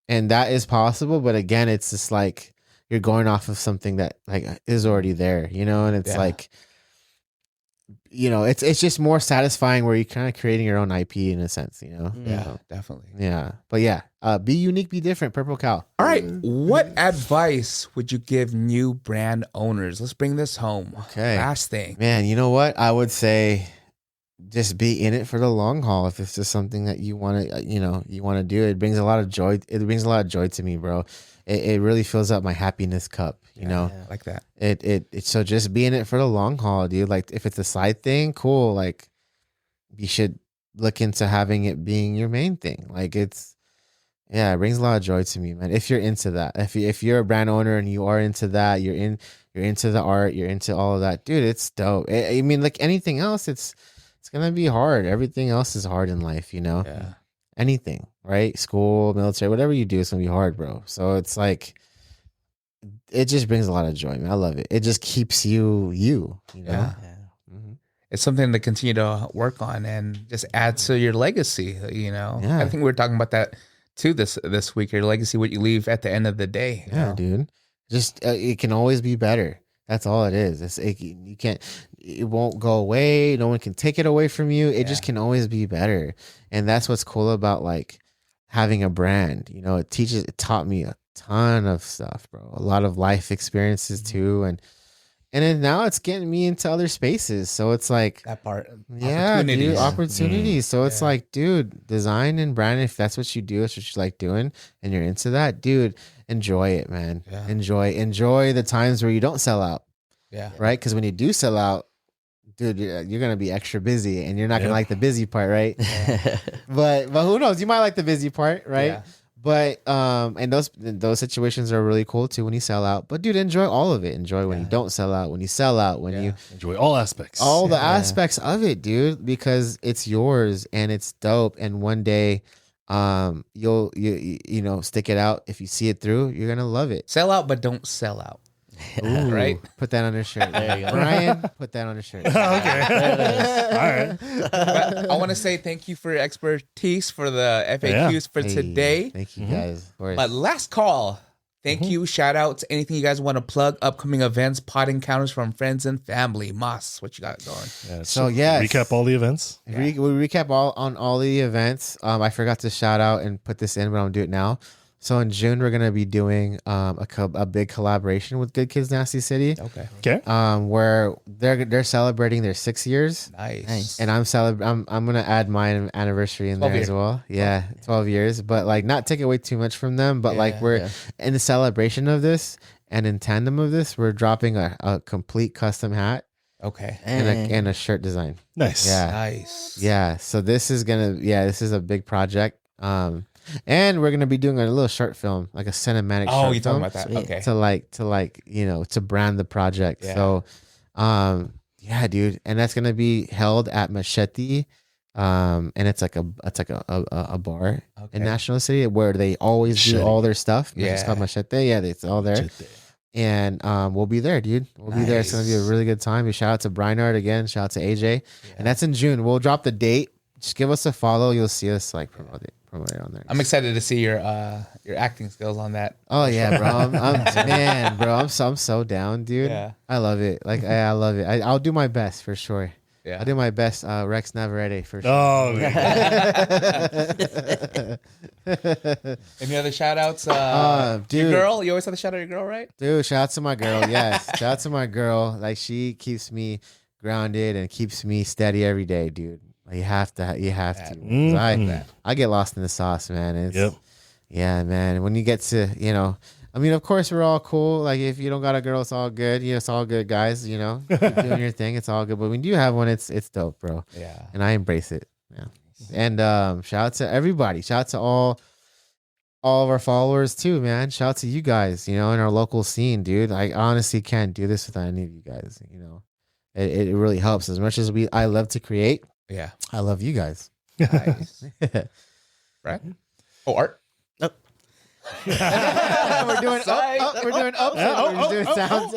S1: And that is possible, but again, it's just like you're going off of something that like is already there, you know, and it's like, you know, it's just more satisfying where you're kind of creating your own IP in a sense, you know?
S2: Yeah,
S1: So,
S2: definitely.
S1: yeah. But yeah, be unique, be different, Purple Cow.
S2: All right. What advice would you give new brand owners? Let's bring this home.
S1: Okay.
S2: Last thing.
S1: Man, you know what? I would say just be in it for the long haul. If it's just something that you want to, you want to do, it brings a lot of joy. It brings a lot of joy to me, bro. It really fills up my happiness cup, you know?
S2: I like that.
S1: So just be in it for the long haul, dude. Like if it's a side thing, cool. Like you should look into having it being your main thing. Like it brings a lot of joy to me, man. If you're into that, if you're a brand owner and you are into that, you're into the art, you're into all of that, dude, it's dope. I mean, like anything else, it's gonna be hard. Everything else is hard in life, you know?
S2: Yeah.
S1: Anything, right? School, military, whatever you do, it's gonna be hard, bro. So it's like it just brings a lot of joy, man. I love it. It just keeps you know?
S2: Yeah.
S1: Mm-hmm.
S2: It's something to continue to work on and just add to your legacy, you know?
S1: Yeah.
S2: I think we were talking about that too this week, your legacy, what you leave at the end of the day. you
S1: Yeah,
S2: know?
S1: dude. Just it can always be better. That's all it is. It won't go away. No one can take it away from you. It just can always be better. And that's what's cool about like having a brand. You know, it taught me a ton of stuff, bro. A lot of life experiences too. And then now it's getting me into other spaces. So it's like,
S2: That part.
S1: yeah, dude,
S2: Opportunities.
S1: opportunities. So it's like, dude, design and brand, if that's what you do, it's what you like doing and you're into that, dude, enjoy it, man.
S2: Yeah.
S1: Enjoy the times where you don't sell out,
S2: Yeah.
S1: right? Because when you do sell out, dude, you're going to be extra busy and you're not going to like the busy part, right? But who knows? You might like the busy part, right?
S2: Yeah.
S1: But and those situations are really cool too when you sell out. But dude, enjoy all of it. Enjoy when you don't sell out, when you sell out, when you
S4: Enjoy all aspects.
S1: all the aspects of it, dude, because it's yours and it's dope. And one day, you'll stick it out. If you see it through, you're gonna love it.
S2: Sell out, but don't sell out.
S1: Ooh,
S2: Right?
S1: Put that on your shirt.
S3: There you go.
S1: Brian, put that on your shirt.
S4: Okay. All right.
S2: But I want to say thank you for your expertise for the FAQs for
S1: Hey,
S2: today.
S1: Thank you guys. Of course.
S2: But last call. Thank you. Shout outs. Anything you guys want to plug? Upcoming events, pod encounters from friends and family. Moss, what you got going?
S4: Yeah,
S1: So, yes.
S4: recap all the events.
S1: We recap all the events. I forgot to shout out and put this in, but I'm gonna do it now. So in June we're gonna be doing a big collaboration with Good Kids Nasty City.
S2: Okay.
S4: Okay.
S1: Where they're celebrating their 6 years.
S2: Nice.
S1: And I'm gonna add my anniversary in
S2: 12
S1: there as
S2: years.
S1: well. Yeah, 12 years. But like not take away too much from them. But like we're in the celebration of this and in tandem of this, we're dropping a complete custom hat
S2: Okay.
S1: and a shirt design.
S4: Nice.
S1: Yeah.
S2: Nice.
S1: Yeah. So this is a big project. And we're gonna be doing a little short film, like a cinematic
S2: Oh,
S1: short
S2: you're talking
S1: film
S2: about that.
S3: Sweet.
S2: Okay.
S1: to brand the project.
S2: Yeah.
S1: So yeah, dude. And that's gonna be held at Machete. And it's like a bar in
S2: Okay.
S1: National City where they always do
S4: Machete.
S1: all their stuff.
S2: Yeah.
S1: It's called Machete. Yeah, it's all there. And we'll be there, dude. We'll be there. It's gonna be a
S2: Nice.
S1: really good time. Shout out to Brynard again. Shout out to AJ. And that's in June. We'll drop the date. Just give us a follow. You'll see us like promote it on there.
S2: I'm excited to see your acting skills on that.
S1: Oh yeah, bro. Man, bro. I'm so down, dude.
S2: Yeah.
S1: I love it. Like I love it. I'll do my best for sure.
S2: Yeah.
S1: I'll do my best. Rex Navarrete for sure.
S4: Oh,
S2: Any other shout outs?
S1: Dude.
S2: Your girl? You always have to shout out your girl, right?
S1: Dude, shout out to my girl. Yes, shout out to my girl. Like she keeps me grounded and keeps me steady every day, dude. You have to. 'Cause I get lost in the sauce, man. It's, Yeah, man. When you get to, I mean, of course we're all cool. Like if you don't got a girl, it's all good. It's all good, guys. Keep doing your thing. It's all good. But when you have one, it's dope, bro.
S2: Yeah.
S1: And I embrace it. Yeah. And shout out to everybody. Shout out to all of our followers too, man. Shout out to you guys, in our local scene, dude. I honestly can't do this without any of you guys. It really helps. As much as I love to create.
S2: Yeah.
S1: I love you guys.
S2: Nice. Right? Oh, Art.
S1: We're doing we're doing we're doing sounds.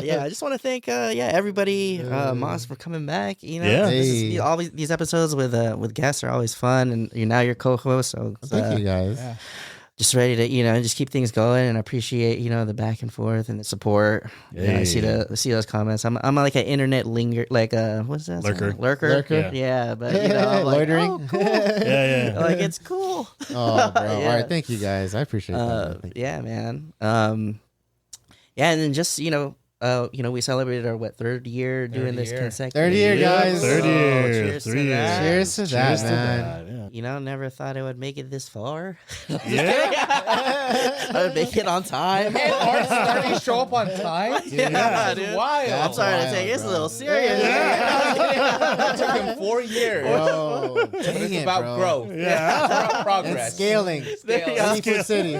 S3: Yeah, I just want to thank everybody, Moss, for coming back.
S4: Yeah.
S3: All these episodes with guests are always fun, and now you're co-host, so
S1: Thank you guys.
S2: Yeah.
S3: just ready to just keep things going, and I appreciate the back and forth and the support. I see those comments. I'm like an internet what's that?
S4: Lurker.
S3: Yeah, but I'm like,
S1: Loitering.
S3: oh, cool.
S4: Yeah.
S3: Like it's cool.
S1: Oh, bro.
S3: Yeah.
S1: All right, thank you guys. I appreciate that. Thank you.
S3: Yeah, man. Yeah, and then just we celebrated our third year doing this
S2: year.
S3: consecutive.
S1: Third year, guys.
S4: Third year.
S3: Cheers to
S4: 3 years.
S3: that.
S1: Cheers to that, man.
S3: Never thought I would make it this far.
S4: Yeah.
S3: I would make it on time.
S2: And Art's starting to show up on time?
S3: Yeah,
S2: This is
S3: dude.
S2: wild.
S3: I'm sorry to say it's a little serious.
S2: It took him 4 years.
S1: Bro,
S2: But
S1: dang
S2: it's
S1: it,
S2: about
S1: bro.
S2: growth.
S4: Yeah.
S2: It's about
S1: And
S2: progress.
S1: scaling.
S3: Scaling.
S1: Seafood City.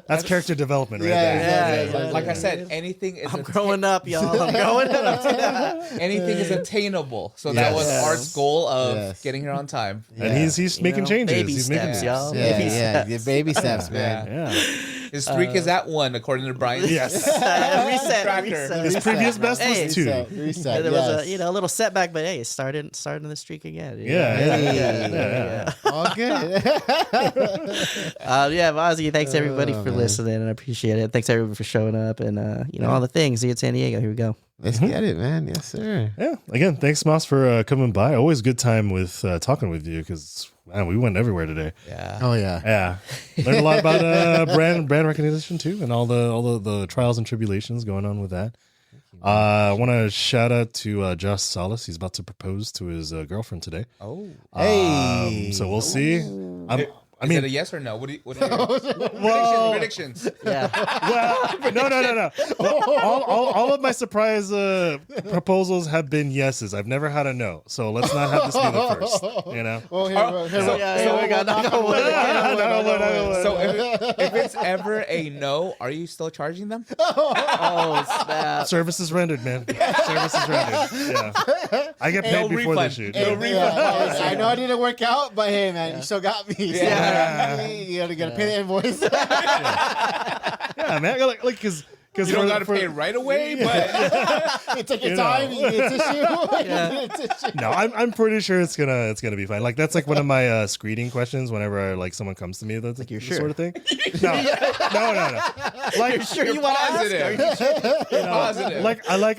S4: That's character development right
S1: Yeah,
S4: there.
S2: Like I said, anything is
S3: I'm growing up, y'all. I'm growing up.
S2: anything is attainable. So that was
S1: Yes.
S2: Art's goal of
S1: Yes.
S2: getting here on time.
S4: And he's making changes.
S3: Baby
S4: He's
S3: steps,
S4: making
S3: y'all.
S1: Yeah,
S3: Baby
S1: yeah.
S3: steps.
S1: Baby steps, man.
S4: Yeah.
S2: His streak is at 1, according to Brian.
S4: Yes.
S3: Reset.
S4: His previous best
S3: Hey,
S4: was 2.
S1: Reset.
S3: There was
S1: Yes.
S3: a little setback, but hey, it's starting the streak again.
S4: Yeah.
S1: All good.
S3: Yeah, Ozzy, thanks everybody for listening, and I appreciate it. Thanks everybody for showing up, and all the things. See you in San Diego. Here we go.
S1: Let's get it, man. Yes, sir.
S4: Yeah. Again, thanks, Moss, for coming by. Always good time with talking with you because we went everywhere today.
S2: Yeah.
S1: Oh yeah.
S4: Yeah, learned a lot about brand recognition too, and all the trials and tribulations going on with that. I want to shout out to Josh Salas. He's about to propose to his girlfriend today.
S2: Oh.
S1: Hey.
S4: So we'll see.
S2: Is it a yes or no? What are your predictions?
S3: Yeah.
S4: Well, no. All of my surprise proposals have been yeses. I've never had a no. So let's not have this be the first.
S1: Well,
S3: We got knock on wood.
S2: So if it's ever a no, are you still charging them?
S3: Oh snap!
S4: Services rendered, man. Services rendered. Yeah. I get paid
S2: No
S4: before they
S2: refund.
S4: shoot.
S2: No refund.
S1: I know I didn't work out, but hey, man, you still got me.
S4: Yeah.
S1: You gotta pay the invoice.
S4: Yeah, man. Like, because
S2: You don't got to pay right away, but
S1: You take your
S4: You
S1: time.
S4: know.
S1: You get a tissue. You get a tissue.
S4: no, I'm pretty sure it's gonna be fine. Like that's like one of my screening questions whenever someone comes to me that's like
S3: you're
S4: this
S3: sure?
S4: sort of thing. No. Like
S3: Sure,
S2: you're
S3: you want to ask?
S2: positive. You're positive.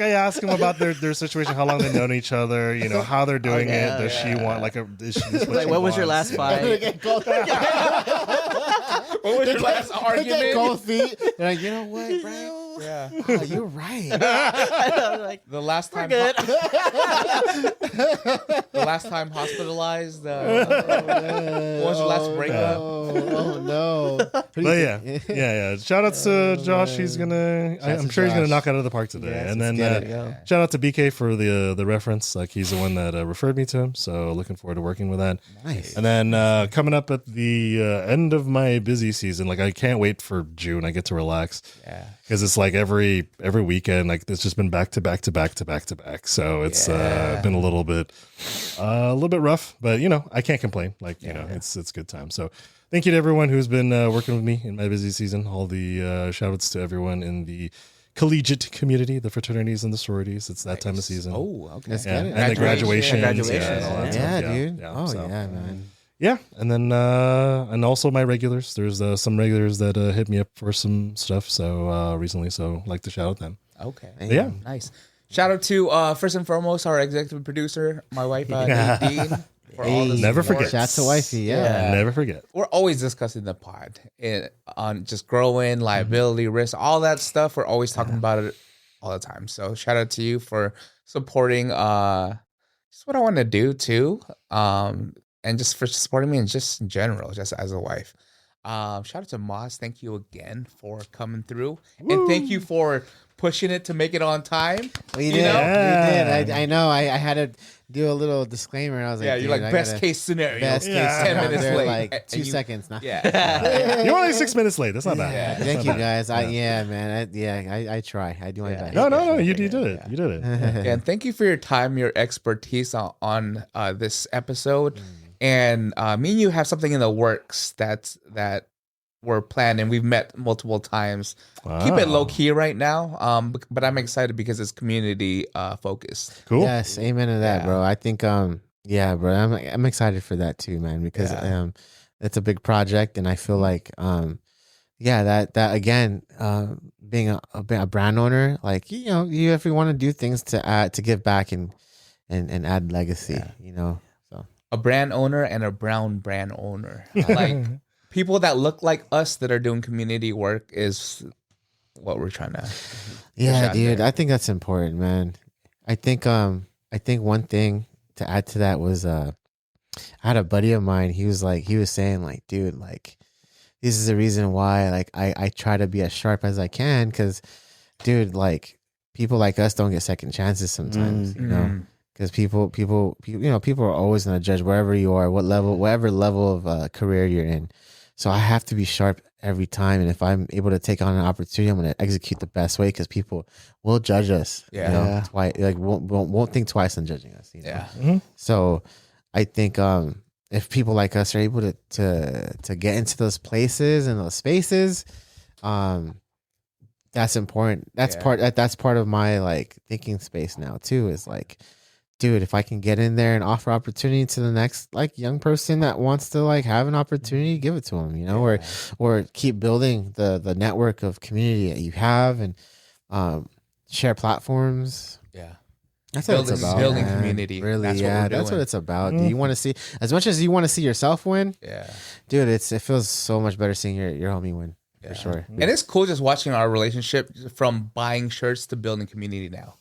S4: I ask them about their situation, how long they've known each other, how they're doing
S3: yeah,
S4: it. Does she want is she, this
S3: Like, what was your last fight?
S2: What was your last
S1: They get
S2: argument?
S1: cold feet. They're like, you know what, Brian?
S2: Yeah.
S1: Oh, you're right.
S3: Like,
S2: The last time,
S3: good.
S2: the last time hospitalized. What was your last breakup?
S1: Oh no.
S4: But yeah. Shout outs to Josh. He's gonna. I'm sure he's gonna
S1: Josh.
S4: knock it out of the park today.
S1: Yes,
S4: and then
S1: let's get it.
S4: shout out to BK for the reference. Like he's the one that referred me to him. So looking forward to working with that.
S1: Nice.
S4: And then coming up at the end of my busy season, like I can't wait for June. I get to relax.
S2: Yeah.
S4: Because it's like every weekend, like it's just been back to back. So it's been a little bit rough, but I can't complain. Like it's good time. So thank you to everyone who's been working with me in my busy season. All the shout outs to everyone in the collegiate community, the fraternities and the sororities. It's that time of season.
S2: Oh, okay.
S1: Let's
S4: Yeah,
S1: get it.
S4: and the graduations.
S3: Graduations,
S4: and all that
S1: Yeah,
S4: stuff.
S1: dude.
S4: Yeah,
S1: Oh,
S4: so,
S1: yeah, man.
S4: Yeah, and then and also my regulars. There's some regulars that hit me up for some stuff. So recently, so I'd like to shout out them.
S2: Okay.
S4: Yeah.
S2: Nice. Shout out to first and foremost our executive producer, my wife Nadine, for all the
S4: Never
S2: support.
S4: forget.
S1: Shout to wifey. Yeah.
S4: Never forget.
S2: We're always discussing the pod on just growing, liability, risk, all that stuff. We're always talking about it all the time. So shout out to you for supporting just what I want to do too. And just for supporting me and just in general, just as a wife. Shout out to Moss. Thank you again for coming through, and thank you for pushing it to make it on time.
S1: Well, you did.
S2: know?
S1: You did. I know. I had to do a little disclaimer. And I was like,
S2: Yeah, you're
S1: dude,
S2: like
S1: I
S2: best
S1: gotta-
S2: case scenario.
S1: Best case
S2: 10
S1: scenario.
S2: minutes
S1: They're
S2: late.
S1: like
S2: And
S1: 2
S2: you-
S1: seconds now.
S2: Yeah.
S4: You're only 6 minutes late. That's not bad.
S2: Yeah.
S4: That's
S1: Thank
S4: not
S1: you
S4: bad.
S1: guys. Man. I try. I do my best.
S4: No. You did it. You did it.
S2: Yeah, and thank you for your time, your expertise on this episode. And me and you have something in the works that we're planning. We've met multiple times. Keep it
S4: Wow.
S2: low key right now. But I'm excited because it's community focused.
S4: Cool.
S1: Yes, amen to that,
S2: Yeah.
S1: bro. I think yeah, bro. I'm excited for that too, man, because it's a big project, and I feel like that again, being a brand owner, like you if you want to do things to give back and add legacy, so
S2: A brand owner and a brown brand owner. Like people that look like us that are doing community work is what we're trying to.
S1: yeah,
S2: out
S1: dude.
S2: there.
S1: I think that's important, man. I think one thing to add to that was I had a buddy of mine. He was saying like, dude, like this is the reason why like I try to be as sharp as I can, because dude, like people like us don't get second chances sometimes, because people are always going to judge wherever you are, whatever level of career you're in. So I have to be sharp every time, and if I'm able to take on an opportunity, I'm going to execute the best way, because people will judge us.
S2: Yeah.
S1: Won't think twice on judging us.
S2: Yeah.
S1: So I think if people like us are able to get into those places and those spaces, that's important. That's part of my like thinking space now too, is like, dude, if I can get in there and offer opportunity to the next like young person that wants to like have an opportunity, give it to them, or keep building the network of community that you have, and share platforms.
S2: Yeah.
S1: That's what it's about.
S2: Building
S1: man.
S2: community.
S1: Really,
S2: That's what
S1: yeah.
S2: we're
S1: That's what
S2: doing.
S1: it's about. Do you want to see, as much as you want to see yourself win,
S2: Yeah.
S1: dude? It feels so much better seeing your homie win, for sure.
S2: And it's cool just watching our relationship from buying shirts to building community now.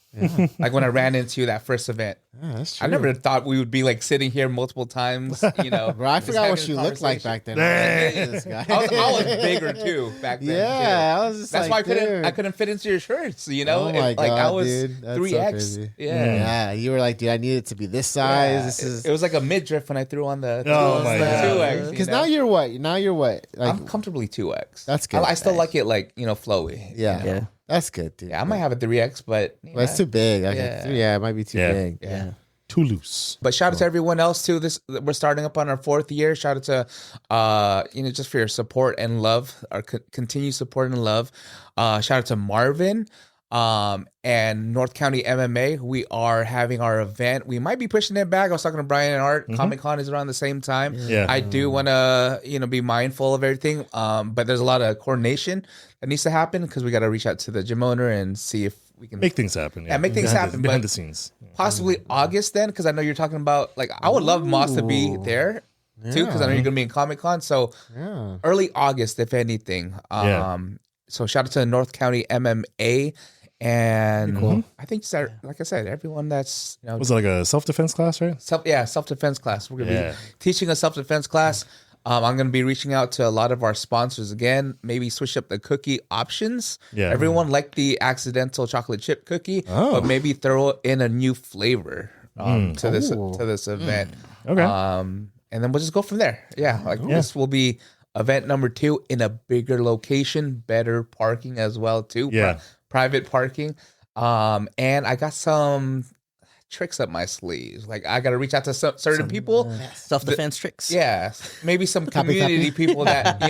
S2: Like when I ran into you that first event,
S1: Yeah, that's true.
S2: I never thought we would be like sitting here multiple times.
S1: Bro, I
S2: just
S1: forgot
S2: having
S1: what
S2: a
S1: you looked like
S2: conversation.
S1: back then. I was like,
S2: I
S1: this guy.
S2: was bigger too back then.
S1: Yeah,
S2: too.
S1: I was just
S2: That's
S1: like,
S2: why
S1: dude.
S2: I couldn't fit into your shirts.
S1: Oh my
S2: like I
S1: God,
S2: was
S1: dude. That's so
S2: 3X.
S1: crazy.
S2: Yeah.
S1: You were like, dude, I need it to be this size.
S2: It was like a midriff when I threw on the
S4: Oh my God.
S2: 2X.
S1: Because now you're what? Now you're what? Like,
S2: I'm comfortably 2X.
S1: That's good.
S2: I still like it like flowy.
S1: yeah,
S3: Yeah.
S1: that's good, dude.
S2: Yeah, I might have a 3X, but
S1: But it's too big. Okay.
S2: Yeah.
S1: It might be too
S4: Yeah.
S1: big.
S2: yeah.
S4: Too loose.
S2: But shout out to everyone else too. We're starting up on our 4th year. Shout out to just for your support and love, our continued support and love. Shout out to Marvin and North County MMA. We are having our event. We might be pushing it back. I was talking to Brian and Art. Comic-Con is around the same time.
S4: Yeah.
S2: I do want to be mindful of everything. But there's a lot of coordination that needs to happen, because we got to reach out to the gym owner and see if we can
S4: Make things happen.
S2: Yeah, make things happen,
S4: behind
S2: but-
S4: the scenes.
S2: possibly August then, because I know you're talking about like I would love Moss to be there too, because I know you're gonna be in Comic-Con. So
S1: Yeah.
S2: early August, if anything.
S4: Yeah.
S2: So shout out to North County MMA, and I think like I said, everyone that's
S4: Was it like a self-defense class, right?
S2: self-defense class. We're gonna
S4: Yeah.
S2: be teaching a self-defense class. I'm going to be reaching out to a lot of our sponsors again. Maybe switch up the cookie options.
S4: Yeah.
S2: Everyone liked the accidental chocolate chip cookie, but maybe throw in a new flavor to this event.
S4: Okay.
S2: And then we'll just go from there. Yeah, this will be event number 2 in a bigger location, better parking as well too.
S4: Yeah.
S2: Private parking. And I got some tricks up my sleeves. Like I got to reach out to certain people.
S3: Self-defense tricks.
S2: Yeah, maybe some community people that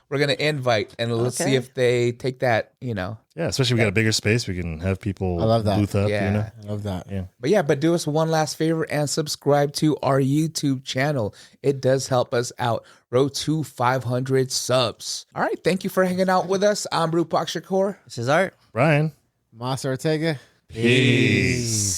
S2: we're gonna invite, and let's see if they take that.
S4: Yeah, especially if we got a bigger space, we can have people
S1: I love that.
S4: booth up.
S2: Yeah.
S1: I love that.
S4: Yeah.
S2: But do us one last favor and subscribe to our YouTube channel. It does help us out. Road to 500 subs. All right, thank you for hanging out with us. I'm brewpac.shakur.
S3: This is Art.
S4: Brian.
S1: Moss Ortega.
S4: Peace.